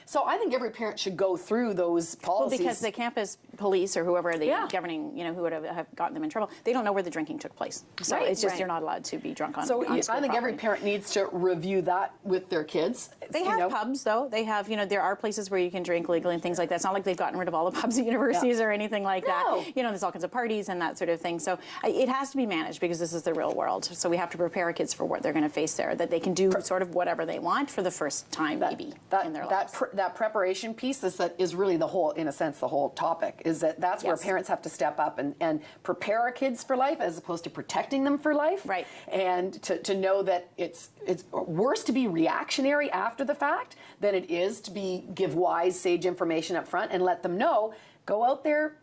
So I think every parent should go through those policies. Well, because the campus police or whoever the governing, who would have gotten them in trouble, they don't know where the drinking took place. So it's just you're not allowed to be drunk on So on school I think every property. parent needs to review that with their kids. They have pubs, though. They have, there are places where you can drink legally and things like that. It's not like they've gotten rid of all the pubs at universities or anything like that. There's all kinds of parties and that sort of thing. So it has to be managed because this is the real world. So we have to prepare our kids for what they're going to face there, that they can do sort of whatever they want for the first time, maybe, in their lives. That preparation piece is really the whole, in a sense, the whole topic, is that's where parents have to step up and prepare our kids for life as opposed to protecting them for life. Right. And to know that it's worse to be reactionary after the fact than it is to give wise, sage information up front and let them know, go out there,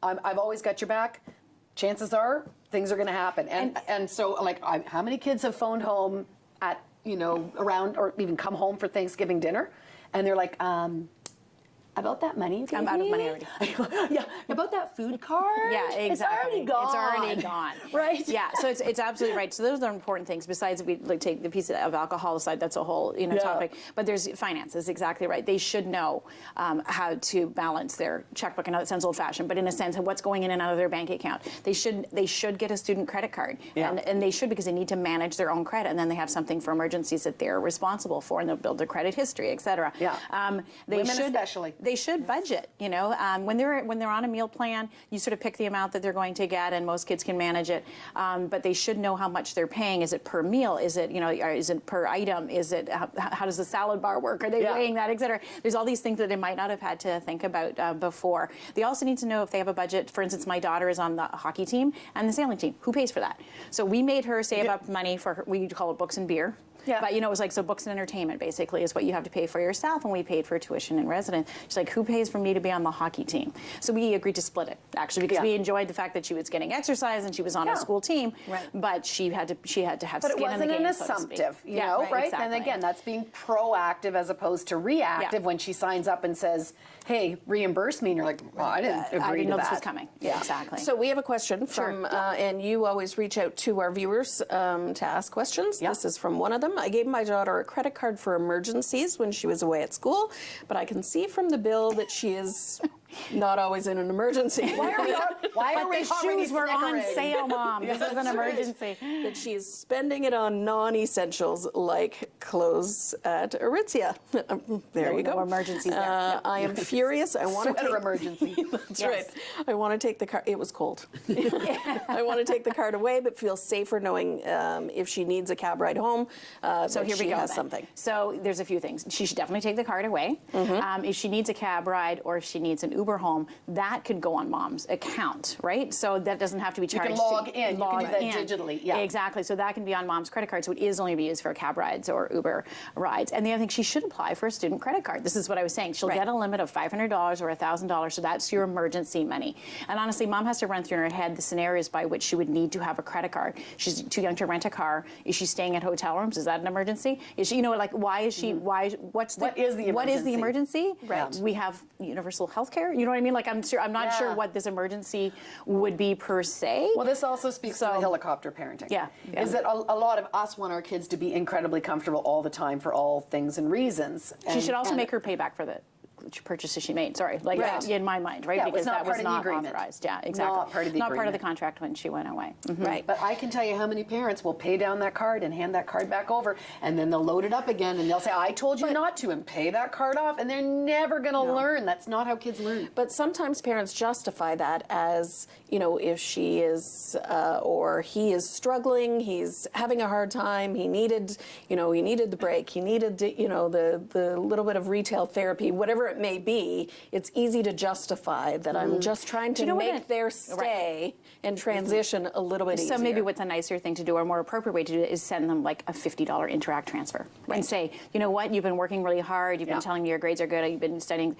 I've always got your back. Chances are things are going to happen. And so, like, how many kids have phoned home at, around or even come home for Thanksgiving dinner, and they're like, about that money you gave I'm out of me? money already. Yeah, about that food card? Yeah, exactly. It's already gone. It's already gone. Right. Yeah, so it's absolutely right. So those are important things. Besides, we take the piece of alcohol aside, that's a whole topic. But there's finances, exactly right. They should know how to balance their checkbook. I know it sounds old-fashioned, but in a sense of what's going in and out of their bank account. They should get a student credit card. Yeah. And they should, because they need to manage their own credit, and then they have something for emergencies that they're responsible for, and they'll build their credit history, et cetera. Yeah. Women especially. They should budget. When they're on a meal plan, you sort of pick the amount that they're going to get, and most kids can manage it. But they should know how much they're paying. Is it per meal? Is it is it per item? Is it how does the salad bar work? Are they weighing that, et cetera? There's all these things that they might not have had to think about before. They also need to know if they have a budget. For instance, my daughter is on the hockey team and the sailing team. Who pays for that? So we made her save up money for we call it books and beer. Yeah. But it was like, so books and entertainment basically is what you have to pay for yourself, and we paid for tuition and residence. She's like, who pays for me to be on the hockey team? So we agreed to split it, actually, because we enjoyed the fact that she was getting exercise and she was on a school team, but she had to have but skin in the game. But it wasn't an assumptive, right? Exactly. And again, that's being proactive as opposed to reactive when she signs up and says, hey, reimburse me, and you're like, well, I didn't agree I didn't know to this was that. coming. Yeah, exactly. So we have a question from, and you always reach out to our viewers to ask questions. This is from one of them. I gave my daughter a credit card for emergencies when she was away at school, but I can see from the bill that she is not always in an emergency. Why are the shoes were on sale, Mom? This is an emergency. That she is spending it on non-essentials like clothes at Aritzia. There you go. No emergencies there. No. I am furious. I want to take emergency. That's right. I want to take the card. It was cold. I want to take the card away, but feel safer knowing if she needs a cab ride home. So here we go. Has something. So there's a few things. She should definitely take the card away. If she needs a cab ride or if she needs an Uber home, that could go on Mom's account, right? So that doesn't have to be charged. You can log in. You can do that digitally. Yeah. Exactly. So that can be on Mom's credit card. So it is only be used for cab rides or Uber rides. And the other thing, she should apply for a student credit card. This is what I was saying. She'll get a limit of $500 or $1,000. So that's your emergency money. And honestly, Mom has to run through in her head the scenarios by which she would need to have a credit card. She's too young to rent a car. Is she staying at hotel rooms? Is that an emergency? Is she, why is she, what is the emergency? Right. We have universal health care. You know what I mean? Like, I'm not sure what this emergency would be per se. Well, this also speaks to the helicopter parenting. Yeah. Is that a lot of us want our kids to be incredibly comfortable all the time for all things and reasons. She should also make her pay back for the purchases she made. Sorry, in my mind, right? Yeah, because that was not agreement. Authorized. Yeah, exactly. Not part of the agreement. Not part of the contract when she went away. Right, but I can tell you how many parents will pay down that card and hand that card back over, and then they'll load it up again, and they'll say, I told you not to, and pay that card off, and they're never going to learn. That's not how kids learn. But sometimes parents justify that as, if she is or he is struggling, he's having a hard time, he needed the break, he needed, the little bit of retail therapy, whatever it it may be, it's easy to justify that I'm just trying to make their stay and transition a little bit easier. So maybe what's a nicer thing to do or a more appropriate way to do it is send them like a $50 Interact transfer and say, you know what, you've been working really hard, you've been telling me your grades are good, you've been studying,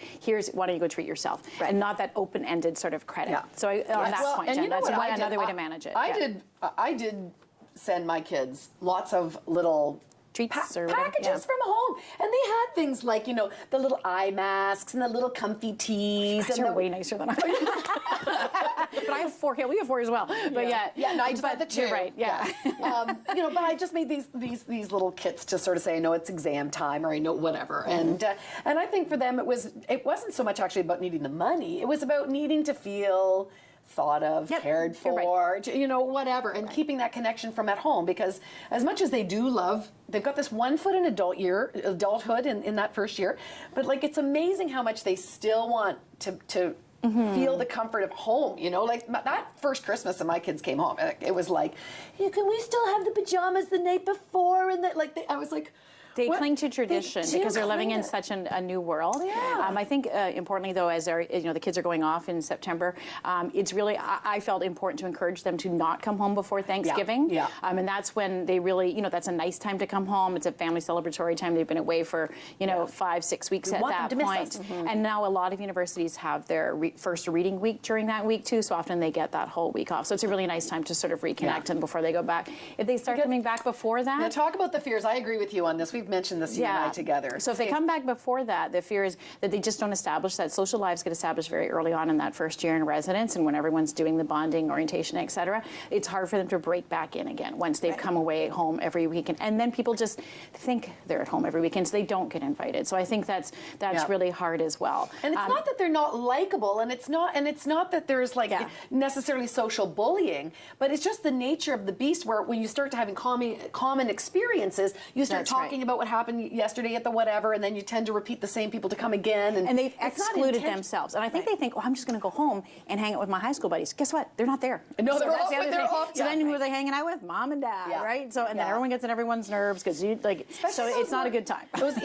why don't you go treat yourself? And not that open-ended sort of credit. So on that point, Jen, that's another way to manage it. I did send my kids lots of little treats or packages from home, and they had things like, you know, the little eye masks and the little comfy tees. You're way nicer than I am. But I have 4 kids. We have 4 as well. But no, I just had the 2. You're right. Yeah. You know, but I just made these little kits to sort of say, I know it's exam time, or I know whatever. And I think for them it wasn't so much actually about needing the money. It was about needing to feel thought of, cared for, you know, whatever, and keeping that connection from at home, because as much as they do love, they've got this one foot in adulthood in that first year, but like it's amazing how much they still want to feel the comfort of home, you know, like that first Christmas that my kids came home, it was like, yeah, can we still have the pajamas the night before? And that, like, I was like, they cling to tradition because they're living in such a new world. I think importantly though, as the kids are going off in September, it's really I felt important to encourage them to not come home before Thanksgiving. And that's when they really, you know, that's a nice time to come home. It's a family celebratory time. They've been away for 5-6 weeks at that point. And now a lot of universities have their first reading week during that week too. So often they get that whole week off. So it's a really nice time to sort of reconnect them before they go back. If they start coming back before that, now talk about the fears. I agree with you on this. We've mentioned this you and I together. So if they come back before that, the fear is that they just don't establish that social lives get established very early on in that first year in residence, and when everyone's doing the bonding, orientation, et cetera, it's hard for them to break back in again once they've come away home every weekend. And then people just think they're at home every weekend, so they don't get invited. So I think that's really hard as well. And it's not that they're not likable, and it's not that there's like necessarily social bullying, but it's just the nature of the beast where when you start to having common experiences, you start talking about what happened yesterday at the whatever, and then you tend to repeat the same people to come again. And they've excluded themselves. And I think they think, I'm just going to go home and hang out with my high school buddies. Guess what? They're not there. No, they're that's off. the other thing. Off. So then who are they hanging out with? Mom and dad, right? So and then everyone gets on everyone's nerves because so it's not a good time. Those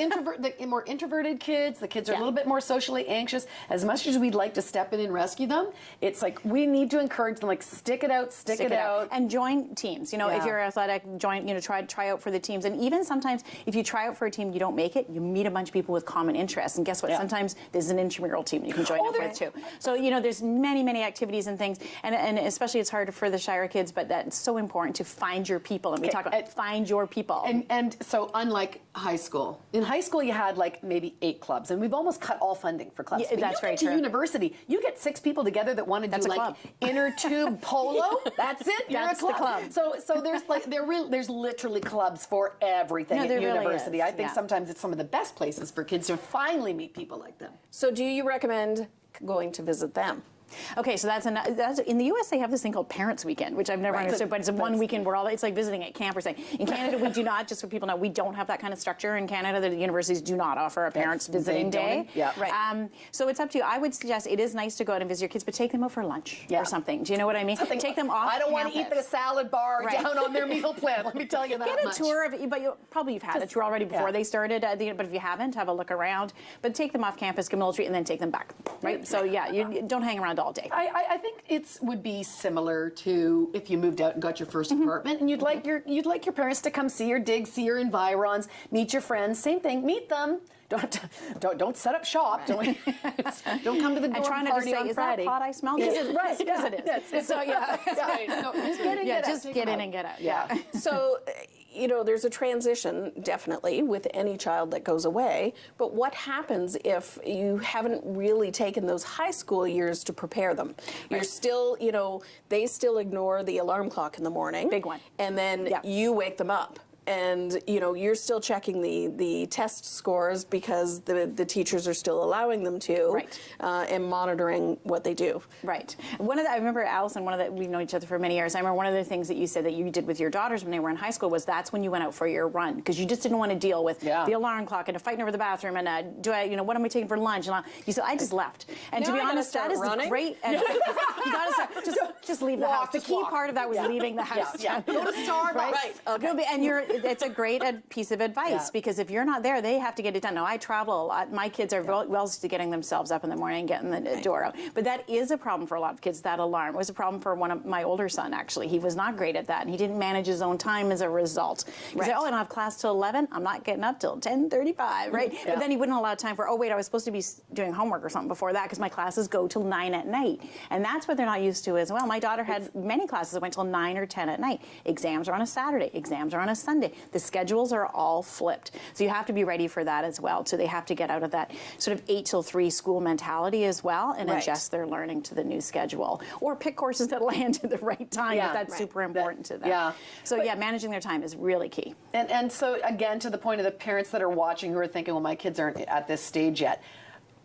more introverted kids, the kids are a little bit more socially anxious. As much as we'd like to step in and rescue them, it's like we need to encourage them, like stick it out, stick it out. And join teams. You know, if you're athletic, join, try out for the teams. And even sometimes if you try out for a team, you don't make it, you meet a bunch of people with common interests. And guess what? Sometimes there's an intramural team you can join up with too. So, there's many activities and things. And especially it's hard for the Shire kids, but that's so important to find your people. And we talk about find your people. And so unlike high school, in high school you had like maybe 8 clubs, and we've almost cut all funding for clubs. That's very true. University, you get 6 people together that want to do like inner tube polo. That's it. You're a club. The club. So there's like there's literally clubs for everything at university. Really I think sometimes it's some of the best places for kids to finally meet people like them. So do you recommend going to visit them? Okay, so that's in the U.S. they have this thing called Parents Weekend, which I've never understood, but it's one weekend where it's like visiting at camp or something. In Canada, we do not, just so people know, we don't have that kind of structure in Canada. The universities do not offer a parents visiting day. So it's up to you. I would suggest it is nice to go out and visit your kids, but take them out for lunch or something. Do you know what I mean? Take them off. I don't want to eat the salad bar down on their meal plan. Let me tell you that. Get a tour of it, but you've had a tour already before they started. But if you haven't, have a look around. But take them off campus, give them a little treat, and then take them back. Right. So you don't hang around all day. I think it would be similar to if you moved out and got your first apartment, and you'd like your parents to come see your digs, see your environs, meet your friends. Same thing, meet them. Don't set up shop. Don't come to the dorm party on Friday. Is that pot I smell? Yes, right. Yes, it is. So just get in and get out. Yeah. So, there's a transition definitely with any child that goes away. But what happens if you haven't really taken those high school years to prepare them? You're still, they still ignore the alarm clock in the morning. Big one. And then you wake them up. And you're still checking the test scores because the teachers are still allowing them to, and monitoring what they do. Right. I remember Allison. We've known each other for many years. I remember one of the things that you said that you did with your daughters when they were in high school was that's when you went out for your run because you just didn't want to deal with the alarm clock and fighting over the bathroom and what am I taking for lunch? And you said I just left. And to be honest, that is great. And you got to start just leave the house. The key part of that was leaving the house. Go to Starbucks. Right. Okay. And you're it's a great piece of advice because if you're not there, they have to get it done. Now, I travel a lot. My kids are well used to getting themselves up in the morning and getting the door out. But that is a problem for a lot of kids, that alarm. It was a problem for one of my older son, actually. He was not great at that, and he didn't manage his own time as a result. He said, oh, I don't have class till 11. I'm not getting up till 10:35, right? But then he wouldn't allow time for, oh, wait, I was supposed to be doing homework or something before that because my classes go till 9 at night. And that's what they're not used to as well. My daughter had many classes that went till 9 or 10 at night. Exams are on a Saturday. Exams are on a Sunday. The schedules are all flipped. So you have to be ready for that as well. So they have to get out of that sort of 8 till 3 school mentality as well and adjust their learning to the new schedule. Or pick courses that land at the right time if that's super important to them. So managing their time is really key. And so again, to the point of the parents that are watching who are thinking, well, my kids aren't at this stage yet.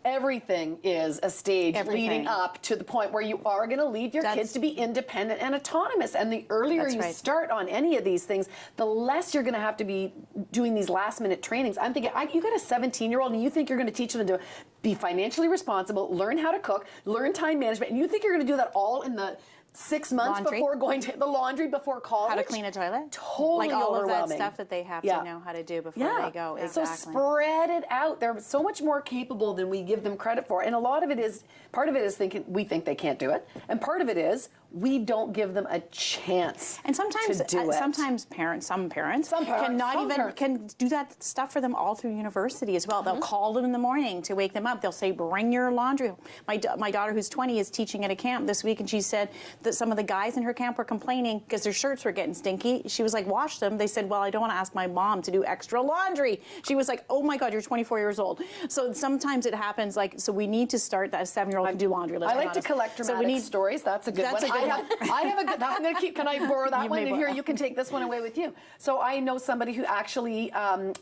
Everything is a stage leading up to the point where you are going to leave your kids to be independent and autonomous. And the earlier you start on any of these things, the less you're going to have to be doing these last-minute trainings. I'm thinking, you got a 17-year-old and you think you're going to teach them to be financially responsible, learn how to cook, learn time management, and you think you're going to do that all in the 6 months before going to the laundry before college. How to clean a toilet. Totally like all of that overwhelming. stuff that they have to know how to do before they go. So spread it out. They're so much more capable than we give them credit for. And a lot of it is, part of it is thinking we think they can't do it. And part of it is we don't give them a chance. And sometimes, to do it. some parents can do that stuff for them all through university as well. They'll call them in the morning to wake them up. They'll say, bring your laundry. My daughter, who's 20, is teaching at a camp this week, and she said that some of the guys in her camp were complaining because their shirts were getting stinky. She was like, wash them. They said, well, I don't want to ask my mom to do extra laundry. She was like, oh my God, you're 24 years old. So sometimes it happens so we need to start that 7-year-old can do laundry. I like to collect dramatic stories. That's a good one. I have a good, I'm going to keep, can I borrow that one? And here, you can take this one away with you. So I know somebody who actually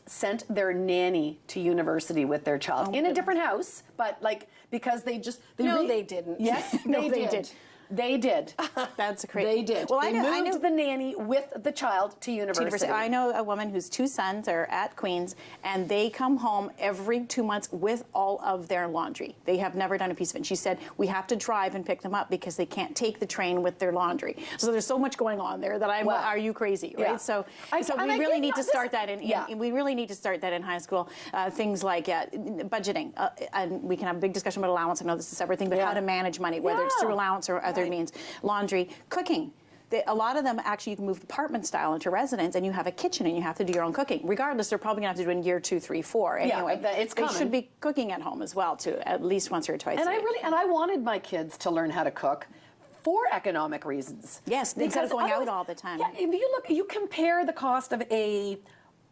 sent their nanny to university with their child in a different house, but because they didn't. Yes, they did. They did. That's crazy. They did. Well, they moved the nanny with the child to university. I know a woman whose 2 sons are at Queen's, and they come home every 2 months with all of their laundry. They have never done a piece of it. And she said, we have to drive and pick them up because they can't take the train with their laundry. So there's so much going on there that are you crazy, right? So we really need to start that we really need to start that in high school. Things like budgeting. And we can have a big discussion about allowance. I know this is a separate thing, but how to manage money, whether it's through allowance or other means. Laundry, cooking. A lot of them actually you can move apartment style into residence, and you have a kitchen and you have to do your own cooking. Regardless, they're probably going to have to do it in year 2, 3, 4. Anyway, it's coming. They should be cooking at home as well, too, at least once or twice. And I wanted my kids to learn how to cook for economic reasons. Yes, instead of going out all the time. Yeah, if you compare the cost of a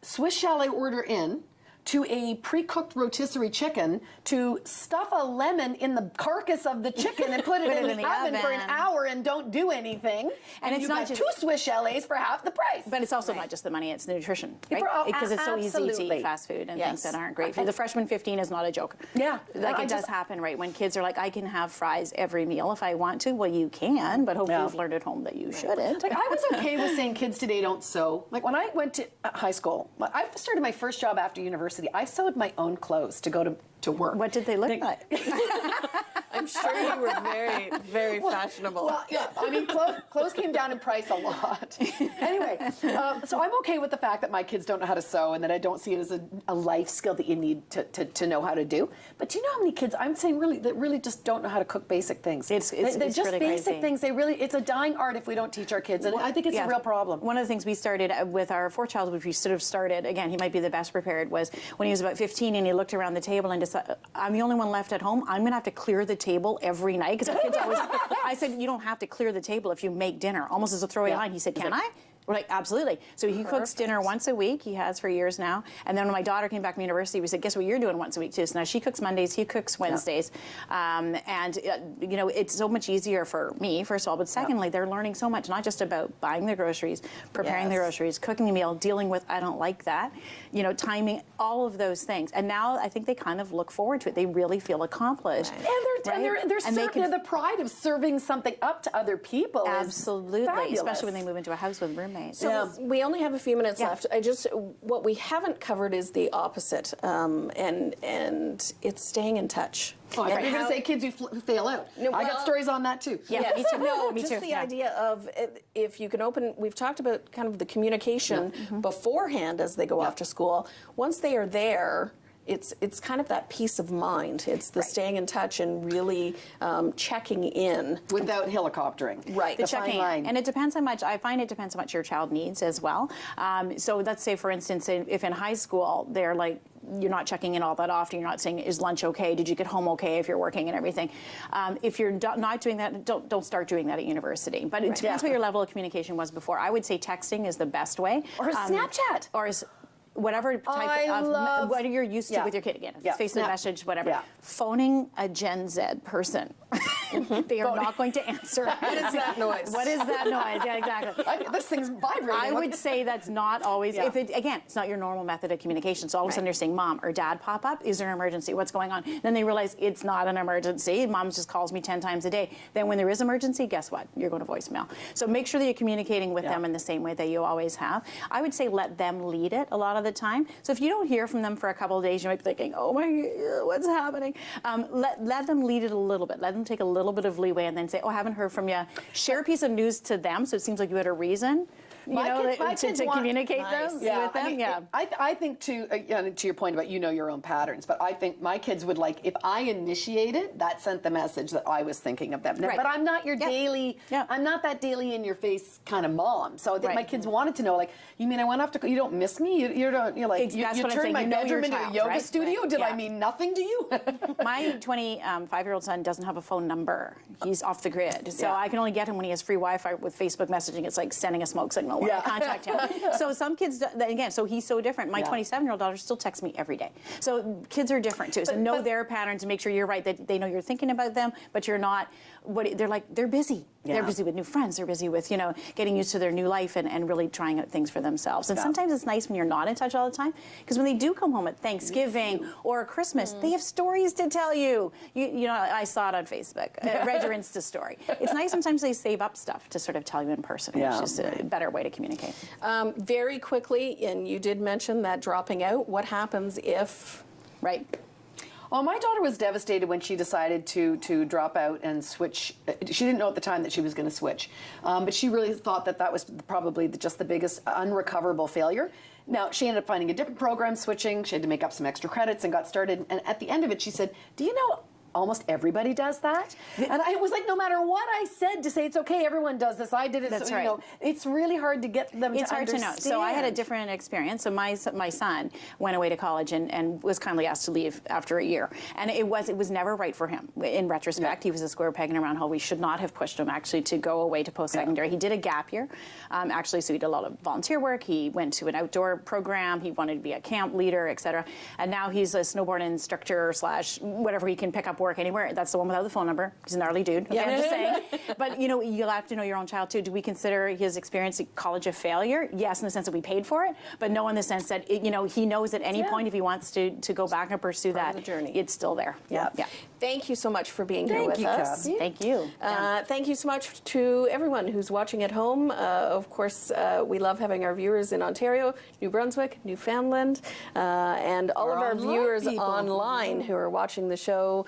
Swiss chalet order in to a pre-cooked rotisserie chicken, to stuff a lemon in the carcass of the chicken and put it in the oven for an hour and don't do anything. And it's not just 2 Swiss chalets for half the price. But it's also not just the money, it's the nutrition, right? Because it's so easy to eat fast food and things that aren't great. The freshman 15 is not a joke. Yeah. It does happen, right? When kids are like, I can have fries every meal if I want to. Well, you can, but hopefully you've learned at home that you shouldn't. I was okay with saying kids today don't sew. When I went to high school, I started my first job after university. I sewed my own clothes to go to work. What did they look like? I'm sure you were very, very fashionable. Well, yeah. I mean, clothes came down in price a lot. Anyway, so I'm okay with the fact that my kids don't know how to sew and that I don't see it as a life skill that you need to know how to do. But do you know how many kids I'm saying that really just don't know how to cook basic things? They're just really basic things. It's a dying art if we don't teach our kids, and I think it's a real problem. One of the things we started with our 4th child, which we sort of started, again, he might be the best prepared, was when he was about 15 and he looked around the table and decided, I'm the only one left at home. I'm going to have to clear the table every night because kids always. I said, you don't have to clear the table if you make dinner. Almost as a throwaway line. He said, can I? We're like, absolutely. So he cooks dinner once a week. He has for years now. And then when my daughter came back from university, we said, guess what you're doing once a week too? So now she cooks Mondays, he cooks Wednesdays. It's so much easier for me, first of all. But secondly, they're learning so much, not just about buying their groceries, preparing their groceries, cooking a meal, dealing with, I don't like that, timing, all of those things. And now I think they kind of look forward to it. They really feel accomplished. Right. And they're serving the pride of serving something up to other people. Absolutely. Especially when they move into a house with roommates. amazing. So we only have a few minutes left. What we haven't covered is the opposite, and it's staying in touch. Oh, I thought you were going to say kids who fail out. No, I got stories on that too. Yeah, me too. No, me just the idea of if you can open. We've talked about kind of the communication beforehand as they go off to school. Once they are there, it's kind of that peace of mind. It's the staying in touch and really checking in without helicoptering. Right, The checking in. And it depends how much, I find it depends how much your child needs as well. So let's say, for instance, if in high school, they're like, you're not checking in all that often. You're not saying, is lunch okay? Did you get home okay if you're working and everything? If you're not doing that, don't start doing that at university. But it depends what your level of communication was before. I would say texting is the best way. Or Snapchat. Or whatever type of what you're used to with your kid. Again, Facebook message, whatever. Yeah. Phoning a Gen Z person. They are not going to answer. What is that noise? What is that noise? Yeah, exactly. This thing's vibrating. I would say that's not always, if it, again, it's not your normal method of communication. So all of a sudden you're saying, Mom or Dad pop up, is there an emergency? What's going on? Then they realize it's not an emergency. Mom just calls me 10 times a day. Then when there is emergency, guess what? You're going to voicemail. So make sure that you're communicating with them in the same way that you always have. I would say let them lead it a lot of the time. So if you don't hear from them for a couple of days, you might be thinking, oh my, what's happening? Let them lead it a little bit. Let them take a little bit of leeway and then say, oh, I haven't heard from you. Share a piece of news to them so it seems like you had a reason. My kids to want, communicate them with them. I think to your point about your own patterns, but I think my kids would like if I initiated that sent the message that I was thinking of them. Right. But I'm not your daily. I'm not that daily in your face kind of mom. So I think my kids wanted to know, like, you mean I went off to? You don't miss me? You don't. You're like you turned my bedroom into a yoga studio. Did I mean nothing to you? My 25-year-old son doesn't have a phone number. He's off the grid, so I can only get him when he has free Wi-Fi with Facebook messaging. It's like sending a smoke signal. When I contact him. So some kids, again, so he's so different. My 27-year-old daughter still texts me every day. So kids are different too. So know their patterns and make sure you're right, that they know you're thinking about them, but you're not. They're busy. They're busy with new friends. They're busy with getting used to their new life and really trying out things for themselves. And sometimes it's nice when you're not in touch all the time, because when they do come home at Thanksgiving or Christmas, they have stories to tell you. I saw it on Facebook. I read your Insta story. It's nice sometimes they save up stuff to sort of tell you in person, which is a better way to communicate. Very quickly, and you did mention that dropping out. What happens if? Right. Well, my daughter was devastated when she decided to drop out and switch. She didn't know at the time that she was going to switch, but she really thought that was probably just the biggest unrecoverable failure. Now, she ended up finding a different program, switching. She had to make up some extra credits and got started. And at the end of it, she said, do you know, almost everybody does that? And I was like, no matter what I said to say it's okay, everyone does this. I did it. That's so, right. It's really hard to get them to understand. It's hard to know. So I had a different experience. So my son went away to college and was kindly asked to leave after a year. And it was never right for him. In retrospect, he was a square peg in a round hole. We should not have pushed him actually to go away to post-secondary. He did a gap year, actually, so he did a lot of volunteer work. He went to an outdoor program. He wanted to be a camp leader, et cetera. And now he's a snowboard instructor / whatever. He can pick up work anywhere. That's the one without the phone number. He's a gnarly dude. Okay, I'm just saying. But you'll have to know your own child too. Do we consider his experience at college a failure? Yes, in the sense that we paid for it, but no in the sense that he knows at any point if he wants to go back and pursue that, it's still there. Yeah. Thank you so much for being here with us. Thank you. Thank you so much to everyone who's watching at home. Of course, we love having our viewers in Ontario, New Brunswick, Newfoundland, and all of our viewers online who are watching the show.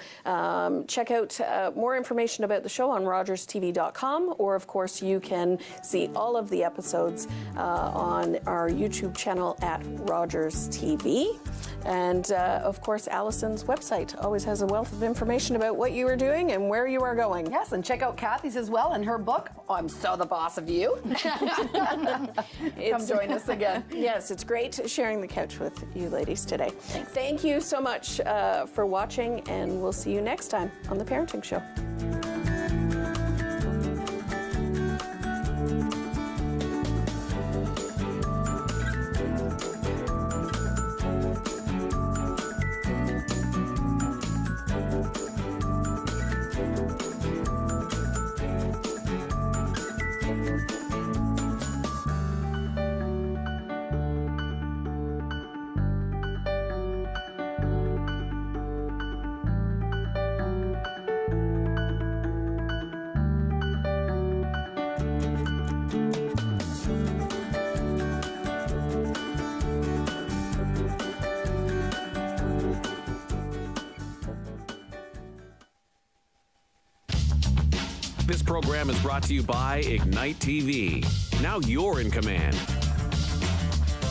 Check out more information about the show on rogerstv.com, or of course you can see all of the episodes on our YouTube channel at Rogers TV. And of course, Alison's website always has a wealth of information about what you are doing and where you are going. Yes, and check out Kathy's as well and her book, I'm So the Boss of You. Come join us again. Yes, it's great sharing the couch with you ladies today. Thanks. Thank you so much for watching, and we'll see you next time on The Parenting Show. This program is brought to you by Ignite TV. Now you're in command.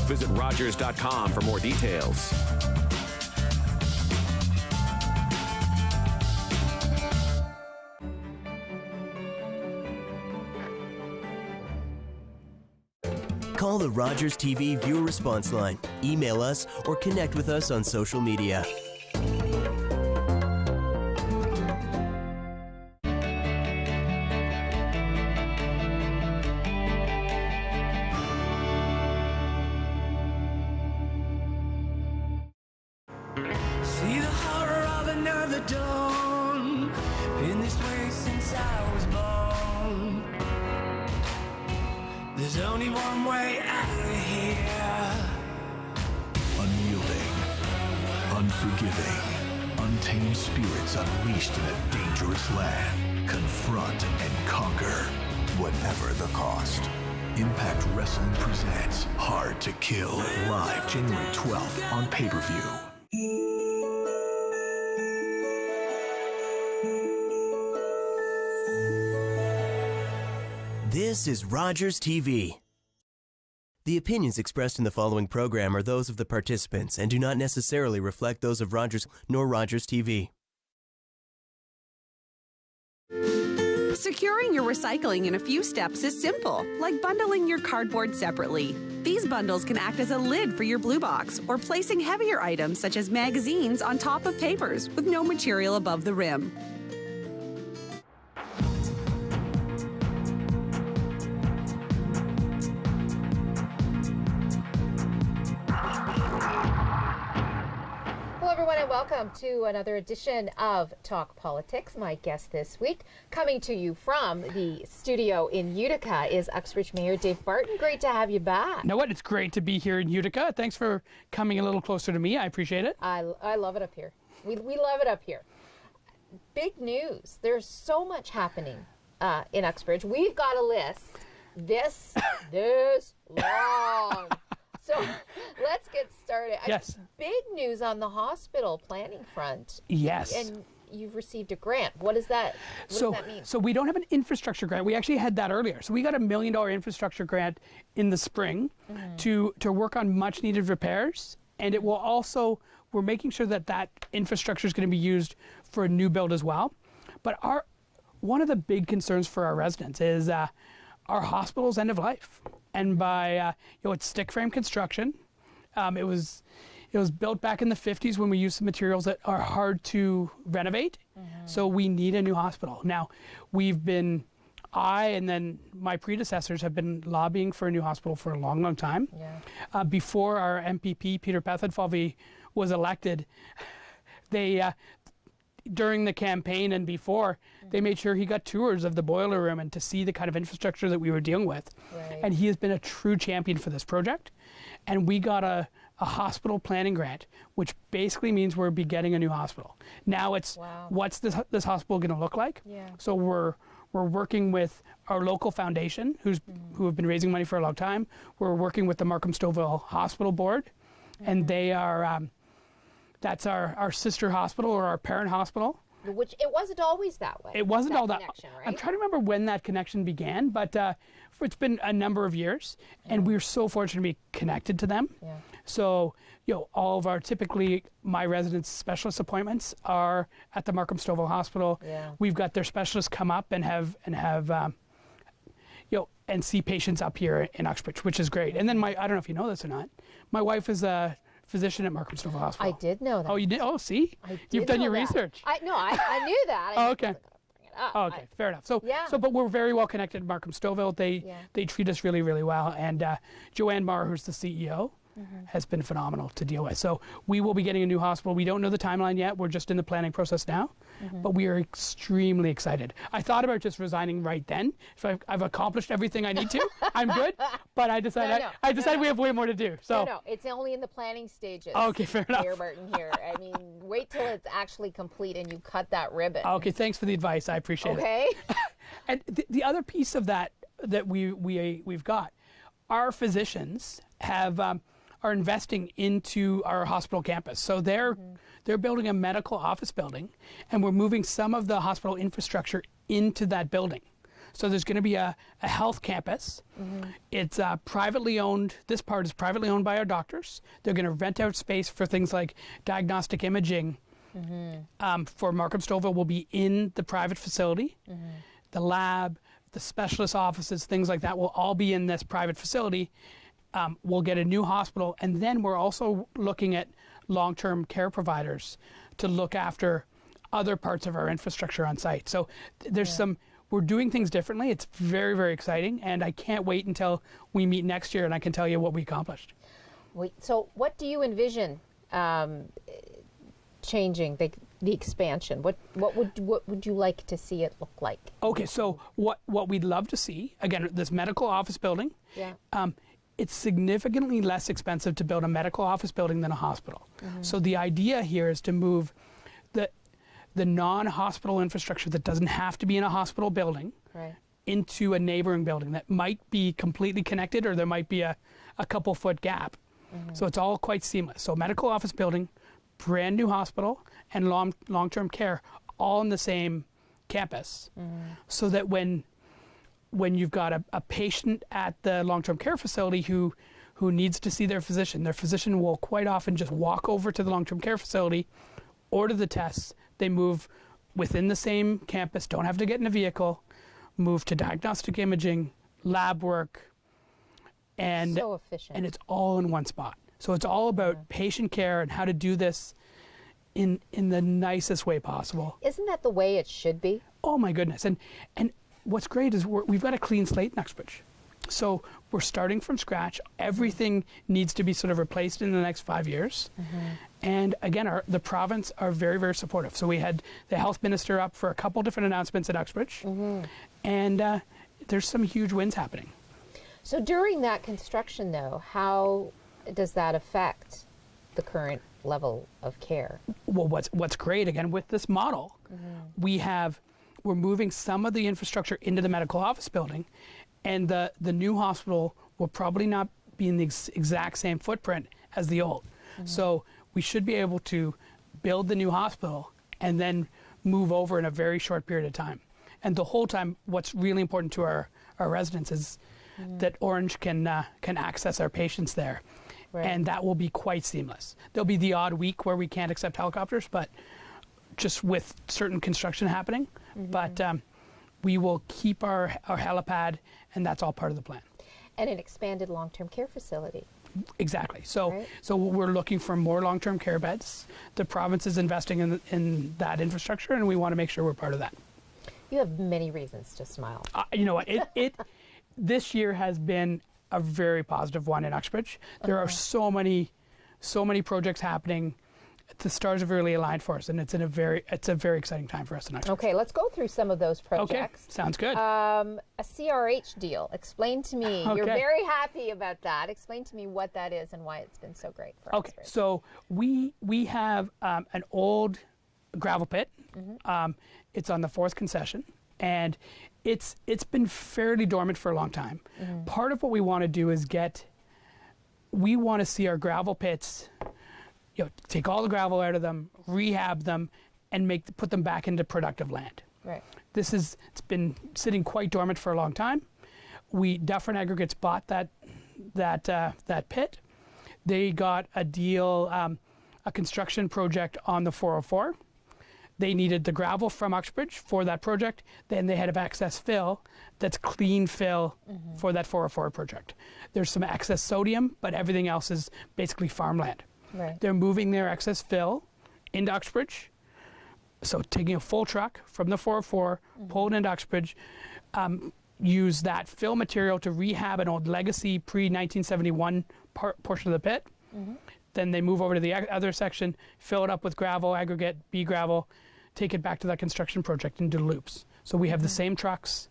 Visit Rogers.com for more details. Call the Rogers TV viewer response line, email us, or connect with us on social media. See the horror of another dawn. Been this way since I was born. There's only one way out of here. Unyielding, unforgiving, untamed spirits unleashed in a dangerous land. Confront and conquer, whatever the cost. Impact Wrestling presents Hard to Kill, live January 12th on pay-per-view. This is Rogers TV. The opinions expressed in the following program are those of the participants and do not necessarily reflect those of Rogers nor Rogers TV. Securing your recycling in a few steps is simple, like bundling your cardboard separately. These bundles can act as a lid for your blue box or placing heavier items such as magazines on top of papers with no material above the rim. Hello, everyone, and welcome to another edition of Talk Politics. My guest this week, coming to you from the studio in Utica, is Uxbridge Mayor Dave Barton. Great to have you back. You know what? It's great to be here in Utica. Thanks for coming a little closer to me. I appreciate it. I love it up here. We love it up here. Big news. There's so much happening in Uxbridge. We've got a list this long. So let's get started. Yes. Big news on the hospital planning front. Yes. And you've received a grant. What does that mean? So we don't have an infrastructure grant. We actually had that earlier. So we got $1 million infrastructure grant in the spring to work on much needed repairs. And it will also, we're making sure that that infrastructure is going to be used for a new build as well. But one of the big concerns for our residents is our hospital's end of life. And by, it's stick frame construction. It was built back in the 50s when we used some materials that are hard to renovate. So we need a new hospital. Now, I and then my predecessors have been lobbying for a new hospital for a long, long time. Yeah. Before our MPP, Peter Pethenfalvey, was elected, during the campaign and before, they made sure he got tours of the boiler room and to see the kind of infrastructure that we were dealing with. Right. And he has been a true champion for this project. And we got a hospital planning grant, which basically means we'll be getting a new hospital. Now it's, what's this hospital going to look like? Yeah. So we're working with our local foundation, who have been raising money for a long time. We're working with the Markham-Stouffville Hospital Board, and they are, that's our sister hospital or our parent hospital. Which it wasn't always that way. It wasn't all that. Right? I'm trying to remember when that connection began, but it's been a number of years, and we're so fortunate to be connected to them. Yeah. So, all of typically my residents' specialist appointments are at the Markham-Stouffville Hospital. Yeah. We've got their specialists come up and have and see patients up here in Uxbridge, which is great. And then I don't know if you know this or not, my wife is a physician at Markham-Stouffville Hospital. I did know that. Oh, you did? Oh, see? You've done your research. I knew that. Okay. Okay, fair enough. But we're very well connected at Markham-Stouffville. They treat us really, really well. And Joanne Marr, who's the CEO, has been phenomenal to deal with. So we will be getting a new hospital. We don't know the timeline yet. We're just in the planning process now. But we are extremely excited. I thought about just resigning right then. If I've accomplished everything I need to, I'm good. But I decided we have way more to do. So No, it's only in the planning stages. Okay, fair enough. Mayor Barton here. I mean, wait till it's actually complete and you cut that ribbon. Okay, thanks for the advice. I appreciate it. Okay. And the other piece of that we've got, our physicians are investing into our hospital campus. So they're building a medical office building, and we're moving some of the hospital infrastructure into that building. So there's going to be a health campus. It's privately owned. This part is privately owned by our doctors. They're going to rent out space for things like diagnostic imaging. For Markham Stouffville will be in the private facility. The lab, the specialist offices, things like that will all be in this private facility. We'll get a new hospital, and then we're also looking at long-term care providers to look after other parts of our infrastructure on site. So there's we're doing things differently. It's very, very exciting, and I can't wait until we meet next year and I can tell you what we accomplished. So what do you envision changing, the expansion? What would you like to see it look like? Okay, so what we'd love to see, again, this medical office building, it's significantly less expensive to build a medical office building than a hospital. So the idea here is to move the non-hospital infrastructure that doesn't have to be in a hospital building into a neighboring building that might be completely connected, or there might be a couple foot gap. So it's all quite seamless. So medical office building, brand new hospital, and long-term care all in the same campus, so that when you've got a patient at the long-term care facility who needs to see their physician will quite often just walk over to the long-term care facility, order the tests, they move within the same campus, don't have to get in a vehicle, move to diagnostic imaging, lab work, and so efficient. And it's all in one spot. So it's all about patient care and how to do this in the nicest way possible. Isn't that the way it should be? Oh my goodness. And what's great is we've got a clean slate in Uxbridge. So we're starting from scratch. Everything needs to be sort of replaced in the next 5 years. And again, the province are very, very supportive. So we had the health minister up for a couple different announcements at Uxbridge. And there's some huge wins happening. So during that construction, though, how does that affect the current level of care? Well, what's great, again, with this model, we're moving some of the infrastructure into the medical office building, and the new hospital will probably not be in the exact same footprint as the old. So we should be able to build the new hospital and then move over in a very short period of time. And the whole time, what's really important to our residents is that Orange can access our patients there. And that will be quite seamless. There'll be the odd week where we can't accept helicopters, but just with certain construction happening. But we will keep our helipad, and that's all part of the plan. And an expanded long-term care facility. Exactly. So we're looking for more long-term care beds. The province is investing in that infrastructure, and we want to make sure we're part of that. You have many reasons to smile. You know what? This year has been a very positive one in Uxbridge. There are so many projects happening. The stars have really aligned for us, and it's a very exciting time for us in Uxbridge. Okay, let's go through some of those projects. Okay, sounds good. A CRH deal. Explain to me. Okay. You're very happy about that. Explain to me what that is and why it's been so great for Okay, Uxbridge. so we have an old gravel pit. It's on the 4th concession, and it's been fairly dormant for a long time. Part of what we want to do is we want to see our gravel pits, take all the gravel out of them, rehab them, and put them back into productive land. Right. It's been sitting quite dormant for a long time. Dufferin Aggregates bought that pit. They got a deal, a construction project on the 404. They needed the gravel from Uxbridge for that project. Then they had excess fill that's clean fill for that 404 project. There's some excess sodium, but everything else is basically farmland. Right. They're moving their excess fill into Uxbridge. So taking a full truck from the 404, pull it into Uxbridge, use that fill material to rehab an old legacy pre-1971 portion of the pit. Then they move over to the other section, fill it up with gravel, aggregate, B gravel, take it back to that construction project and do loops. So we have the same trucks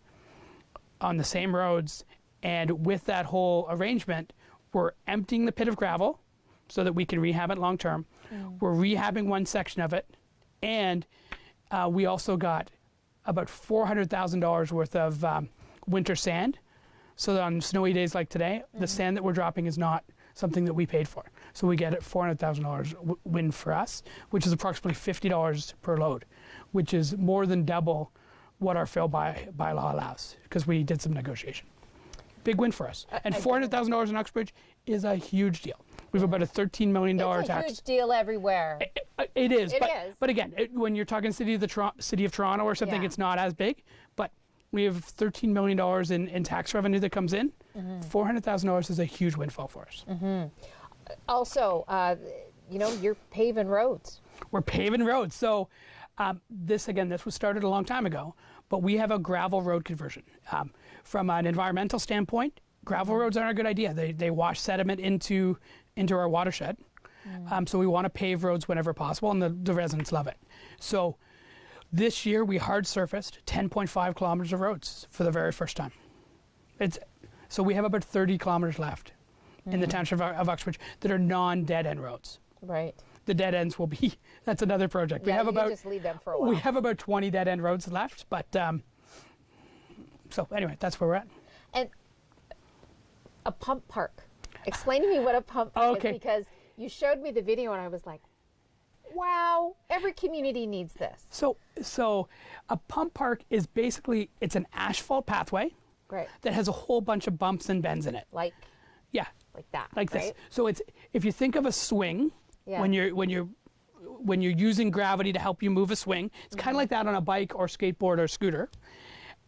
on the same roads, and with that whole arrangement, we're emptying the pit of gravel so that we can rehab it long term. We're rehabbing one section of it, and we also got about $400,000 worth of winter sand. So that on snowy days like today, the sand that we're dropping is not something that we paid for. So we get $400,000 win for us, which is approximately $50 per load, which is more than double what our fail bylaw allows, because we did some negotiation. Big win for us. And $400,000 in Uxbridge is a huge deal. We have about a $13 million It's a tax. huge deal everywhere. It is. It but, is. But again, when you're talking City of Toronto or something, Yeah. it's not as big. But we have $13 million in tax revenue that comes in. $400,000 is a huge windfall for us. Also, you're paving roads. We're paving roads. So this was started a long time ago, but we have a gravel road conversion. From an environmental standpoint, gravel roads aren't a good idea. They wash sediment into our watershed. So we want to pave roads whenever possible, and the residents love it. So this year we hard surfaced 10.5 kilometers of roads for the very first time. So we have about 30 kilometers left in the township of Uxbridge that are non-dead end roads. Right. The dead ends will be, that's another project. Yeah, you just leave them for a while. We have about 20 dead end roads left, but so anyway, that's where we're at. And a pump park. Explain to me what a pump park is, because you showed me the video and I was like, wow, every community needs this. So a pump park is basically, it's an asphalt pathway that has a whole bunch of bumps and bends in it. Like? Yeah. Like that, Like this. right? So it's, if you think of a swing, when you're using gravity to help you move a swing, it's kind of like that on a bike or skateboard or scooter.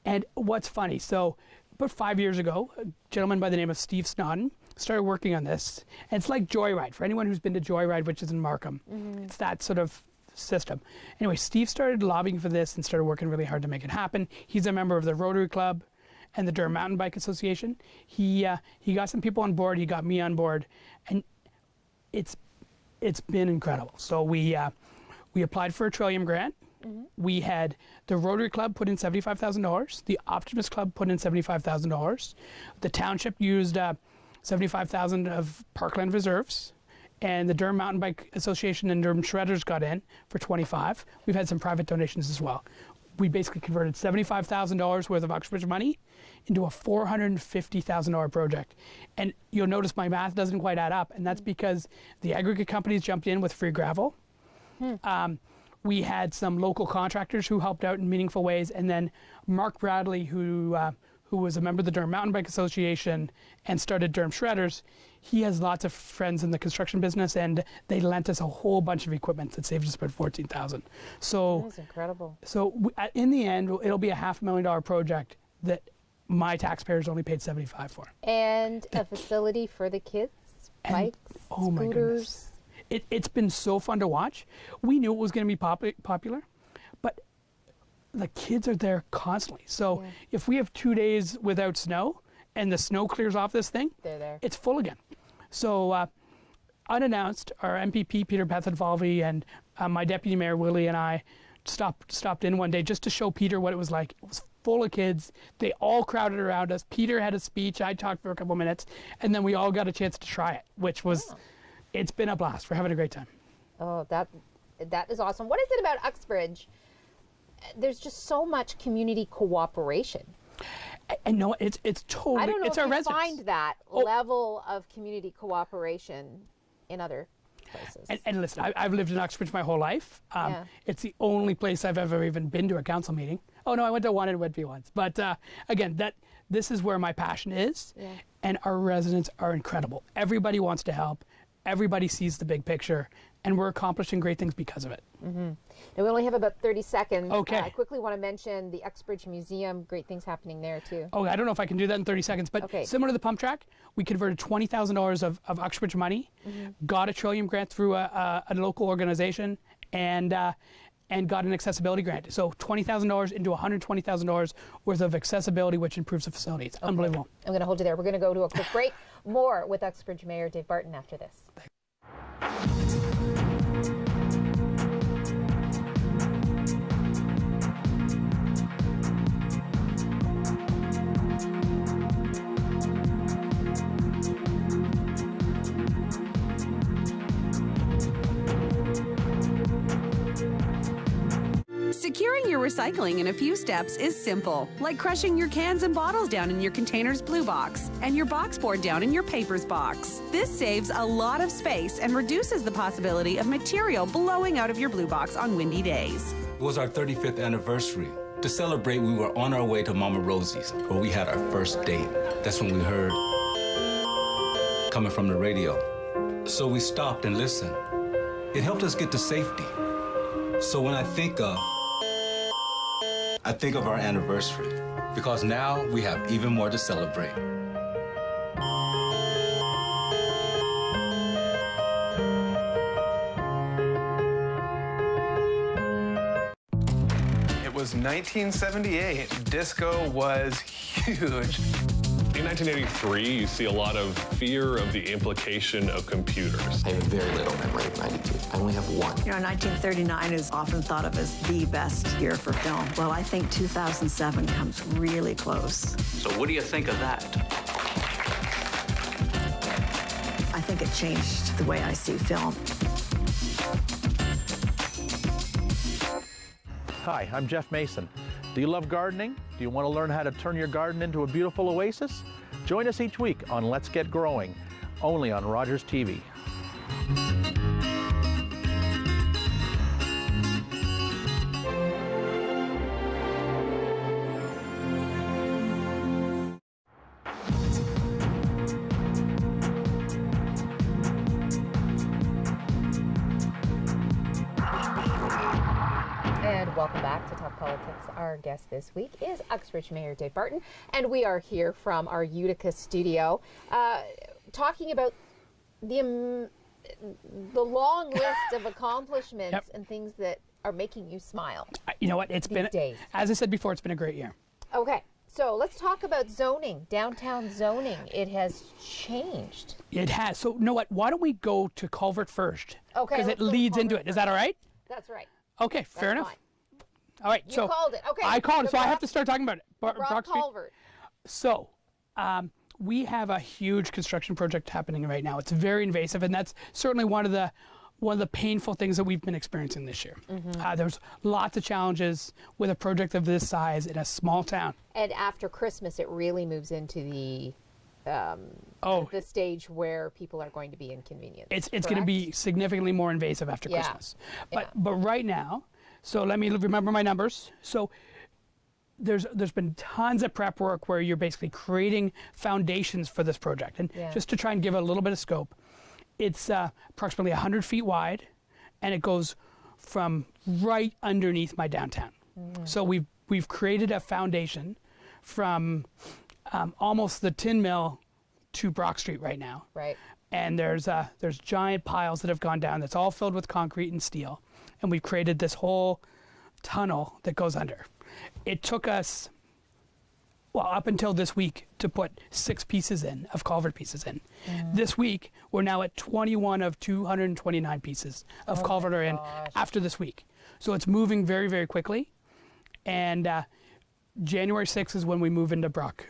And what's funny, so about 5 years ago, a gentleman by the name of Steve Snodden started working on this. And it's like Joyride. For anyone who's been to Joyride, which is in Markham, it's that sort of system. Anyway, Steve started lobbying for this and started working really hard to make it happen. He's a member of the Rotary Club and the Durham Mountain Bike Association. He got some people on board. He got me on board, and it's been incredible. So we applied for a Trillium grant. We had the Rotary Club put in $75,000. The Optimist Club put in $75,000. The township used $75,000 of parkland reserves, and the Durham Mountain Bike Association and Durham Shredders got in for $25,000. We've had some private donations as well. We basically converted $75,000 worth of Uxbridge money into a $450,000 project. And you'll notice my math doesn't quite add up, and that's because the aggregate companies jumped in with free gravel. We had some local contractors who helped out in meaningful ways, and then Mark Bradley, who was a member of the Durham Mountain Bike Association and started Durham Shredders, he has lots of friends in the construction business, and they lent us a whole bunch of equipment that saved us about $14,000. So that's incredible. So in the end, it'll be a $500,000 project that my taxpayers only paid $75,000 for. And a facility for the kids, bikes, oh my goodness. It's been so fun to watch. We knew it was going to be popular, but the kids are there constantly. So if we have 2 days without snow and the snow clears off this thing, they're there. It's full again. So unannounced, our MPP, Peter Pethenvalvi, and my deputy mayor, Willie, and I stopped in one day just to show Peter what it was like. It was full of kids. They all crowded around us. Peter had a speech. I talked for a couple minutes, and then we all got a chance to try it, which was... It's been a blast. We're having a great time. Oh, that is awesome. What is it about Uxbridge? There's just so much community cooperation. And no, it's totally. I don't know it's if our you residents. find that level of community cooperation in other places. And listen, I've lived in Uxbridge my whole life. It's the only place I've ever even been to a council meeting. Oh no, I went to one in Whitby once. But again, this is where my passion is, and our residents are incredible. Everybody wants to help. Everybody sees the big picture, and we're accomplishing great things because of it. And we only have about 30 seconds. Okay. I quickly want to mention the Uxbridge Museum. Great things happening there, too. Oh, I don't know if I can do that in 30 seconds, but similar to the pump track, we converted $20,000 of Uxbridge money, got a Trillium grant through a local organization, and got an accessibility grant. So $20,000 into $120,000 worth of accessibility, which improves the facility. It's unbelievable. I'm going to hold you there. We're going to go to a quick break. More with Uxbridge Mayor Dave Barton after this. Securing your recycling in a few steps is simple, like crushing your cans and bottles down in your container's blue box and your box board down in your papers box. This saves a lot of space and reduces the possibility of material blowing out of your blue box on windy days. It was our 35th anniversary. To celebrate, we were on our way to Mama Rosie's, where we had our first date. That's when we heard coming from the radio. So we stopped and listened. It helped us get to safety. So when I think of our anniversary, because now we have even more to celebrate. It was 1978. Disco was huge. In 1983, you see a lot of fear of the implication of computers. I have very little memory of 92. I only have one. 1939 is often thought of as the best year for film. Well, I think 2007 comes really close. So what do you think of that? I think it changed the way I see film. Hi, I'm Jeff Mason. Do you love gardening? Do you want to learn how to turn your garden into a beautiful oasis? Join us each week on Let's Get Growing, only on Rogers TV. Welcome back to Talk Politics. Our guest this week is Uxbridge Mayor Dave Barton, and we are here from our Utica studio talking about the long list of accomplishments and things that are making you smile. You know what? It's been, days. as I said before, it's been a great year. Okay, so let's talk about zoning, downtown zoning. It has changed. It has. So, you know what? Why don't we go to Culvert first? Okay. Because it leads into it. Is that all right? That's right. Okay, fair enough. Fine. All right, You called it. Okay. I called it, so I have to start talking about it. Brock Culvert. So, we have a huge construction project happening right now. It's very invasive, and that's certainly one of the painful things that we've been experiencing this year. There's lots of challenges with a project of this size in a small town. And after Christmas, it really moves into the stage where people are going to be inconvenienced. It's going to be significantly more invasive after Christmas. But right now, so let me remember my numbers. So there's been tons of prep work where you're basically creating foundations for this project. And just to try and give a little bit of scope, it's approximately 100 feet wide, and it goes from right underneath my downtown. So we've created a foundation from almost the Tin Mill to Brock Street right now. Right. And there's giant piles that have gone down that's all filled with concrete and steel. And we've created this whole tunnel that goes under. It took us, well, up until this week to put 6 pieces in, of culvert pieces in. This week, we're now at 21 of 229 pieces of culvert are in after this week. So it's moving very, very quickly. And January 6th is when we move into Brock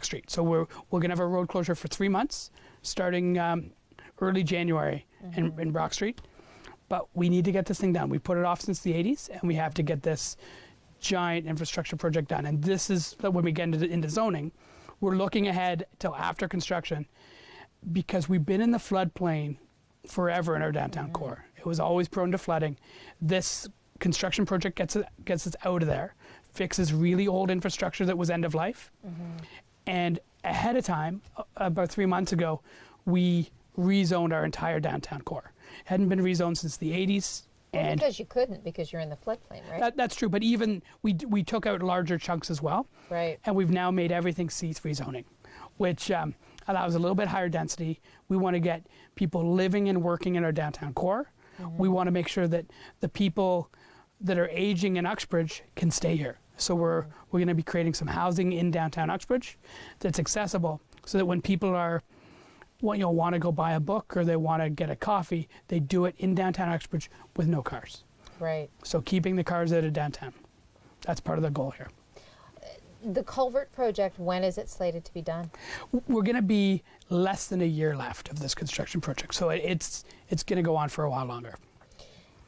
Street. So we're going to have a road closure for 3 months, starting early January in Brock Street. But we need to get this thing done. We put it off since the 80s, and we have to get this giant infrastructure project done. And this is when we get into zoning, we're looking ahead till after construction, because we've been in the floodplain forever in our downtown core. It was always prone to flooding. This construction project gets us out of there, fixes really old infrastructure that was end of life. And ahead of time, about 3 months ago, we rezoned our entire downtown core. It hadn't been rezoned since the 80s. Well, because you couldn't, because you're in the floodplain, right? That's true, but even we took out larger chunks as well. Right. And we've now made everything C3 zoning, which allows a little bit higher density. We want to get people living and working in our downtown core. We want to make sure that the people that are aging in Uxbridge can stay here. So we're going to be creating some housing in downtown Uxbridge that's accessible, so that when people want to go buy a book or they want to get a coffee, they do it in downtown Uxbridge with no cars. Right. So keeping the cars out of downtown. That's part of the goal here. The culvert project, when is it slated to be done? We're going to be less than a year left of this construction project. So it's going to go on for a while longer.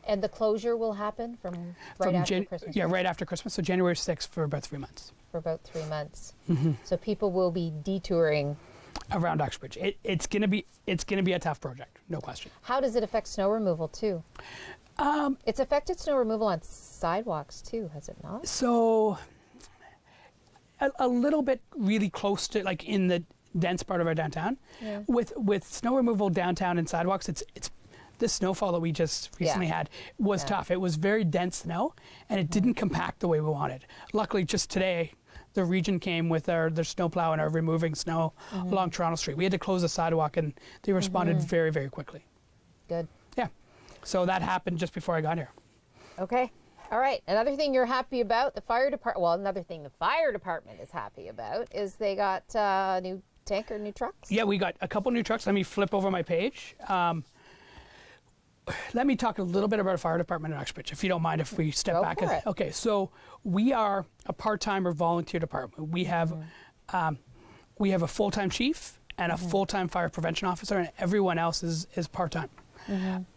And the closure will happen from after Christmas? Yeah, right after Christmas. So January 6th for about 3 months. For about 3 months. Mm-hmm. So people will be detouring around Uxbridge. It's gonna be a tough project, no question. How does it affect snow removal too? It's affected snow removal on sidewalks too, has it not? So a little bit really close to, like, in the dense part of our downtown. Yeah. With snow removal downtown and sidewalks, it's this snowfall that we just recently had was tough. It was very dense snow, and it didn't compact the way we wanted. Luckily, just today, the region came with their snowplow and are removing snow along Toronto Street. We had to close the sidewalk, and they responded very, very quickly. Good. Yeah. So that happened just before I got here. Okay. All right. Another thing you're happy about, the fire department. Well, another thing the fire department is happy about is they got new tanker, new trucks. Yeah, we got a couple new trucks. Let me flip over my page. Let me talk a little bit about a fire department in Uxbridge, if you don't mind, if we step back. For it. Okay, so we are a part-time or volunteer department. We have a full-time chief and a full-time fire prevention officer, and everyone else is part-time.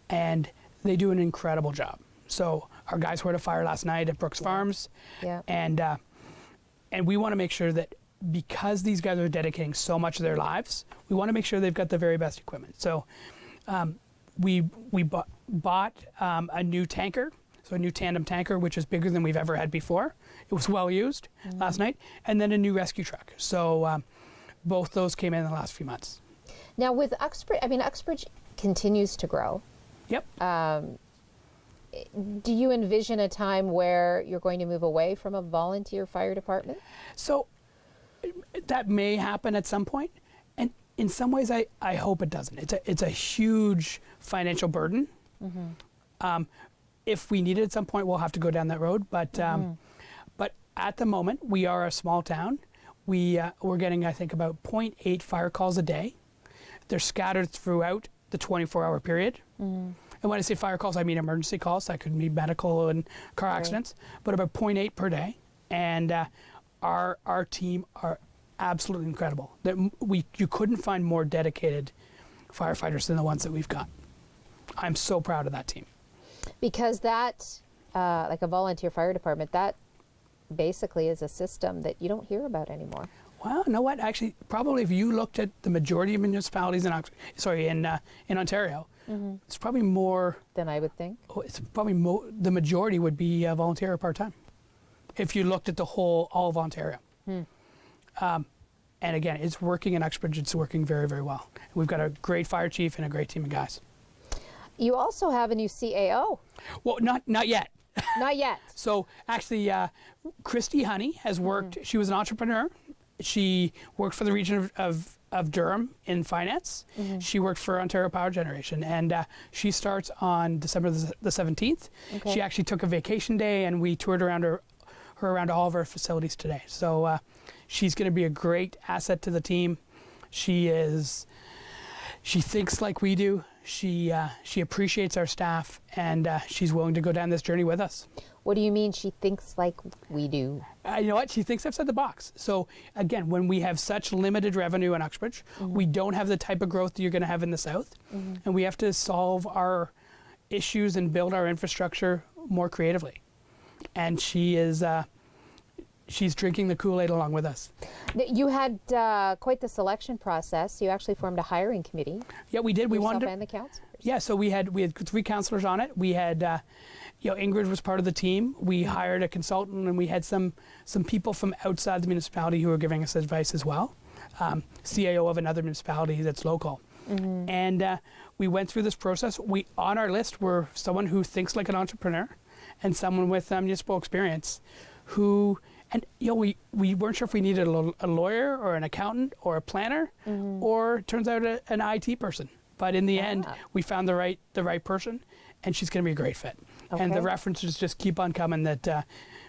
And they do an incredible job. So our guys were at a fire last night at Brooks Farms, and we want to make sure that, because these guys are dedicating so much of their lives, we want to make sure they've got the very best equipment. So we bought a new tanker, so a new tandem tanker, which is bigger than we've ever had before. It was well used last night, and then a new rescue truck. So both those came in the last few months. Now with Uxbridge, Uxbridge continues to grow. Yep. Do you envision a time where you're going to move away from a volunteer fire department? So that may happen at some point. And in some ways, I hope it doesn't. It's a huge financial burden. If we need it at some point, we'll have to go down that road. But at the moment, we are a small town. We're getting, I think, about 0.8 fire calls a day. They're scattered throughout the 24-hour period. And when I say fire calls, I mean emergency calls. That could be medical and car accidents, but about 0.8 per day. And our team are absolutely incredible. You couldn't find more dedicated firefighters than the ones that we've got. I'm so proud of that team. Because that, like a volunteer fire department, that basically is a system that you don't hear about anymore. Well, you know what? Actually, probably if you looked at the majority of municipalities in Ontario, it's probably more than I would think. It's probably the majority would be volunteer or part-time. If you looked at all of Ontario. And again, it's working in Uxbridge. It's working very, very well. We've got a great fire chief and a great team of guys. You also have a new CAO. Well, not yet. Not yet. So actually, Christy Honey has worked. She was an entrepreneur. She worked for the region of Durham in finance. She worked for Ontario Power Generation, and she starts on December the 17th. Okay. She actually took a vacation day, and we toured around her around all of our facilities today. So she's going to be a great asset to the team. She thinks like we do. She appreciates our staff, and she's willing to go down this journey with us. What do you mean she thinks like we do? You know what? She thinks outside the box. So again, when we have such limited revenue in Uxbridge, we don't have the type of growth that you're going to have in the south, and we have to solve our issues and build our infrastructure more creatively. And she's drinking the Kool-Aid along with us. You had quite the selection process. You actually formed a hiring committee. Yeah, we did. We Yourself wanted to, and the councillors. Yeah, so we had 3 councillors on it. We had Ingrid was part of the team. We hired a consultant, and we had some people from outside the municipality who were giving us advice as well. CAO of another municipality that's local. And we went through this process. On our list were someone who thinks like an entrepreneur and someone with municipal experience who, and we weren't sure if we needed a lawyer or an accountant or a planner or turns out an IT person. But in the end, we found the right person, and she's going to be a great fit. Okay. And the references just keep on coming that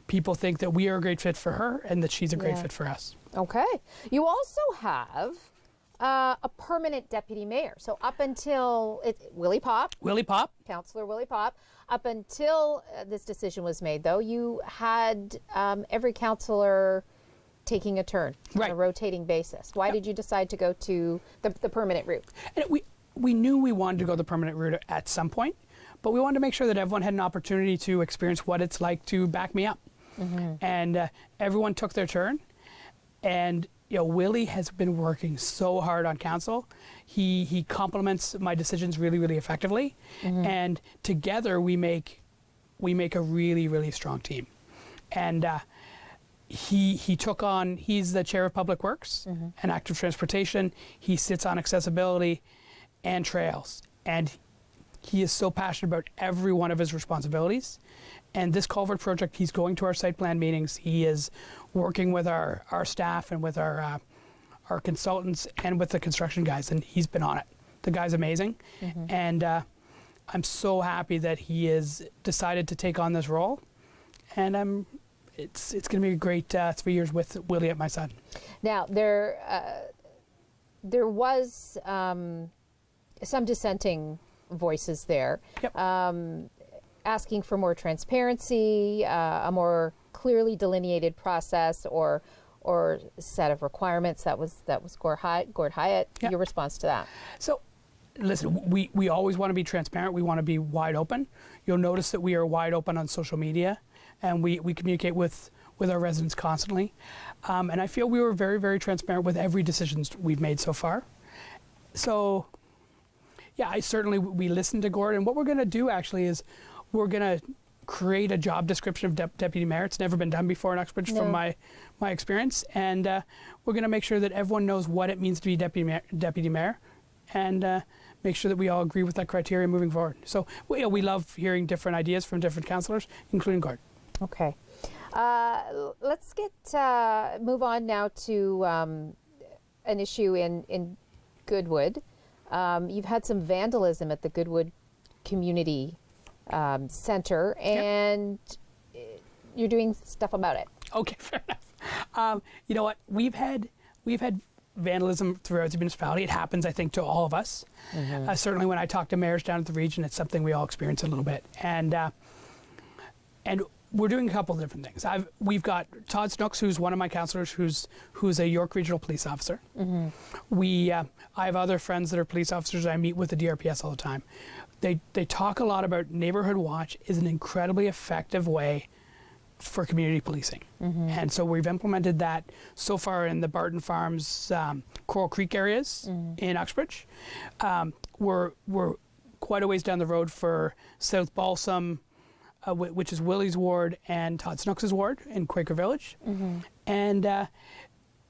people think that we are a great fit for her and that she's a great fit for us. Okay. You also have a permanent deputy mayor. So up until Willie Pop, Councillor Willie Pop, up until this decision was made, though, you had every councillor taking a turn on a rotating basis. Why did you decide to go to the permanent route? And we knew we wanted to go the permanent route at some point, but we wanted to make sure that everyone had an opportunity to experience what it's like to back me up. And everyone took their turn. And Willie has been working so hard on council. He complements my decisions really, really effectively. And together we make a really, really strong team. And he took on, he's the chair of Public Works and Active Transportation. He sits on accessibility and trails. And he is so passionate about every one of his responsibilities. And this culvert project, he's going to our site plan meetings. He is working with our staff and with our consultants and with the construction guys, and he's been on it. The guy's amazing. And I'm so happy that he has decided to take on this role. And it's going to be a great 3 years with Willie at my side. Now, there was some dissenting voices there. Asking for more transparency, a more clearly delineated process, or set of requirements. That was Gord Hyatt. Your response to that? So, listen, we always want to be transparent. We want to be wide open. You'll notice that we are wide open on social media, and we communicate with our residents constantly. And I feel we were very, very transparent with every decision we've made so far. So, yeah, we listened to Gord, and what we're going to do actually is we're going to create a job description of deputy mayor. It's never been done before in Uxbridge from my experience, and we're going to make sure that everyone knows what it means to be deputy mayor, and make sure that we all agree with that criteria moving forward. So we love hearing different ideas from different councillors, including Gord. Okay, let's move on now to an issue in Goodwood. You've had some vandalism at the Goodwood Community Center, and you're doing stuff about it. Okay, fair enough. You know what? We've had vandalism throughout the municipality. It happens, I think, to all of us. Certainly, when I talk to mayors down at the region, it's something we all experience a little bit. And we're doing a couple of different things. We've got Todd Snooks, who's one of my councillors, who's a York Regional Police Officer. I have other friends that are police officers. I meet with the DRPS all the time. They talk a lot about Neighborhood Watch is an incredibly effective way for community policing. And so we've implemented that so far in the Barton Farms, Coral Creek areas in Uxbridge. We're quite a ways down the road for South Balsam, which is Willie's ward, and Todd Snooks' ward in Quaker Village. And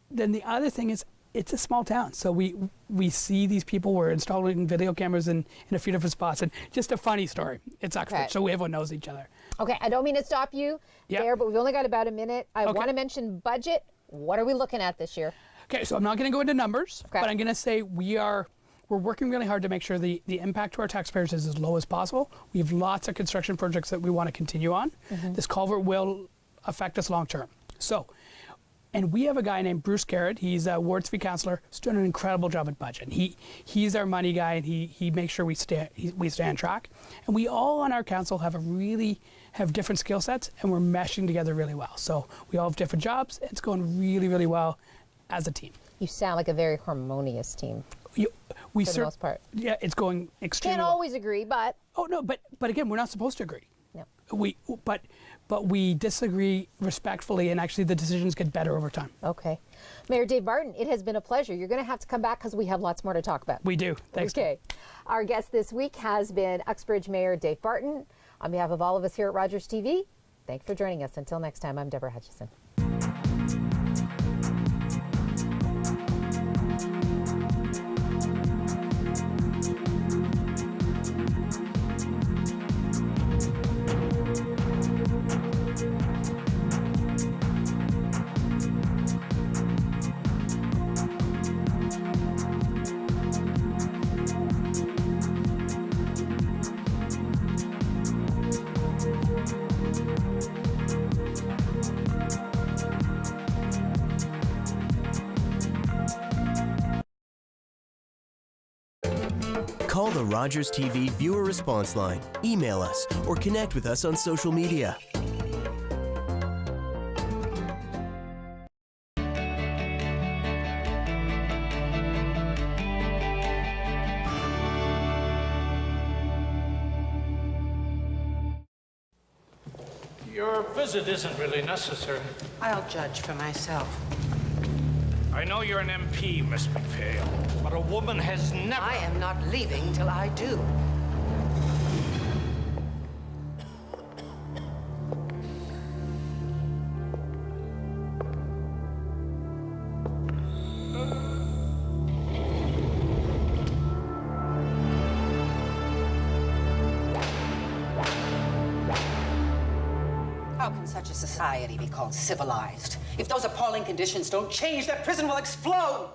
then the other thing is, it's a small town, so we see these people. We're installing video cameras in a few different spots. And just a funny story, it's Uxbridge, so everyone knows each other. Okay, I don't mean to stop you there, but we've only got about a minute. I want to mention budget. What are we looking at this year? Okay, so I'm not going to go into numbers, but I'm going to say we're working really hard to make sure the impact to our taxpayers is as low as possible. We have lots of construction projects that we want to continue on. This culvert will affect us long term. And we have a guy named Bruce Garrett. He's a Ward 3 councillor. He's doing an incredible job at budget. He's our money guy, and he makes sure we stay on track. And we all on our council have different skill sets, and we're meshing together really well. So we all have different jobs, and it's going really, really well as a team. You sound like a very harmonious team. For the most part. Yeah, it's going extremely well. Can't always agree, but... Oh, no, but again, we're not supposed to agree. No. But we disagree respectfully, and actually the decisions get better over time. Okay. Mayor Dave Barton, it has been a pleasure. You're going to have to come back because we have lots more to talk about. We do. Thanks. Okay. Our guest this week has been Uxbridge Mayor Dave Barton. On behalf of all of us here at Rogers TV, thanks for joining us. Until next time, I'm Deborah Hutchison. Call the Rogers TV viewer response line, email us, or connect with us on social media. visit isn't really necessary. I'll judge for myself. I know you're an MP, Miss McPhail, but a woman has never... I am not leaving till I do. How can such a society be called civilized? If those appalling conditions don't change, that prison will explode!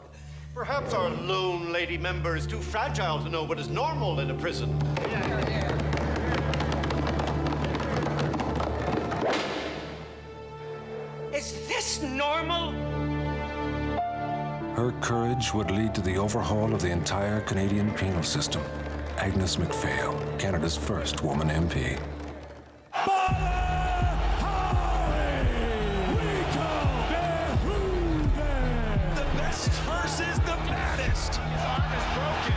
Perhaps our lone lady member is too fragile to know what is normal in a prison. Is this normal? Her courage would lead to the overhaul of the entire Canadian penal system. Agnes McPhail, Canada's first woman MP. Versus the baddest. His arm is broken.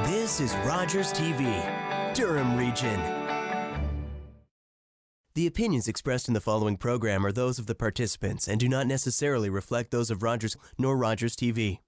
This is Rogers TV, Durham Region. The opinions expressed in the following program are those of the participants and do not necessarily reflect those of Rogers nor Rogers TV.